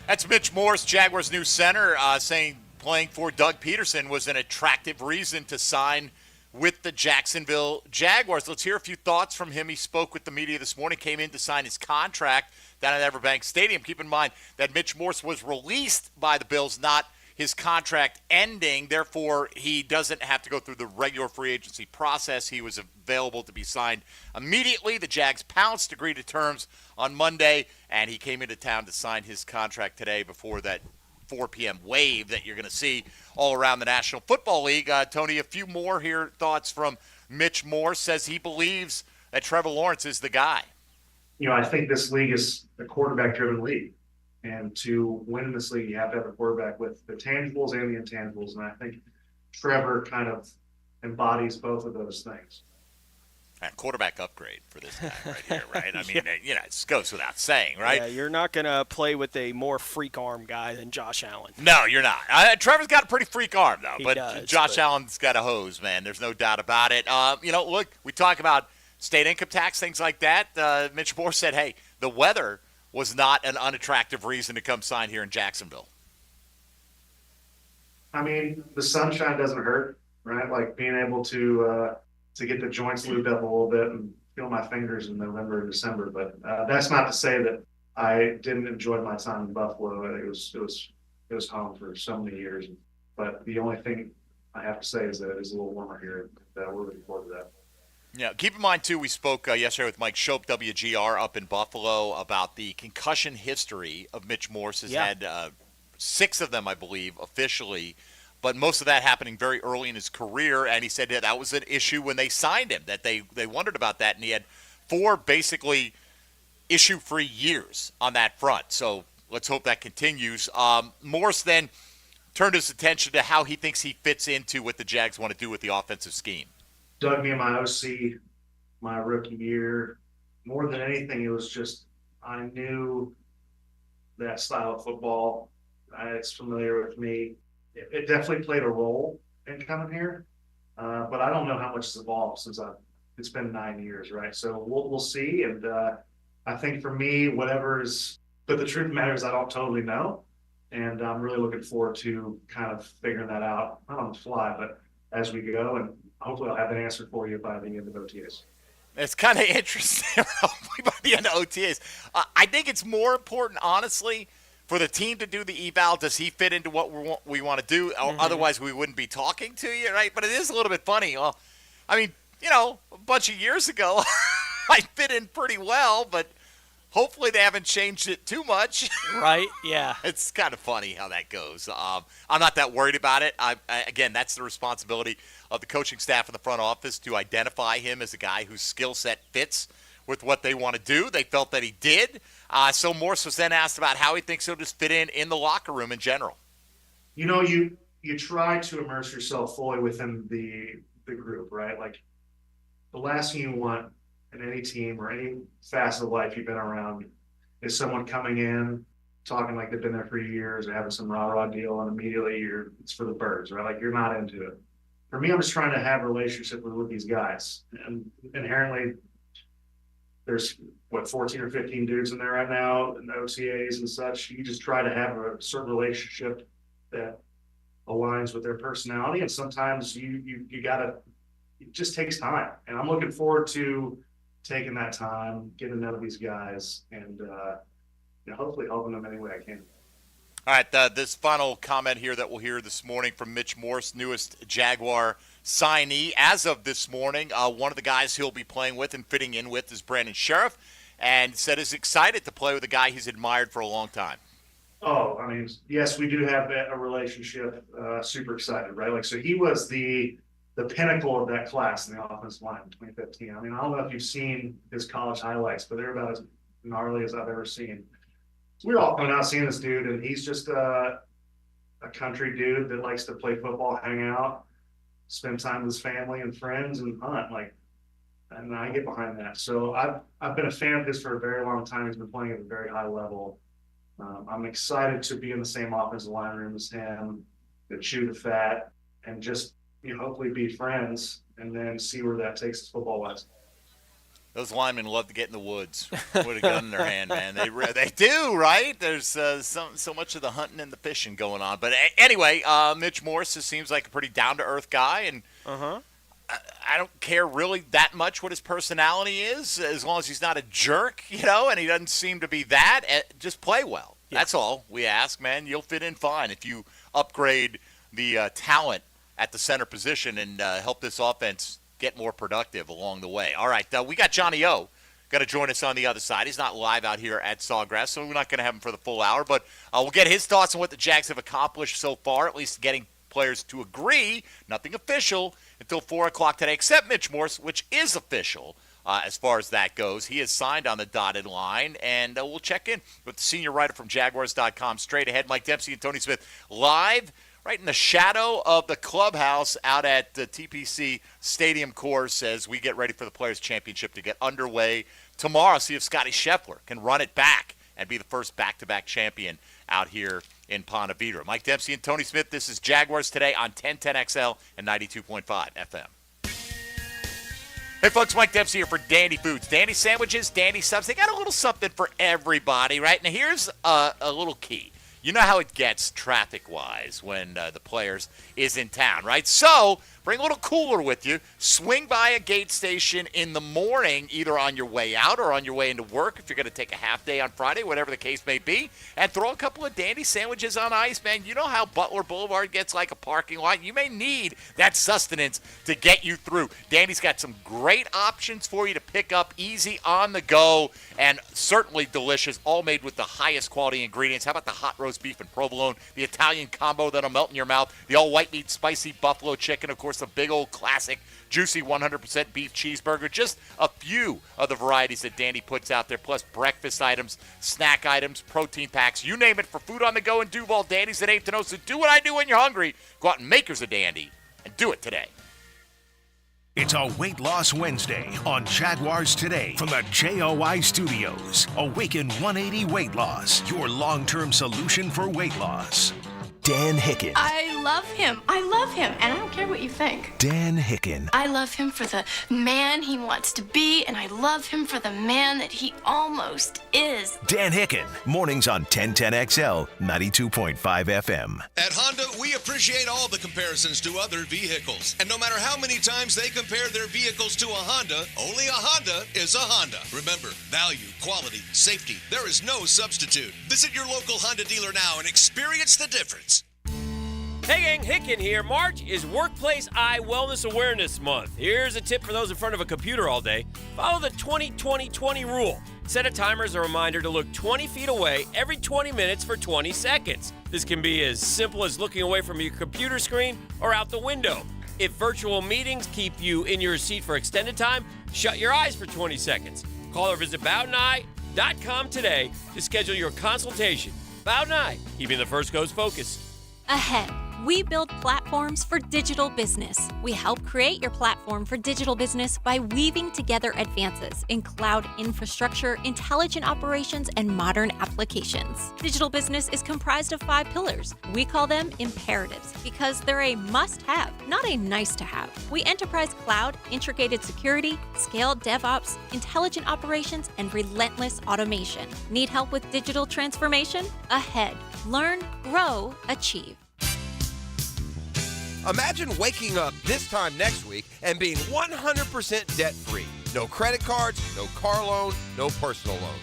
That's Mitch Morse, Jaguars' new center, saying playing for Doug Peterson was an attractive reason to sign with the Jacksonville Jaguars. Let's hear a few thoughts from him. He spoke with the media this morning, came in to sign his contract down at Everbank Stadium. Keep in mind that Mitch Morse was released by the Bills, not his contract ending. Therefore, he doesn't have to go through the regular free agency process. He was available to be signed immediately. The Jags pounced, agreed to terms on Monday, and he came into town to sign his contract today before that 4 p.m. wave that you're going to see all around the National Football League. Tony, a few more here thoughts from Mitch Morse. Says he believes that Trevor Lawrence is the guy.
You know, I think this league is a quarterback-driven league. And to win in this league, you have to have a quarterback with the tangibles and the intangibles. And I think Trevor kind of embodies both of those things.
A quarterback upgrade for this guy right here, right? I mean, you know, it goes without saying, right?
Yeah, you're not going to play with a more freak arm guy than Josh Allen.
No, you're not. Trevor's got a pretty freak arm, though.
He
but
does,
Josh Allen's got a hose, man. There's no doubt about it. You know, look, we talk about state income tax, things like that. Mitch Morse said, hey, the weather was not an unattractive reason to come sign here in Jacksonville.
I mean, the sunshine doesn't hurt, right? Like being able to get the joints lubed up a little bit and feel my fingers in November and December. But that's not to say that I didn't enjoy my time in Buffalo. It was home for so many years. But the only thing I have to say is that it is a little warmer here. And we're looking forward to that.
Yeah, keep in mind, too, we spoke yesterday with Mike Shope, WGR, up in Buffalo, about the concussion history of Mitch Morse. Has had 6 of them, I believe, officially, but most of that happening very early in his career, and he said that was an issue when they signed him, that they wondered about that, and he had 4 basically issue-free years on that front. So let's hope that continues. Morse then turned his attention to how he thinks he fits into what the Jags want to do with the offensive scheme.
Dug me in my OC my rookie year. More than anything, it was just I knew that style of football. It's familiar with me. It definitely played a role in coming here, but I don't know how much has evolved since it's been 9 years, right? So we'll see. And I think for me, but the truth matters, I don't totally know. And I'm really looking forward to kind of figuring that out, not on the fly, but as we go. And hopefully I'll have an answer for you by the end of OTAs.
It's kind of interesting by the end of OTAs. I think it's more important, honestly, for the team to do the eval. Does he fit into what we want to do? Otherwise, we wouldn't be talking to you, right? But it is a little bit funny. Well, I mean, a bunch of years ago, I fit in pretty well, but hopefully they haven't changed it too much.
Right, yeah.
It's kind of funny how that goes. I'm not that worried about it. Again, that's the responsibility of the coaching staff in the front office to identify him as a guy whose skill set fits with what they want to do. They felt that he did. So Morse was then asked about how he thinks he'll just fit in the locker room in general.
You try to immerse yourself fully within the group, right? Like the last thing you want in any team or any facet of life you've been around is someone coming in, talking like they've been there for years or having some rah-rah deal, and immediately it's for the birds, right? Like you're not into it. For me, I'm just trying to have a relationship with these guys. And inherently, there's, 14 or 15 dudes in there right now, in the OTAs and such. You just try to have a certain relationship that aligns with their personality. And sometimes you gotta, it just takes time. And I'm looking forward to taking that time, getting to know these guys, and hopefully helping them any way I can.
All right, this final comment here that we'll hear this morning from Mitch Morse, newest Jaguar signee. As of this morning, one of the guys he'll be playing with and fitting in with is Brandon Sheriff, and said he's excited to play with a guy he's admired for a long time.
Oh, I mean, yes, we do have a relationship. Super excited, right? Like, so he was the pinnacle of that class in the offensive line in 2015. I mean, I don't know if you've seen his college highlights, but they're about as gnarly as I've ever seen. So we're all coming out seeing this dude, and he's just a country dude that likes to play football, hang out, spend time with his family and friends, and hunt. And I get behind that. So I've been a fan of his for a very long time. He's been playing at a very high level. I'm excited to be in the same offensive line room as him, to chew the fat, and just hopefully be friends, and then see where that takes us football-wise.
Those linemen love to get in the woods with a gun in their hand, man. They do, right? There's so much of the hunting and the fishing going on. But anyway, Mitch Morse seems like a pretty down-to-earth guy, and I don't care really that much what his personality is, as long as he's not a jerk, and he doesn't seem to be that. Just play well. Yeah. That's all we ask, man. You'll fit in fine if you upgrade the talent at the center position and help this offense get more productive along the way. All right, we got Johnny O going to join us on the other side. He's not live out here at Sawgrass, so we're not going to have him for the full hour, but we'll get his thoughts on what the Jags have accomplished so far, at least getting players to agree, nothing official, until 4 o'clock today, except Mitch Morse, which is official as far as that goes. He is signed on the dotted line, and we'll check in with the senior writer from Jaguars.com straight ahead. Mike Dempsey and Tony Smith live right in the shadow of the clubhouse out at the TPC Stadium course as we get ready for the Players' Championship to get underway tomorrow. See if Scotty Scheffler can run it back and be the first back-to-back champion out here in Ponte Vedra. Mike Dempsey and Tony Smith, this is Jaguars Today on 1010XL and 92.5 FM. Hey, folks, Mike Dempsey here for Dandy Foods. Dandy Sandwiches, Dandy Subs. They got a little something for everybody, right? Now, here's a little key. You know how it gets traffic-wise when the players is in town, right? So bring a little cooler with you. Swing by a gate station in the morning, either on your way out or on your way into work if you're going to take a half day on Friday, whatever the case may be, and throw a couple of dandy sandwiches on ice, man. You know how Butler Boulevard gets like a parking lot. You may need that sustenance to get you through. Dandy's got some great options for you to pick up easy on the go and certainly delicious, all made with the highest quality ingredients. How about the hot roast beef and provolone, the Italian combo that'll melt in your mouth, the all-white meat spicy buffalo chicken, of course, the big old classic juicy 100% beef cheeseburger. Just a few of the varieties that Dandy puts out there, plus breakfast items, snack items, protein packs, you name it, for food on the go in Duval. Dandy's at 8 to know. So do what I do when you're hungry. Go out and make yours a Dandy and do it today.
It's a Weight Loss Wednesday on Jaguars Today from the JOI Studios. Awaken 180 Weight Loss, your long-term solution for weight loss. Dan Hicken.
I love him. I love him. And I don't care what you think.
Dan Hicken.
I love him for the man he wants to be, and I love him for the man that he almost is.
Dan Hicken. Mornings on 1010XL, 92.5 FM.
At Honda, we appreciate all the comparisons to other vehicles. And no matter how many times they compare their vehicles to a Honda, only a Honda is a Honda. Remember, value, quality, safety. There is no substitute. Visit your local Honda dealer now and experience the difference.
Hey gang, Hicken here. March is Workplace Eye Wellness Awareness Month. Here's a tip for those in front of a computer all day. Follow the 20-20-20 rule. Set a timer as a reminder to look 20 feet away every 20 minutes for 20 seconds. This can be as simple as looking away from your computer screen or out the window. If virtual meetings keep you in your seat for extended time, shut your eyes for 20 seconds. Call or visit bowdeneye.com today to schedule your consultation. Bowden Eye, keeping the first coast focused.
Ahead, we build platforms for digital business. We help create your platform for digital business by weaving together advances in cloud infrastructure, intelligent operations, and modern applications. Digital business is comprised of 5 pillars. We call them imperatives because they're a must-have, not a nice-to-have. We enterprise cloud, integrated security, scaled DevOps, intelligent operations, and relentless automation. Need help with digital transformation? Ahead. Learn, grow, achieve.
Imagine waking up this time next week and being 100% debt-free. No credit cards, no car loan, no personal loan.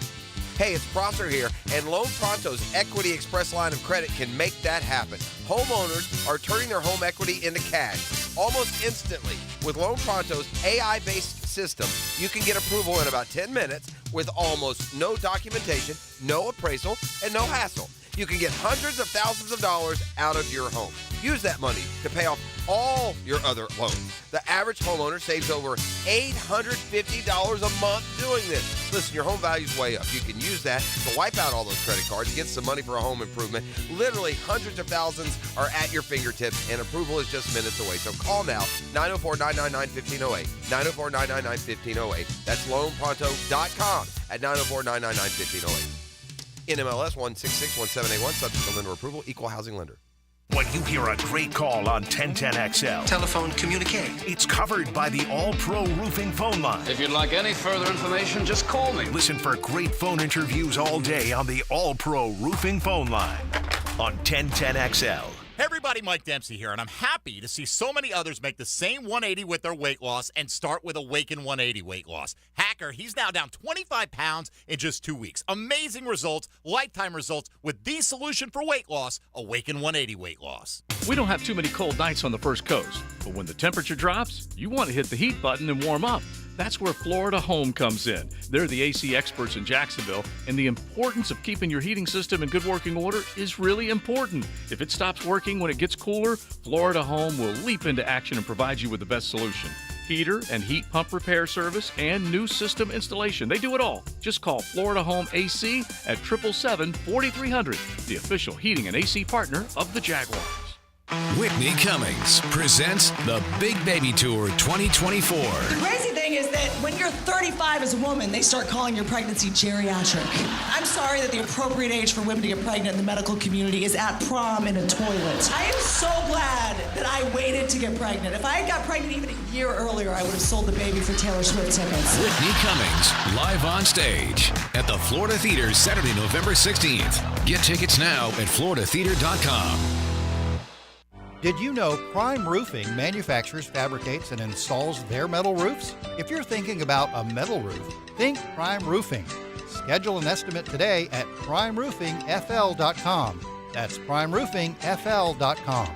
Hey, it's Prosser here, and Loan Pronto's Equity Express line of credit can make that happen. Homeowners are turning their home equity into cash almost instantly. With Loan Pronto's AI-based system, you can get approval in about 10 minutes with almost no documentation, no appraisal, and no hassle. You can get hundreds of thousands of dollars out of your home. Use that money to pay off all your other loans. The average homeowner saves over $850 a month doing this. Listen, your home value's way up. You can use that to wipe out all those credit cards, get some money for a home improvement. Literally hundreds of thousands are at your fingertips, and approval is just minutes away. So call now, 904-999-1508, 904-999-1508. That's loanpronto.com at 904-999-1508. NMLS 1661781, subject to lender approval, equal housing lender.
When you hear a great call on 1010XL,
telephone communicate.
It's covered by the All-Pro Roofing phone line.
If you'd like any further information, just call me.
Listen for great phone interviews all day on the All-Pro Roofing phone line on 1010XL.
Hey everybody, Mike Dempsey here, and I'm happy to see so many others make the same 180 with their weight loss and start with Awaken 180 weight loss. Hacker, he's now down 25 pounds in just 2 weeks. Amazing results, lifetime results with the solution for weight loss, Awaken 180 weight loss.
We don't have too many cold nights on the first coast, but when the temperature drops, you want to hit the heat button and warm up. That's where Florida Home comes in. They're the AC experts in Jacksonville, and the importance of keeping your heating system in good working order is really important. If it stops working when it gets cooler, Florida Home will leap into action and provide you with the best solution. Heater and heat pump repair service and new system installation. They do it all. Just call Florida Home AC at 777-4300, the official heating and AC partner of the Jaguars.
Whitney Cummings presents the Big Baby Tour 2024.
The crazy thing
thing is that when you're 35 as a woman, they start calling your pregnancy geriatric. I'm sorry that the appropriate age for women to get pregnant in the medical community is at prom in a toilet. I am so glad that I waited to get pregnant. If I had got pregnant even a year earlier, I would have sold the baby for Taylor Swift tickets.
Whitney Cummings, live on stage at the Florida Theater Saturday, November 16th. Get tickets now at floridatheater.com.
Did you know Prime Roofing manufactures, fabricates, and installs their metal roofs? If you're thinking about a metal roof, think Prime Roofing. Schedule an estimate today at primeroofingfl.com. That's primeroofingfl.com.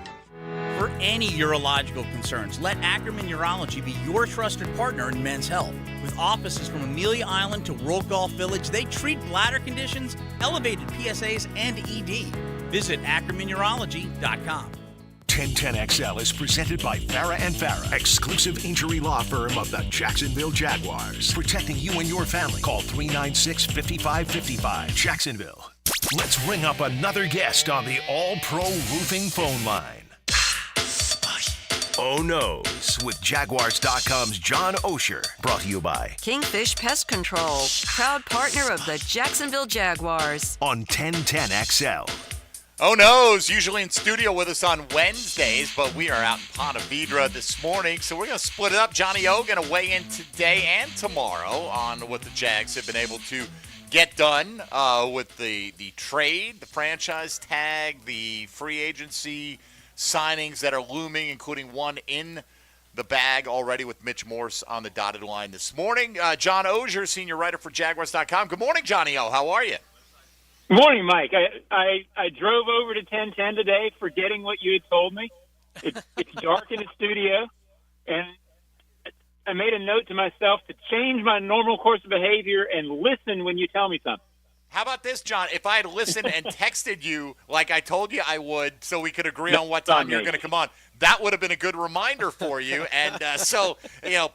For any urological concerns, let Ackerman Urology be your trusted partner in men's health. With offices from Amelia Island to World Golf Village, they treat bladder conditions, elevated PSAs, and ED. Visit ackermanurology.com.
1010XL is presented by Farah & Farah, exclusive injury law firm of the Jacksonville Jaguars. Protecting you and your family. Call 396-5555. Jacksonville. Let's ring up another guest on the All-Pro Roofing phone line. Oh No's with Jaguars.com's John Osher. Brought to you by
Kingfish Pest Control, proud partner of the Jacksonville Jaguars.
On 1010XL.
Oh No's usually in studio with us on Wednesdays, but we are out in Ponte Vedra this morning, so we're going to split it up. Johnny O going to weigh in today and tomorrow on what the Jags have been able to get done with the trade, the franchise tag, the free agency signings that are looming, including one in the bag already with Mitch Morse on the dotted line this morning. John Osher, senior writer for Jaguars.com. Good morning, Johnny O. How are you?
Good morning, Mike. I drove over to 1010 today, forgetting what you had told me. It's dark in the studio, and I made a note to myself to change my normal course of behavior and listen when you tell me something.
How about this, John? If I had listened and texted you like I told you I would so we could agree on what time you're going to come on, that would have been a good reminder for you. And so,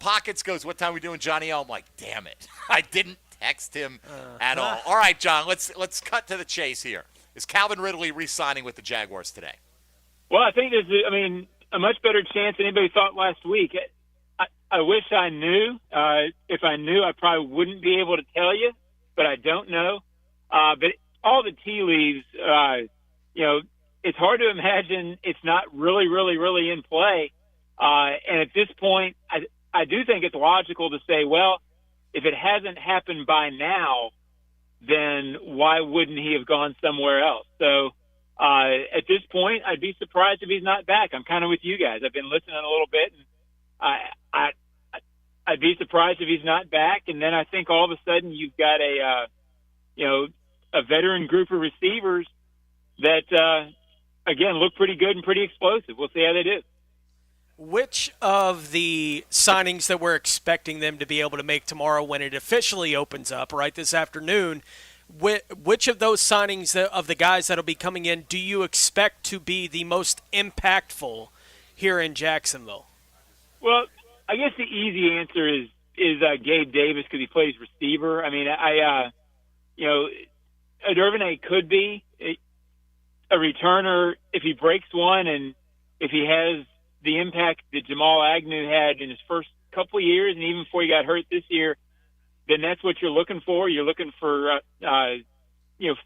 Pockets goes, what time are we doing, Johnny O? I'm like, damn it. I didn't text him at all. All right, John, let's cut to the chase here. Is Calvin Ridley re-signing with the Jaguars today?
Well, I think there's a much better chance than anybody thought last week. I wish I knew. If I knew, I probably wouldn't be able to tell you, but I don't know. But all the tea leaves, it's hard to imagine it's not really, really, really in play. And at this point, I do think it's logical to say, well, if it hasn't happened by now, then why wouldn't he have gone somewhere else? So at this point, I'd be surprised if he's not back. I'm kind of with you guys. I've been listening a little bit, and I'd be surprised if he's not back. And then I think all of a sudden you've got a veteran group of receivers that, again, look pretty good and pretty explosive. We'll see how they do.
Which of the signings that we're expecting them to be able to make tomorrow when it officially opens up, right, this afternoon, which of those signings of the guys that will be coming in do you expect to be the most impactful here in Jacksonville?
Well, I guess the easy answer is Gabe Davis because he plays receiver. I mean, Adurvane could be a returner if he breaks one and if he has the impact that Jamal Agnew had in his first couple of years and even before he got hurt this year, then that's what you're looking for. You're looking for,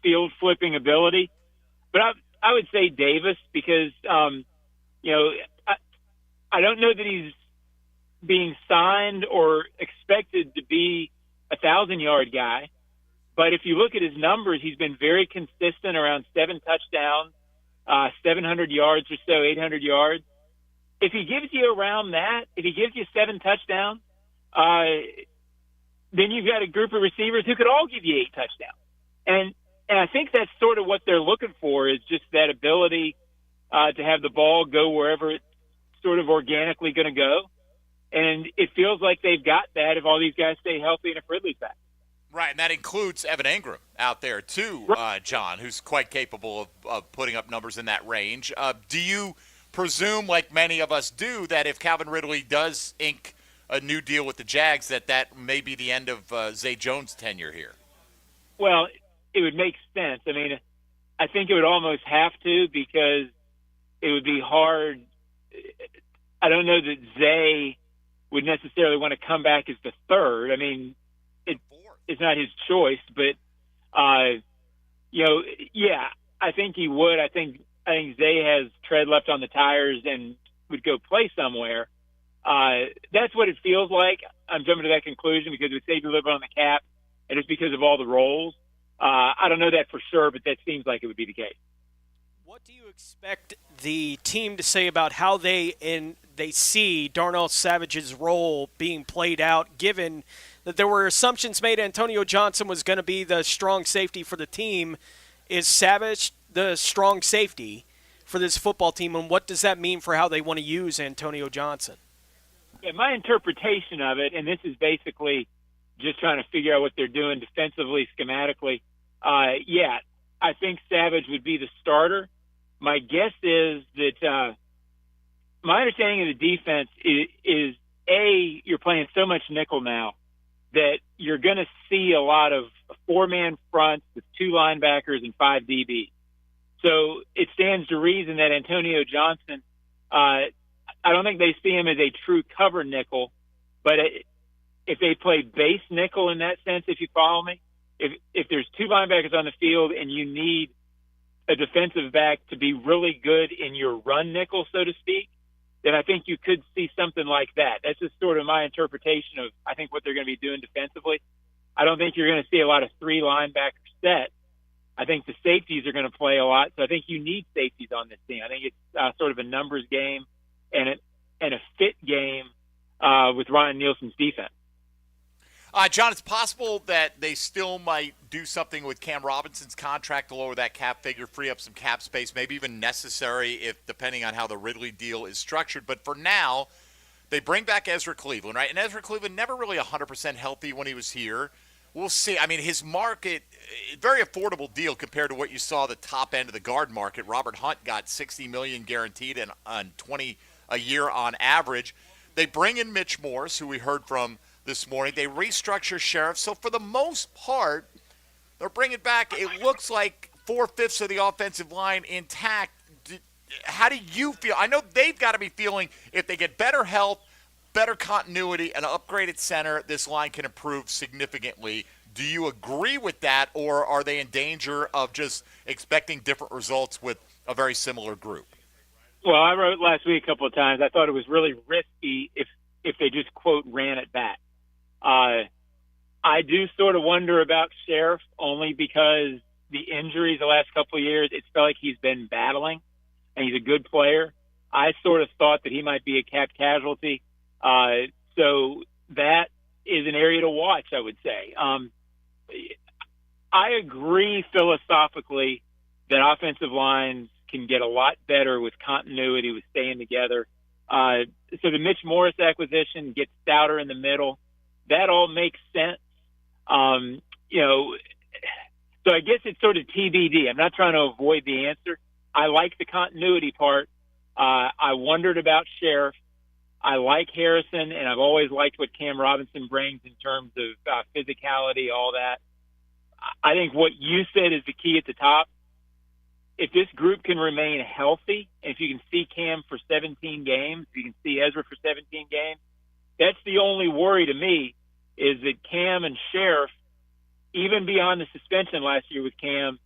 field flipping ability. But I would say Davis because, I don't know that he's being signed or expected to be a 1,000-yard guy. But if you look at his numbers, he's been very consistent around 7 touchdowns, 700 yards or so, 800 yards. If he gives you around that, if he gives you 7 touchdowns, then you've got a group of receivers who could all give you 8 touchdowns. And I think that's sort of what they're looking for is just that ability to have the ball go wherever it's sort of organically going to go. And it feels like they've got that if all these guys stay healthy and if Ridley's back.
Right, and that includes Evan Engram out there too, John, who's quite capable of putting up numbers in that range. Do you presume, like many of us do, that if Calvin Ridley does ink a new deal with the Jags, that may be the end of Zay Jones' tenure here?
Well, it would make sense. I mean, I think it would almost have to because it would be hard. I don't know that Zay would necessarily want to come back as the third. I mean, it's not his choice, but yeah, I think he would. I think Zay has tread left on the tires and would go play somewhere. That's what it feels like. I'm jumping to that conclusion because we saved a little bit on the cap, and it's because of all the roles. I don't know that for sure, but that seems like it would be the case.
What do you expect the team to say about how they see Darnell Savage's role being played out, given that there were assumptions made Antonio Johnson was going to be the strong safety for the team? Is Savage the strong safety for this football team, and what does that mean for how they want to use Antonio Johnson?
Yeah, my interpretation of it, and this is basically just trying to figure out what they're doing defensively, schematically, I think Savage would be the starter. My guess is that my understanding of the defense is you're playing so much nickel now that you're going to see a lot of four-man fronts with 2 linebackers and 5 DBs. So it stands to reason that Antonio Johnson, I don't think they see him as a true cover nickel, but if they play base nickel in that sense, if you follow me, if there's 2 linebackers on the field and you need a defensive back to be really good in your run nickel, so to speak, then I think you could see something like that. That's just sort of my interpretation of, I think, what they're going to be doing defensively. I don't think you're going to see a lot of 3 linebacker set. I think the safeties are going to play a lot, so I think you need safeties on this team. I think it's sort of a numbers game and a fit game with Ryan Nielsen's defense.
John, it's possible that they still might do something with Cam Robinson's contract to lower that cap figure, free up some cap space, maybe even necessary if depending on how the Ridley deal is structured. But for now, they bring back Ezra Cleveland, right? And Ezra Cleveland never really 100% healthy when he was here. We'll see. I mean, his market, very affordable deal compared to what you saw the top end of the guard market. Robert Hunt got $60 million guaranteed and $20 a year on average. They bring in Mitch Morse, who we heard from this morning. They restructure Sheriff. So for the most part, they're bringing back, it looks like 4/5 of the offensive line intact. How do you feel? I know they've got to be feeling if they get better health, better continuity, and an upgraded center, this line can improve significantly. Do you agree with that, or are they in danger of just expecting different results with a very similar group?
Well, I wrote last week a couple of times. I thought it was really risky if they just, quote, ran it back. I do sort of wonder about Sheriff only because the injuries the last couple of years, it's felt like he's been battling, and he's a good player. I sort of thought that he might be a cap casualty. So that is an area to watch, I would say. I agree philosophically that offensive lines can get a lot better with continuity, with staying together. So the Mitch Morse acquisition gets stouter in the middle. That all makes sense. So I guess it's sort of TBD. I'm not trying to avoid the answer. I like the continuity part. I wondered about Sheriff. I like Harrison, and I've always liked what Cam Robinson brings in terms of physicality, all that. I think what you said is the key at the top. If this group can remain healthy, and if you can see Cam for 17 games, if you can see Ezra for 17 games, that's the only worry to me, is that Cam and Sheriff, even beyond the suspension last year with Cam,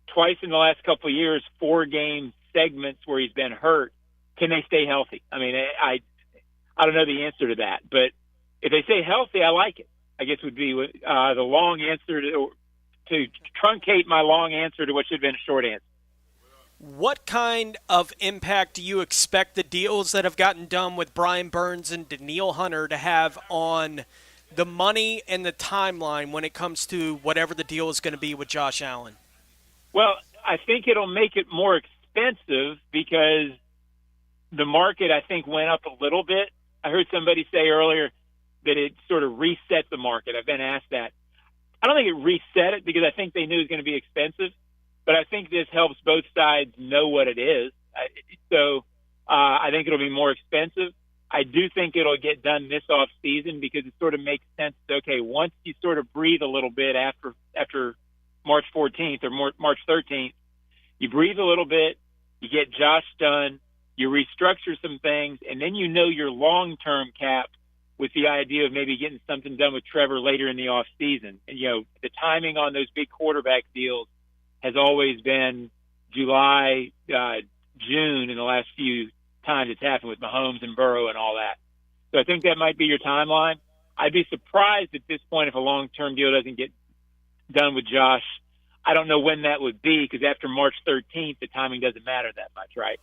twice in the last couple of years, 4-game segments where he's been hurt, can they stay healthy? I mean, I don't know the answer to that, but if they stay healthy, I like it. I guess would be the long answer to truncate my long answer to what should have been a short answer.
What kind of impact do you expect the deals that have gotten done with Brian Burns and Danielle Hunter to have on the money and the timeline when it comes to whatever the deal is going to be with Josh Allen?
Well, I think it'll make it more expensive because the market, I think, went up a little bit. I heard somebody say earlier that it sort of reset the market. I've been asked that. I don't think it reset it because I think they knew it was going to be expensive, but I think this helps both sides know what it is. So I think it'll be more expensive. I do think it'll get done this off season because it sort of makes sense. Okay, once you sort of breathe a little bit after March 14th or March 13th, you breathe a little bit, you get Josh done, you restructure some things, and then you know your long-term cap with the idea of maybe getting something done with Trevor later in the offseason. And, the timing on those big quarterback deals has always been July, June in the last few times it's happened with Mahomes and Burrow and all that. So I think that might be your timeline. I'd be surprised at this point if a long-term deal doesn't get done with Josh. I don't know when that would be because after March 13th, the timing doesn't matter that much, right?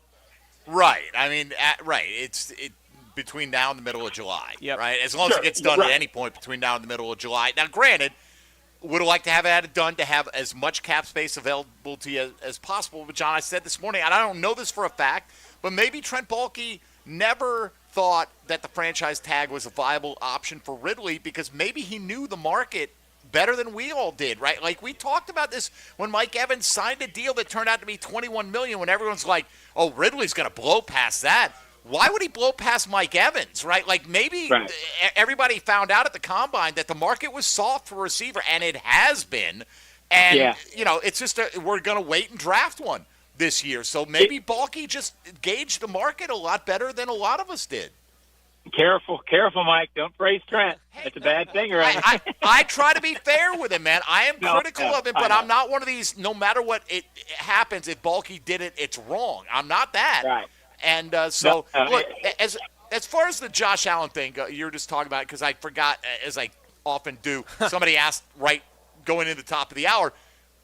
Right. I mean, right. It's between now and the middle of July, right? As long as it gets done at any point between now and the middle of July. Now, granted, would have liked to have had it done to have as much cap space available to you as possible. But, John, I said this morning, and I don't know this for a fact, but maybe Trent Baalke never thought that the franchise tag was a viable option for Ridley because maybe he knew the market better than we all did, right? Like we talked about this when Mike Evans signed a deal that turned out to be $21 million when everyone's like, oh, Ridley's going to blow past that. Why would he blow past Mike Evans, right? Like maybe everybody found out at the Combine that the market was soft for a receiver, and it has been. And, it's just we're going to wait and draft one this year. So maybe Baalke just gauged the market a lot better than a lot of us did.
Careful, Mike. Don't praise Trent. That's a bad thing, right?
I try to be fair with him, man. I am critical of him, but I'm not one of these, no matter what it happens, if Baalke did it, it's wrong. I'm not that.
Right.
And look, as far as the Josh Allen thing, you're just talking about it because I forgot, as I often do, somebody asked going into the top of the hour,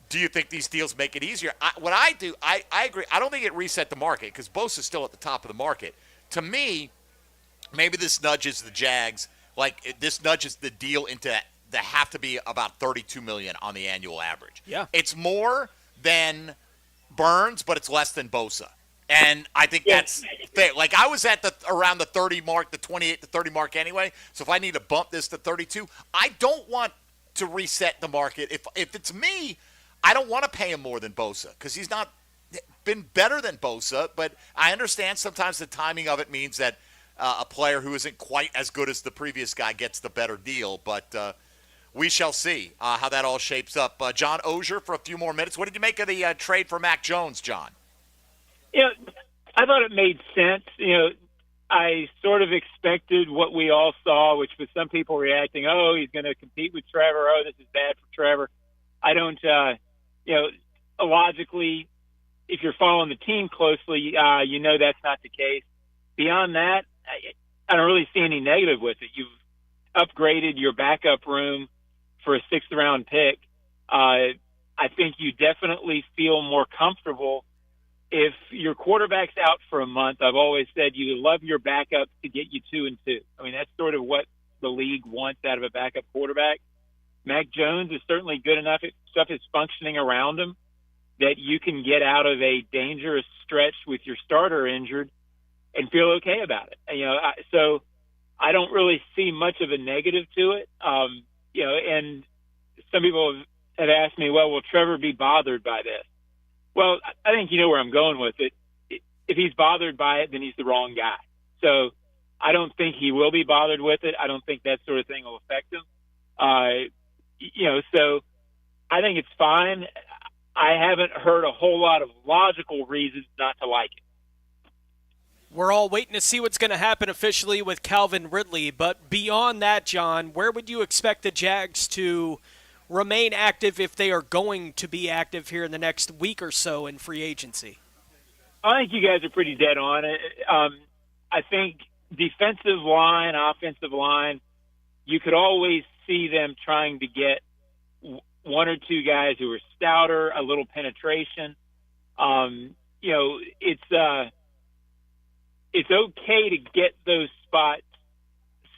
do you think these deals make it easier? What I do, I agree. I don't think it reset the market because Bosa's still at the top of the market. To me, maybe this nudges the Jags, this nudges the deal into they have to be about $32 million on the annual average.
Yeah.
It's more than Burns, but it's less than Bosa. And I think that's fair. Like I was at around the 30 mark, the 28 to 30 mark anyway. So if I need to bump this to 32, I don't want to reset the market. If it's me, I don't want to pay him more than Bosa because he's not been better than Bosa. But I understand sometimes the timing of it means that a player who isn't quite as good as the previous guy gets the better deal. But we shall see how that all shapes up. John Ozier for a few more minutes. What did you make of the trade for Mac Jones, John?
I thought it made sense. I sort of expected what we all saw, which was some people reacting, oh, he's going to compete with Trevor. Oh, this is bad for Trevor. I don't, logically, if you're following the team closely, that's not the case. Beyond that, I don't really see any negative with it. You've upgraded your backup room for a 6th-round pick. I think you definitely feel more comfortable if your quarterback's out for a month. I've always said you love your backup to get you 2-2. I mean, that's sort of what the league wants out of a backup quarterback. Mac Jones is certainly good enough. Stuff is functioning around him that you can get out of a dangerous stretch with your starter injured and feel okay about it. So I don't really see much of a negative to it. And some people have asked me, well, will Trevor be bothered by this? Well, I think you know where I'm going with it. If he's bothered by it, then he's the wrong guy. So I don't think he will be bothered with it. I don't think that sort of thing will affect him. So I think it's fine. I haven't heard a whole lot of logical reasons not to like it.
We're all waiting to see what's going to happen officially with Calvin Ridley. But beyond that, John, where would you expect the Jags to remain active if they are going to be active here in the next week or so in free agency?
I think you guys are pretty dead on it. I think defensive line, offensive line, you could always see them trying to get one or two guys who are stouter, a little penetration. It's okay to get those spots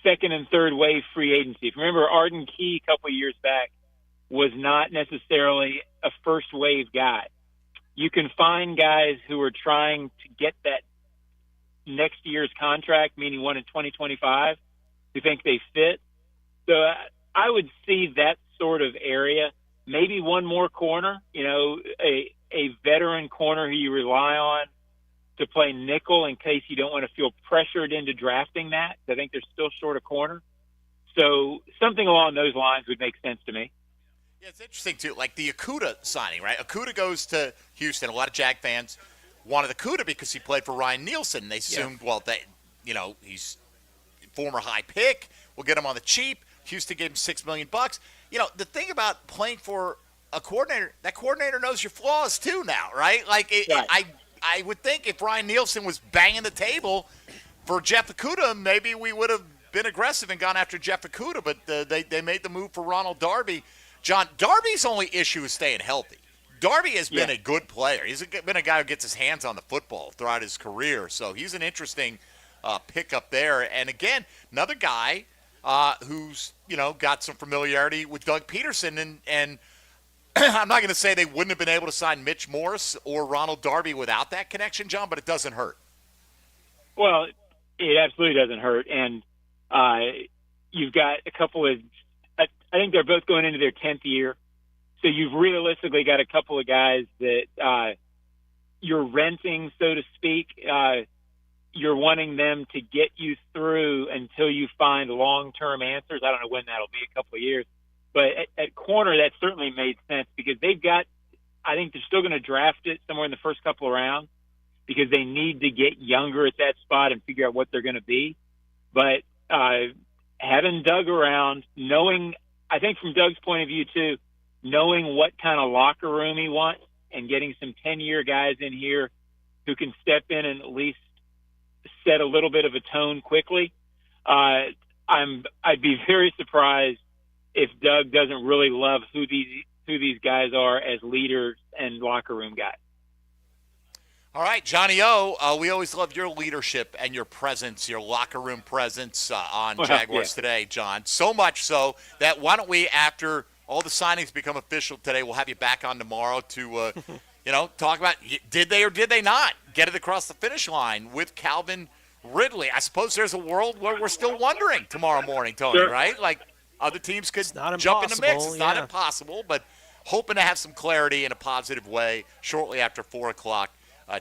second and third wave free agency. If you remember, Arden Key a couple of years back was not necessarily a first wave guy. You can find guys who are trying to get that next year's contract, meaning one in 2025, who think they fit. So I would see that sort of area. Maybe one more corner, a veteran corner who you rely on to play nickel in case you don't want to feel pressured into drafting that. I think they're still short a corner. So something along those lines would make sense to me.
Yeah, it's interesting, too. Like the Okudah signing, right? Okudah goes to Houston. A lot of Jag fans wanted Okudah because he played for Ryan Nielsen. They assumed, he's former high pick. we'll get him on the cheap. Houston gave him $6 million. You know, the thing about playing for a coordinator, that coordinator knows your flaws too now, right? Like, I would think if Ryan Nielsen was banging the table for Jeff Okudah, maybe we would have been aggressive and gone after Jeff Okudah, but they made the move for Ronald Darby. John, Darby's only issue is staying healthy. Darby has been a good player. He's been a guy who gets his hands on the football throughout his career, so he's an interesting pickup there. And again, another guy who's, you know, got some familiarity with Doug Peterson, and I'm not going to say they wouldn't have been able to sign Mitch Morse or Ronald Darby without that connection, John, but it doesn't hurt.
Well, it absolutely doesn't hurt. And you've got a couple of – I think they're both going into their 10th year. So you've realistically got a couple of guys that you're renting, so to speak. You're wanting them to get you through until you find long-term answers. I don't know when that'll be, a couple of years. But at corner, that certainly made sense because they've got – I think they're still going to draft it somewhere in the first couple of rounds because they need to get younger at that spot and figure out what they're going to be. But having Doug around, knowing – I think from Doug's point of view too, knowing what kind of locker room he wants and getting some 10-year guys in here who can step in and at least set a little bit of a tone quickly, I'd be very surprised if Doug doesn't really love who these guys are as leaders and locker room guys.
All right, Johnny O, we always love your leadership and your presence, your locker room presence on Jaguars Today, John. So much so that why don't we, after all the signings become official today, we'll have you back on tomorrow to, talk about did they or did they not get it across the finish line with Calvin Ridley. I suppose there's a world where we're still wondering tomorrow morning, Tony, right? Like other teams could jump in the mix. It's not impossible, but hoping to have some clarity in a positive way shortly after 4 o'clock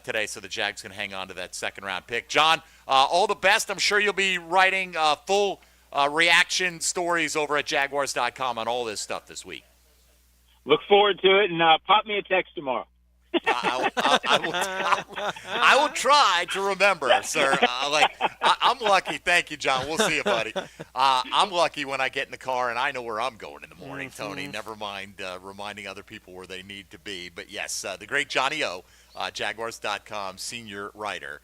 today so the Jags can hang on to that second-round pick. John, all the best. I'm sure you'll be writing full reaction stories over at Jaguars.com on all this stuff this week.
Look forward to it, and pop me a text tomorrow.
I will try to remember, sir. I'm lucky. Thank you, John. We'll see you, buddy. I'm lucky when I get in the car and I know where I'm going in the morning, Tony. Never mind reminding other people where they need to be. But, yes, the great Johnny O, Jaguars.com senior writer.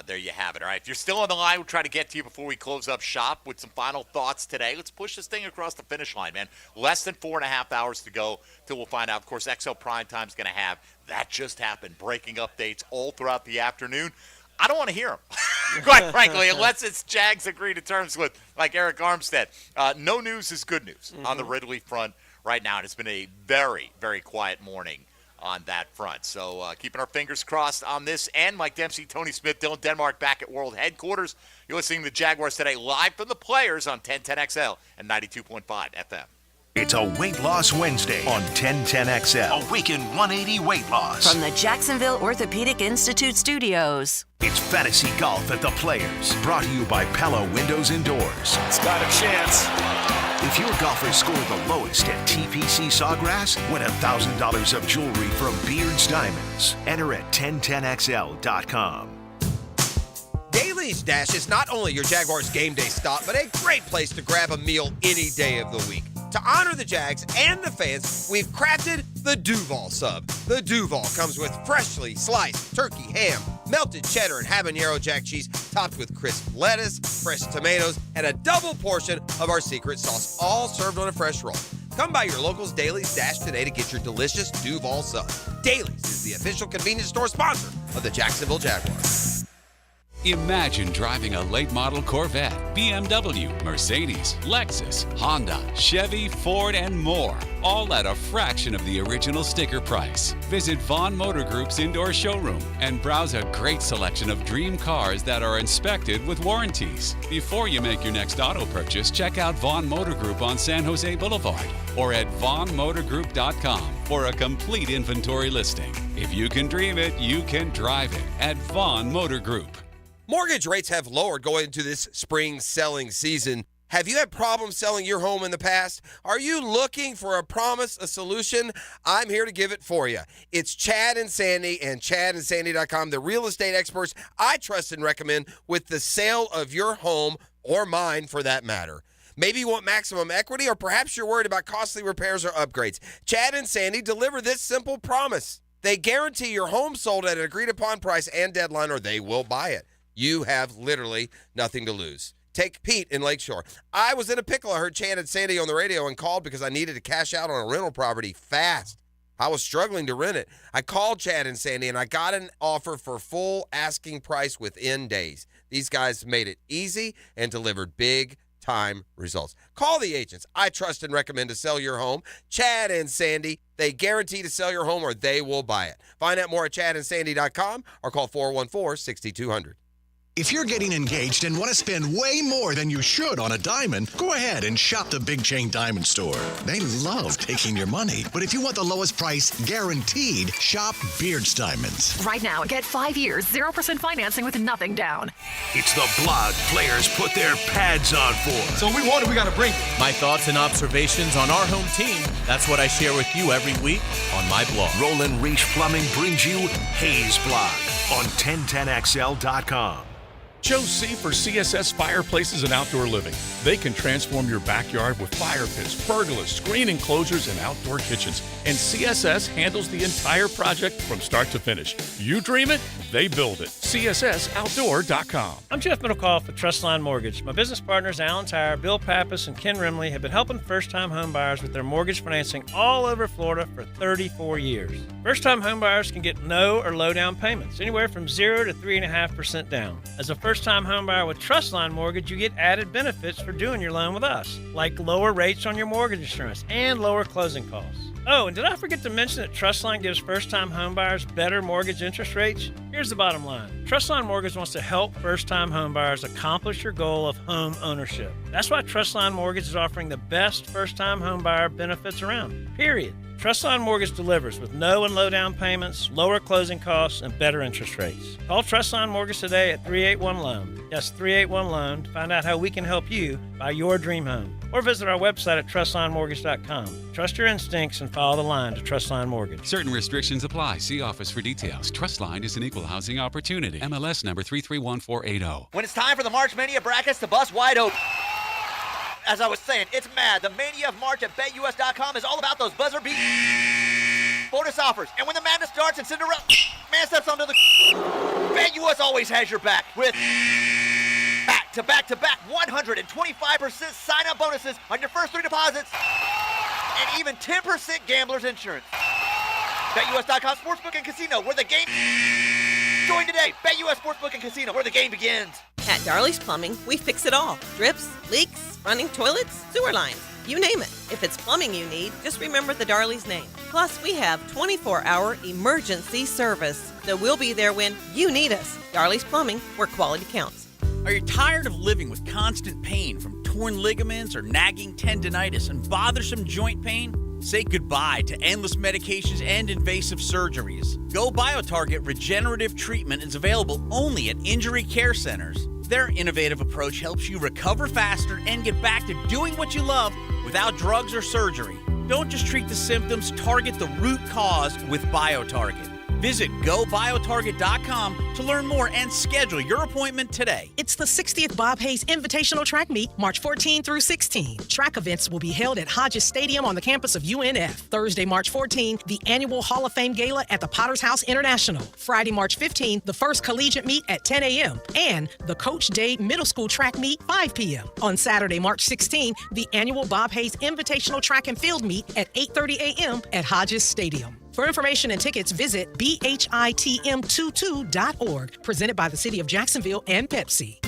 There you have it. All right, if you're still on the line, we'll try to get to you before we close up shop with some final thoughts today. Let's push this thing across the finish line, man. Less than 4.5 hours to go till we'll find out. Of course, XL Primetime's going to have that just happened, breaking updates all throughout the afternoon. I don't want to hear them, quite frankly, unless it's Jags agree to terms with, like Eric Armstead. No news is good news on the Ridley front right now, and it's been a very, very quiet morning on that front. So keeping our fingers crossed on this end. Mike Dempsey, Tony Smith, Dylan Denmark back at World Headquarters. You're listening to Jaguars Today live from the Players on 1010XL and 92.5 FM.
It's a Weight Loss Wednesday on 1010XL. A week in 180 weight loss.
From the Jacksonville Orthopedic Institute studios.
It's Fantasy Golf at the Players. Brought to you by Pella Windows and Doors.
It's got a chance.
If your golfers score the lowest at TPC Sawgrass, win $1,000 of jewelry from Beards Diamonds. Enter at 1010XL.com.
Daly's Dash is not only your Jaguars game day stop, but a great place to grab a meal any day of the week. To honor the Jags and the fans, we've crafted the Duval Sub. The Duval comes with freshly sliced turkey, ham, melted cheddar, and habanero jack cheese, topped with crisp lettuce, fresh tomatoes, and a double portion of our secret sauce, all served on a fresh roll. Come by your local's Daly's Dash today to get your delicious Duval Sub. Daly's is the official convenience store sponsor of the Jacksonville Jaguars.
Imagine driving a late model Corvette, BMW, Mercedes, Lexus, Honda, Chevy, Ford, and more, all at a fraction of the original sticker price. Visit Vaughn Motor Group's indoor showroom and browse a great selection of dream cars that are inspected with warranties. Before you make your next auto purchase, check out Vaughn Motor Group on San Jose Boulevard or at vaughnmotorgroup.com for a complete inventory listing. If you can dream it, you can drive it at Vaughn Motor Group.
Mortgage rates have lowered going into this spring selling season. Have you had problems selling your home in the past? Are you looking for a promise, a solution? I'm here to give it for you. It's Chad and Sandy and ChadandSandy.com, the real estate experts I trust and recommend with the sale of your home, or mine for that matter. Maybe you want maximum equity, or perhaps you're worried about costly repairs or upgrades. Chad and Sandy deliver this simple promise. They guarantee your home sold at an agreed-upon price and deadline, or they will buy it. You have literally nothing to lose. Take Pete in Lakeshore. I was in a pickle. I heard Chad and Sandy on the radio and called because I needed to cash out on a rental property fast. I was struggling to rent it. I called Chad and Sandy, and I got an offer for full asking price within days. These guys made it easy and delivered big-time results. Call the agents I trust and recommend to sell your home. Chad and Sandy, they guarantee to sell your home or they will buy it. Find out more at chadandsandy.com or call 414-6200.
If you're getting engaged and want to spend way more than you should on a diamond, go ahead and shop the Big Chain Diamond Store. They love taking your money. But if you want the lowest price guaranteed, shop Beard's Diamonds.
Right now, get 5 years, 0% financing with nothing down.
It's the blog players put their pads on for.
So we got to bring it. My thoughts and observations on our home team. That's what I share with you every week on my blog.
Roland Reach Plumbing brings you Hayes Blog on 1010XL.com.
Joe C. for CSS Fireplaces and Outdoor Living. They can transform your backyard with fire pits, pergolas, screen enclosures, and outdoor kitchens. And CSS handles the entire project from start to finish. You dream it, they build it. CSSOutdoor.com.
I'm Jeff Middlecoff with Trustline Mortgage. My business partners, Alan Tyre, Bill Pappas, and Ken Rimley, have been helping first-time home buyers with their mortgage financing all over Florida for 34 years. First-time home buyers can get no or low down payments, anywhere from 0 to 3.5% down. As a first-time home buyer with Trustline Mortgage, you get added benefits for doing your loan with us, like lower rates on your mortgage insurance and lower closing costs. Oh, and did I forget to mention that Trustline gives first-time home buyers better mortgage interest rates? Here's the bottom line. Trustline Mortgage wants to help first-time home buyers accomplish your goal of home ownership. That's why Trustline Mortgage is offering the best first-time home buyer benefits around, period. Trustline Mortgage delivers with no and low down payments, lower closing costs, and better interest rates. Call Trustline Mortgage today at 381-LOAN. Yes, 381-LOAN to find out how we can help you buy your dream home. Or visit our website at TrustlineMortgage.com. Trust your instincts and follow the line to Trustline Mortgage.
Certain restrictions apply. See office for details. Trustline is an equal housing opportunity. MLS number 331480.
When it's time for the March Mania brackets to bust wide open. As I was saying, it's mad. The mania of March at BetUS.com is all about those buzzer beat bonus offers. And when the madness starts and Cinderella man steps onto the BetUS always has your back with back-to-back 125% sign-up bonuses on your first 3 deposits and even 10% gambler's insurance. BetUS.com Sportsbook and Casino, where the game... Join today. BetUS Sportsbook and Casino, where the game begins.
At Darley's Plumbing, we fix it all. Drips, leaks, running toilets, sewer lines. You name it. If it's plumbing you need, just remember the Darley's name. Plus, we have 24-hour emergency service. So we'll be there when you need us. Darley's Plumbing, where quality counts.
Are you tired of living with constant pain from torn ligaments or nagging tendinitis and bothersome joint pain? Say goodbye to endless medications and invasive surgeries. Go BioTarget Regenerative Treatment is available only at injury care centers. Their innovative approach helps you recover faster and get back to doing what you love without drugs or surgery. Don't just treat the symptoms, target the root cause with BioTarget. Visit GoBioTarget.com to learn more and schedule your appointment today.
It's the 60th Bob Hayes Invitational Track Meet, March 14 through 16. Track events will be held at Hodges Stadium on the campus of UNF. Thursday, March 14, the annual Hall of Fame Gala at the Potter's House International. Friday, March 15, the first collegiate meet at 10 a.m. and the Coach Day Middle School Track Meet, 5 p.m. On Saturday, March 16, the annual Bob Hayes Invitational Track and Field Meet at 8:30 a.m. at Hodges Stadium. For information and tickets, visit BHITM22.org. Presented by the City of Jacksonville and Pepsi.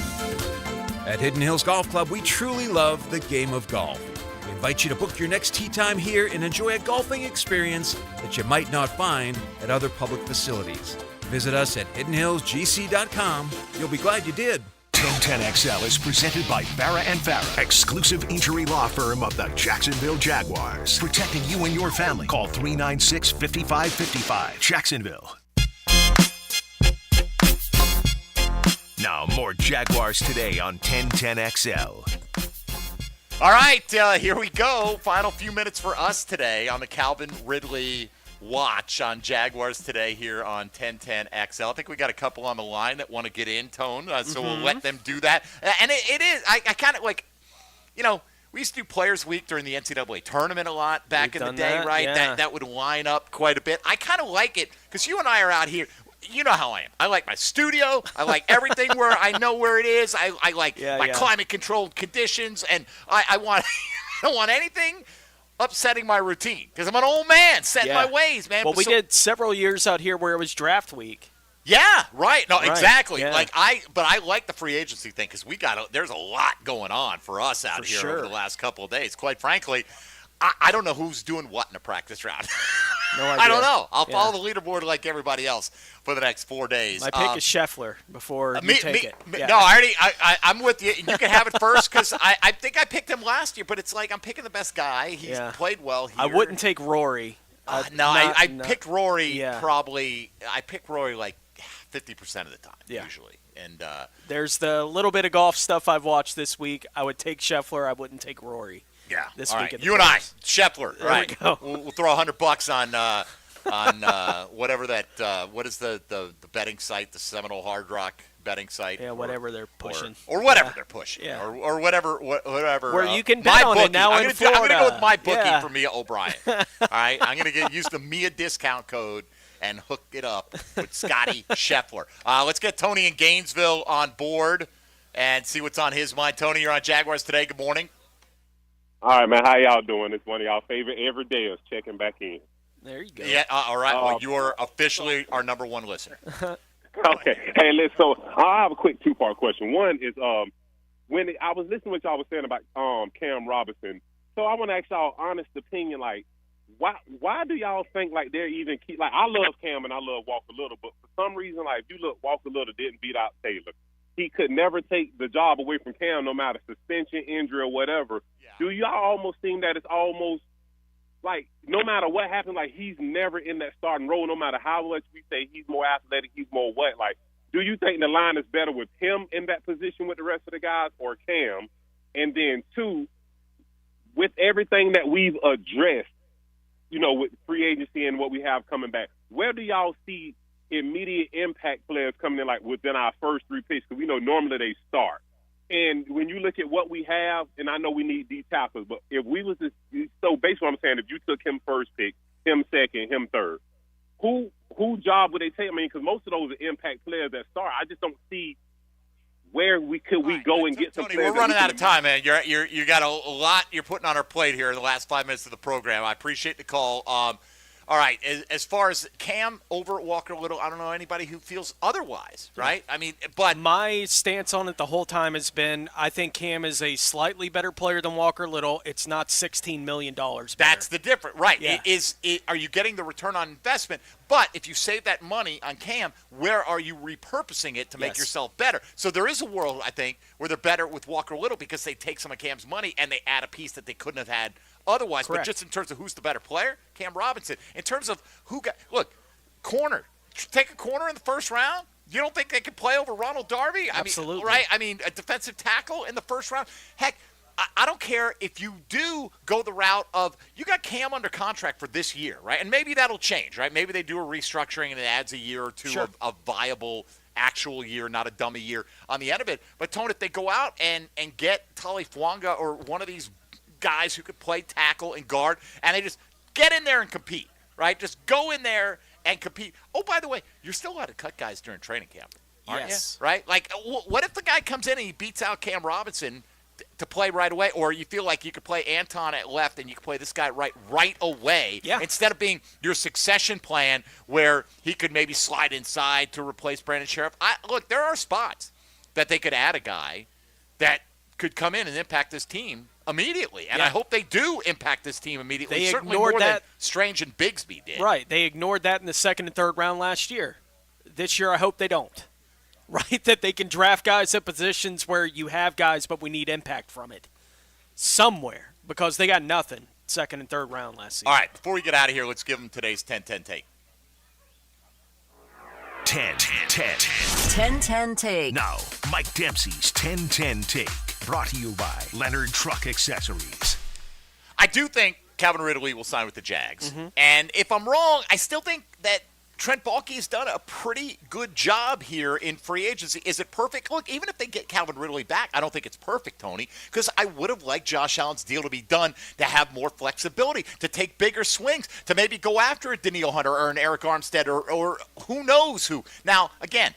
At Hidden Hills Golf Club, we truly love the game of golf. We invite you to book your next tee time here and enjoy a golfing experience that you might not find at other public facilities. Visit us at hiddenhillsgc.com. You'll be glad you did.
1010XL is presented by Farah & Farah, exclusive injury law firm of the Jacksonville Jaguars. Protecting you and your family. Call 396-5555. Jacksonville. Now more Jaguars Today on 1010XL.
All right, here we go. Final few minutes for us today on the Calvin Ridley Watch on Jaguars Today here on 1010XL. I think we got a couple on the line that want to get in, Tone, so we'll let them do that. And it is, I kind of like, you know, we used to do Players Week during the NCAA tournament a lot back in the day,
that,
right?
yeah.
That would line up quite a bit. I kind of like it because you and I are out here. You know how I am. I like my studio. I like everything where I know where it is. I like my climate-controlled conditions, and I want I don't want anything upsetting my routine because I'm an old man setting my ways, man.
Well, we did several years out here where it was draft week.
Yeah, right. No, exactly.
Yeah.
But I like the free agency thing because there's a lot going on for us out here over the last couple of days. Quite frankly, I don't know who's doing what in a practice round.
No idea.
I don't know. I'll follow the leaderboard like everybody else for the next 4 days.
My pick is Scheffler before you take it. Yeah.
No, I'm with you. You can have it first because I think I picked him last year, but it's like I'm picking the best guy. He's played well here.
I wouldn't take Rory.
I picked Rory probably. I pick Rory like 50% of the time usually. And
there's the little bit of golf stuff I've watched this week. I would take Scheffler. I wouldn't take Rory.
Yeah.
This
all
week.
Right. You and I, Scheffler.
There
right.
we go.
We'll throw $100 on whatever that. What is the betting site? The Seminole Hard Rock betting site.
Yeah, whatever they're pushing.
Or whatever they're pushing. Yeah. Or whatever.
Where you can bet on it now in Florida.
I'm going to go with my bookie for Mia O'Brien. All right. I'm going to use the Mia discount code and hook it up with Scotty Scheffler. Let's get Tony in Gainesville on board and see what's on his mind. Tony, you're on Jaguars Today. Good morning.
All right, man. How y'all doing? It's one of y'all favorite every day is checking back in.
There you go.
Yeah, all right. Well, you are officially our number one listener.
Okay. Hey, listen. So I have a quick two-part question. One is when I was listening to what y'all was saying about Cam Robinson. So I want to ask y'all honest opinion. Like, why do y'all think like they're even keep like I love Cam and I love Walker Little, but for some reason like if you look, Walker Little didn't beat out Taylor. He could never take the job away from Cam, no matter suspension, injury, or whatever. Yeah. Do y'all almost think that it's almost like no matter what happens, like he's never in that starting role, no matter how much we say he's more athletic, he's more what? Like, do you think the line is better with him in that position with the rest of the guys or Cam? And then, two, with everything that we've addressed, you know, with free agency and what we have coming back, where do y'all see immediate impact players coming in, like within our first three picks? Because we know normally they start. And when you look at what we have, and I know we need D tackles, but if we was to, so basically what I'm saying, if you took him first pick, him second, him third, who job would they take? I mean, because most of those are impact players that start. I just don't see where we go and get some
Tony,
players.
We're running out of time, man. You got a lot you're putting on our plate here in the last 5 minutes of the program. I appreciate the call. All right, as far as Cam over Walker Little, I don't know anybody who feels otherwise, right? I mean, but
my stance on it the whole time has been I think Cam is a slightly better player than Walker Little. It's not $16 million better.
That's the difference, right?
Yeah.
Are you getting the return on investment? But if you save that money on Cam, where are you repurposing it to make yourself better? So there is a world, I think, where they're better with Walker Little because they take some of Cam's money and they add a piece that they couldn't have had otherwise.
Correct.
But just in terms of who's the better player, Cam Robinson. In terms of corner. Take a corner in the first round. You don't think they could play over Ronald Darby?
Absolutely.
I mean, right? I mean, a defensive tackle in the first round. Heck, I don't care if you do go the route of you got Cam under contract for this year, right? And maybe that'll change, right? Maybe they do a restructuring and it adds a year or two of viable actual year, not a dummy year on the end of it. But, Tony, if they go out and get Tali Fuanga or one of these guys who could play tackle and guard, and they just get in there and compete, right? Just go in there and compete. Oh, by the way, you're still allowed to cut guys during training camp, aren't you? Right? Like, what if the guy comes in and he beats out Cam Robinson to play right away, or you feel like you could play Anton at left and you could play this guy right away instead of being your succession plan where he could maybe slide inside to replace Brandon Sheriff? Look, there are spots that they could add a guy that could come in and impact this team immediately, and I hope they do impact this team immediately.
They
certainly
ignored
more
that.
than Strange and Bigsby did.
Right. They ignored that in the second and third round last year. This year, I hope they don't. Right? That they can draft guys at positions where you have guys, but we need impact from it somewhere because they got nothing second and third round last season.
All right. Before we get out of here, let's give them today's 10-10 take.
10-10
take.
Now, Mike Dempsey's 10-10 take, brought to you by Leonard Truck Accessories.
I do think Calvin Ridley will sign with the Jags. Mm-hmm. And if I'm wrong, I still think that Trent Baalke has done a pretty good job here in free agency. Is it perfect? Look, even if they get Calvin Ridley back, I don't think it's perfect, Tony, because I would have liked Josh Allen's deal to be done, to have more flexibility, to take bigger swings, to maybe go after a Danielle Hunter or an Eric Armstead or who knows who. Now, again,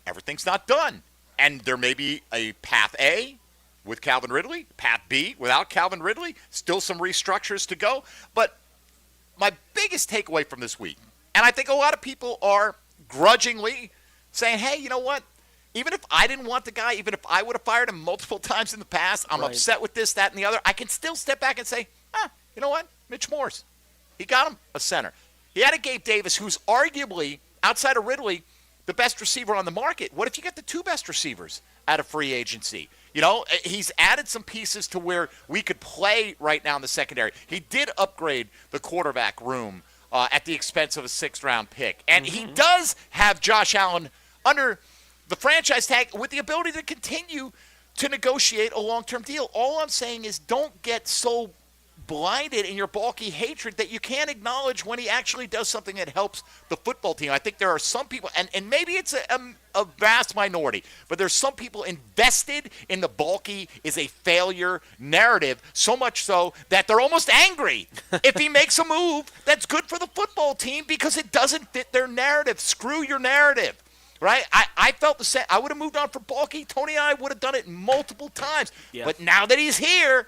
everything's not done, and there may be a path A with Calvin Ridley, path B without Calvin Ridley, still some restructures to go. But my biggest takeaway from this week, and I think a lot of people are grudgingly saying, hey, you know what? Even if I didn't want the guy, even if I would have fired him multiple times in the past, I'm upset with this, that, and the other, I can still step back and say, you know what? Mitch Morse. He got him a center. He had a Gabe Davis, who's arguably, outside of Ridley, the best receiver on the market. What if you get the two best receivers out of free agency? You know, he's added some pieces to where we could play right now in the secondary. He did upgrade the quarterback room at the expense of a sixth-round pick. And he does have Josh Allen under the franchise tag with the ability to continue to negotiate a long-term deal. All I'm saying is don't get so blinded in your Baalke hatred that you can't acknowledge when he actually does something that helps the football team. I think there are some people, and maybe it's a vast minority, but there's some people invested in the Baalke is a failure narrative, so much so that they're almost angry if he makes a move that's good for the football team because it doesn't fit their narrative. Screw your narrative. Right? I felt the same. I would have moved on for Baalke. Tony and I would have done it multiple times. Yeah. But now that he's here,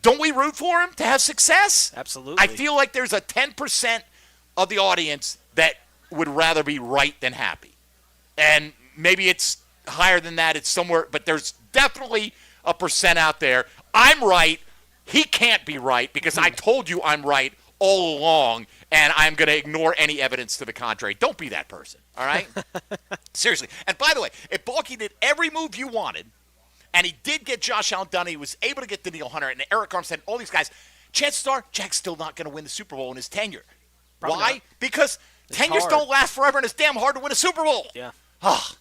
don't we root for him to have success?
Absolutely.
I feel like there's a 10% of the audience that would rather be right than happy. And maybe it's higher than that. It's somewhere, but there's definitely a percent out there. I'm right. He can't be right because I told you I'm right all along, and I'm going to ignore any evidence to the contrary. Don't be that person, all right? Seriously. And by the way, if Baalke did every move you wanted, and he did get Josh Allen done, he was able to get Danielle Hunter and Eric Armstead, all these guys, chances are Jack's still not going to win the Super Bowl in his tenure.
Probably
Why?
Not.
Because tenures don't last forever, and it's damn hard to win a Super Bowl.
Yeah.
Oh,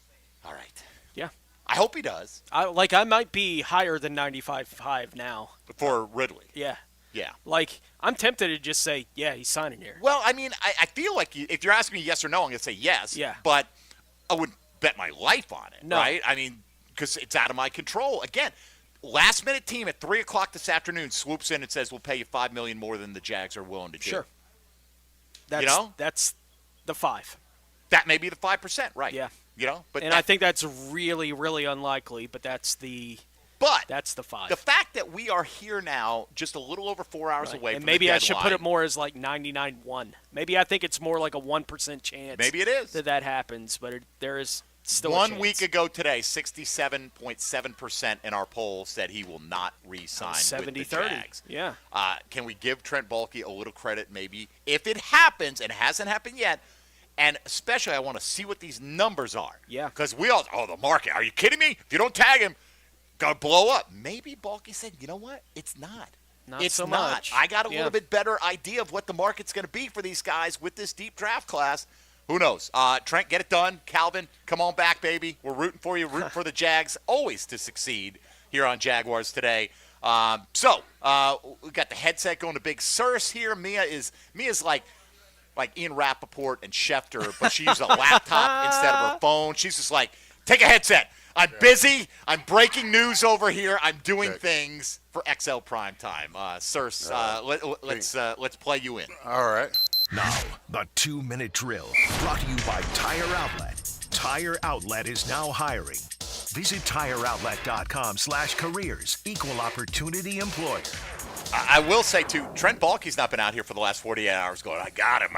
all right.
Yeah.
I hope he does.
I might be higher than 95.5 now.
For Ridley.
Yeah.
Yeah.
Like, I'm tempted to just say, yeah, he's signing here.
Well, I mean, I feel like if you're asking me yes or no, I'm going to say yes.
Yeah.
But I wouldn't bet my life on it,
No.
right? I mean, because it's out of my control. Again, last-minute team at 3 o'clock this afternoon swoops in and says, we'll pay you $5 million more than the Jags are willing to do.
Sure. That's the 5.
That may be the 5%, right?
Yeah.
You know, but
I think that's really, really unlikely, but that's the 5.
The fact that we are here now, just a little over 4 hours away
and
from
maybe
the
I should
deadline.
put it more as like 99.1. Maybe I think it's more like a 1% chance.
Maybe it is
that happens, but there is still
1 week ago today, 67.7% in our poll said he will not re-sign with the Jags.
Yeah.
Can we give Trent Baalke a little credit maybe? If it happens, and it hasn't happened yet, and especially I want to see what these numbers are.
Yeah.
Because we all, the market, are you kidding me? If you don't tag him, going to blow up. Maybe Baalke said, you know what? It's not.
It's so much.
I got a little bit better idea of what the market's going to be for these guys with this deep draft class. Who knows? Trent, get it done. Calvin, come on back, baby. We're rooting for you. Rooting for the Jags always to succeed here on Jaguars Today. We got the headset going to Big Sirs here. Mia's like Ian Rappaport and Schefter, but she used a laptop instead of her phone. She's just like, take a headset. I'm busy. I'm breaking news over here. I'm doing things for XL Prime Time. Sirs, let's play you in.
All right. Now, the 2-minute drill, brought to you by Tire Outlet. Tire Outlet is now hiring. Visit TireOutlet.com/careers. Equal opportunity employer.
I will say, too, Trent Baalke's not been out here for the last 48 hours going, I got him.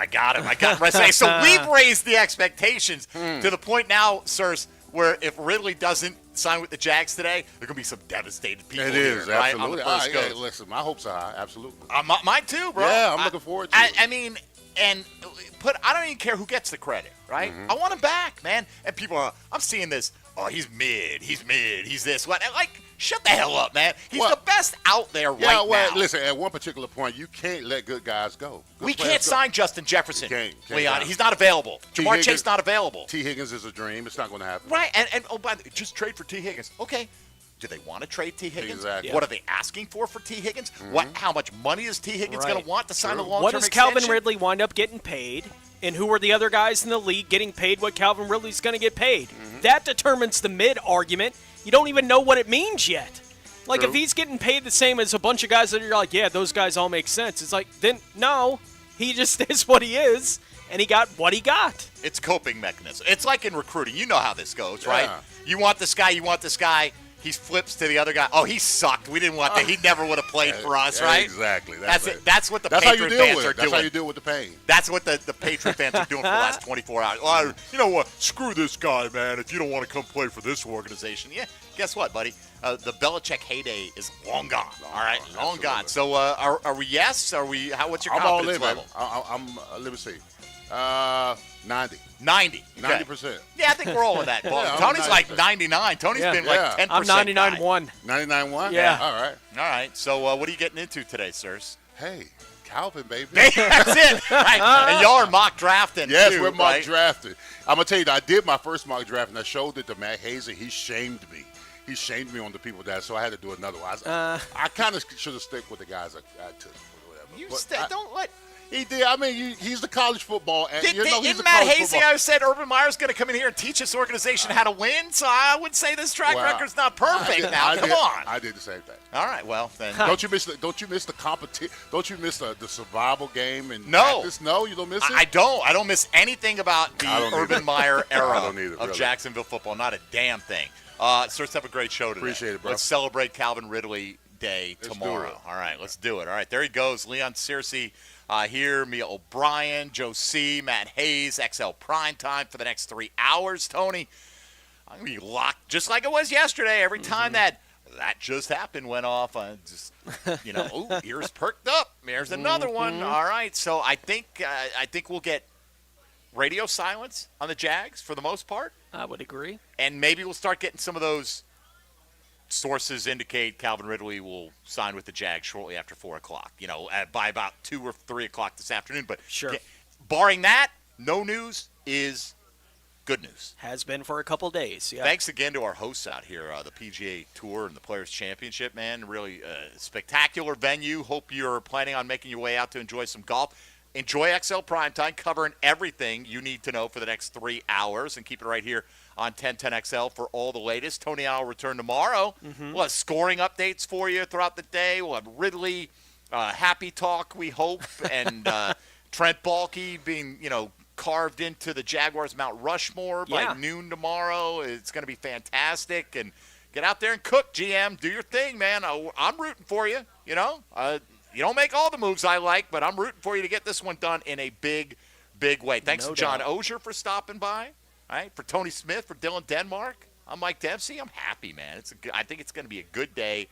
Resume. So we've raised the expectations to the point now, sirs, where if Ridley doesn't sign with the Jags today, there are going to be some devastated people
absolutely.
Right, on the first
Yeah, listen, my hopes are high, absolutely.
Mine, too, bro.
Yeah, I'm looking forward to it.
I mean, I don't even care who gets the credit, right? I want him back, man. And people are, I'm seeing this, he's mid, he's this, what? Like, shut the hell up, man. He's the best out there right now.
Listen, at one particular point, you can't let good guys go.
We can't sign Justin Jefferson.
Can't
Leon, he's not available. Jamar Chase not available.
T. Higgins is a dream. It's not going to happen.
Right, and by the way, just trade for T. Higgins. Okay. Do they want to trade T. Higgins?
Exactly.
What are they asking for T. Higgins? How much money is T. Higgins going to want to sign a long-term
What does
extension?
Calvin Ridley wind up getting paid? and who are the other guys in the league getting paid what Calvin Ridley's going to get paid. That determines the mid argument. You don't even know what it means yet. Like, if he's getting paid the same as a bunch of guys that you're like, yeah, those guys all make sense. It's like, then, no, he just is what he is, and he got what he got.
It's coping mechanism. It's like in recruiting. You know how this goes, right? You want this guy. He flips to the other guy. Oh, he sucked. We didn't want that. He never would have played for us, right?
Exactly.
That's it. That's what the
That's
Patriot fans are doing.
That's how you deal with the pain.
That's what the Patriot fans are doing for the last 24 hours. Oh, you know what? Screw this guy, man. If you don't want to come play for this organization. Yeah, guess what, buddy? The Belichick heyday is long gone, all right? Long gone. So are we yes? Are we? What's your confidence level?
Let me see. 90.
90.
90%.
Yeah, I think we're all in that.
Yeah,
Tony's like 99. Tony's been like 10%.
I'm 99.1.
99.1?
Yeah.
All right.
All right. So what are you getting into today, sirs?
Hey, Calvin, baby.
That's it. Right. And y'all are mock drafting,
Yes,
too,
we're mock
right?
drafting. I'm going to tell you, I did my first mock draft, and I showed it to Matt Hazen. He shamed me. He shamed me on the people that, so I had to do another one. I kind of should have stuck with the guys I took. Or whatever.
Don't let.
He did. I mean, he's the college football.
Didn't
he's
Matt Hazing, I said Urban Meyer's going to come in here and teach this organization how to win, so I would say this track record's not perfect now. Come on.
I did the same thing.
All right, well, then.
Don't you miss the competition? Don't you miss the survival game and
no.
practice? No, you don't miss it?
I don't. I don't miss anything about the Urban Meyer era
I don't either,
of
really.
Jacksonville football. Not a damn thing. So let's have a great show today.
Appreciate it, bro.
Let's celebrate Calvin Ridley Day tomorrow. All right, let's do it. All right, there he goes. Leon Searcy here, Mia O'Brien, Joe C., Matt Hayes, XL Primetime for the next 3 hours. Tony, I'm going to be locked just like it was yesterday. Every time that just happened went off, I just, ooh, ears perked up. There's another one. All right, so I think we'll get radio silence on the Jags for the most part.
I would agree.
And maybe we'll start getting some of those sources indicate Calvin Ridley will sign with the Jags shortly after 4 o'clock, by about 2 or 3 o'clock this afternoon. But
sure,
barring that, no news is good news.
Has been for a couple days. Yeah.
Thanks again to our hosts out here, the PGA Tour and the Players Championship, man. Really spectacular venue. Hope you're planning on making your way out to enjoy some golf. Enjoy XL Primetime, covering everything you need to know for the next 3 hours, and keep it right here on 1010XL for all the latest. Tony and I will return tomorrow. We'll have scoring updates for you throughout the day. We'll have Ridley, happy talk, we hope, and Trent Baalke being, carved into the Jaguars Mount Rushmore by noon tomorrow. It's going to be fantastic. And get out there and cook, GM. Do your thing, man. I'm rooting for you, You don't make all the moves I like, but I'm rooting for you to get this one done in a big, big way. Thanks to John Ogier for stopping by. All right, for Tony Smith, for Dylan Denmark. I'm Mike Dempsey. I'm happy, man. I think it's going to be a good day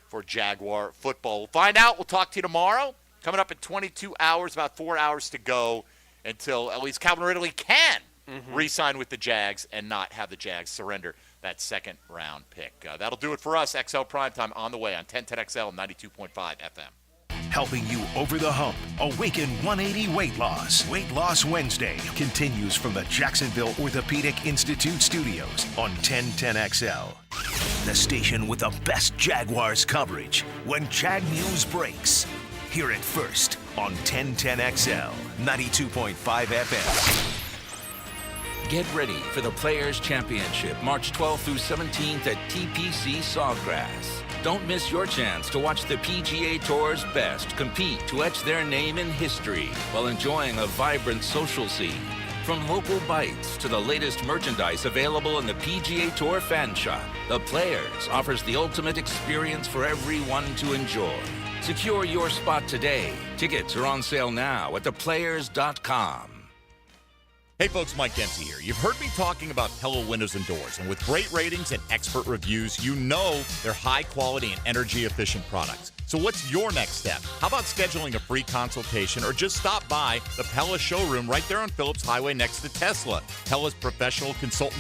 for Jaguar football. We'll find out. We'll talk to you tomorrow. Coming up in 22 hours, about 4 hours to go until at least Calvin Ridley can re-sign with the Jags and not have the Jags surrender that second-round pick. That'll do it for us. XL Primetime on the way on 1010XL 92.5 FM.
Helping you over the hump. Awaken 180 Weight Loss. Weight Loss Wednesday continues from the Jacksonville Orthopedic Institute studios on 1010XL. The station with the best Jaguars coverage when Jag News breaks. Hear it first on 1010XL 92.5 FM.
Get ready for the Players Championship, March 12th through 17th at TPC Sawgrass. Don't miss your chance to watch the PGA Tour's best compete to etch their name in history while enjoying a vibrant social scene. From local bites to the latest merchandise available in the PGA Tour fan shop, the Players offers the ultimate experience for everyone to enjoy. Secure your spot today. Tickets are on sale now at theplayers.com.
Hey folks, Mike Dempsey here. You've heard me talking about Pella Windows and Doors, and with great ratings and expert reviews, you know they're high quality and energy efficient products. So what's your next step? How about scheduling a free consultation or just stop by the Pella showroom right there on Phillips Highway next to Tesla? Pella's professional consultant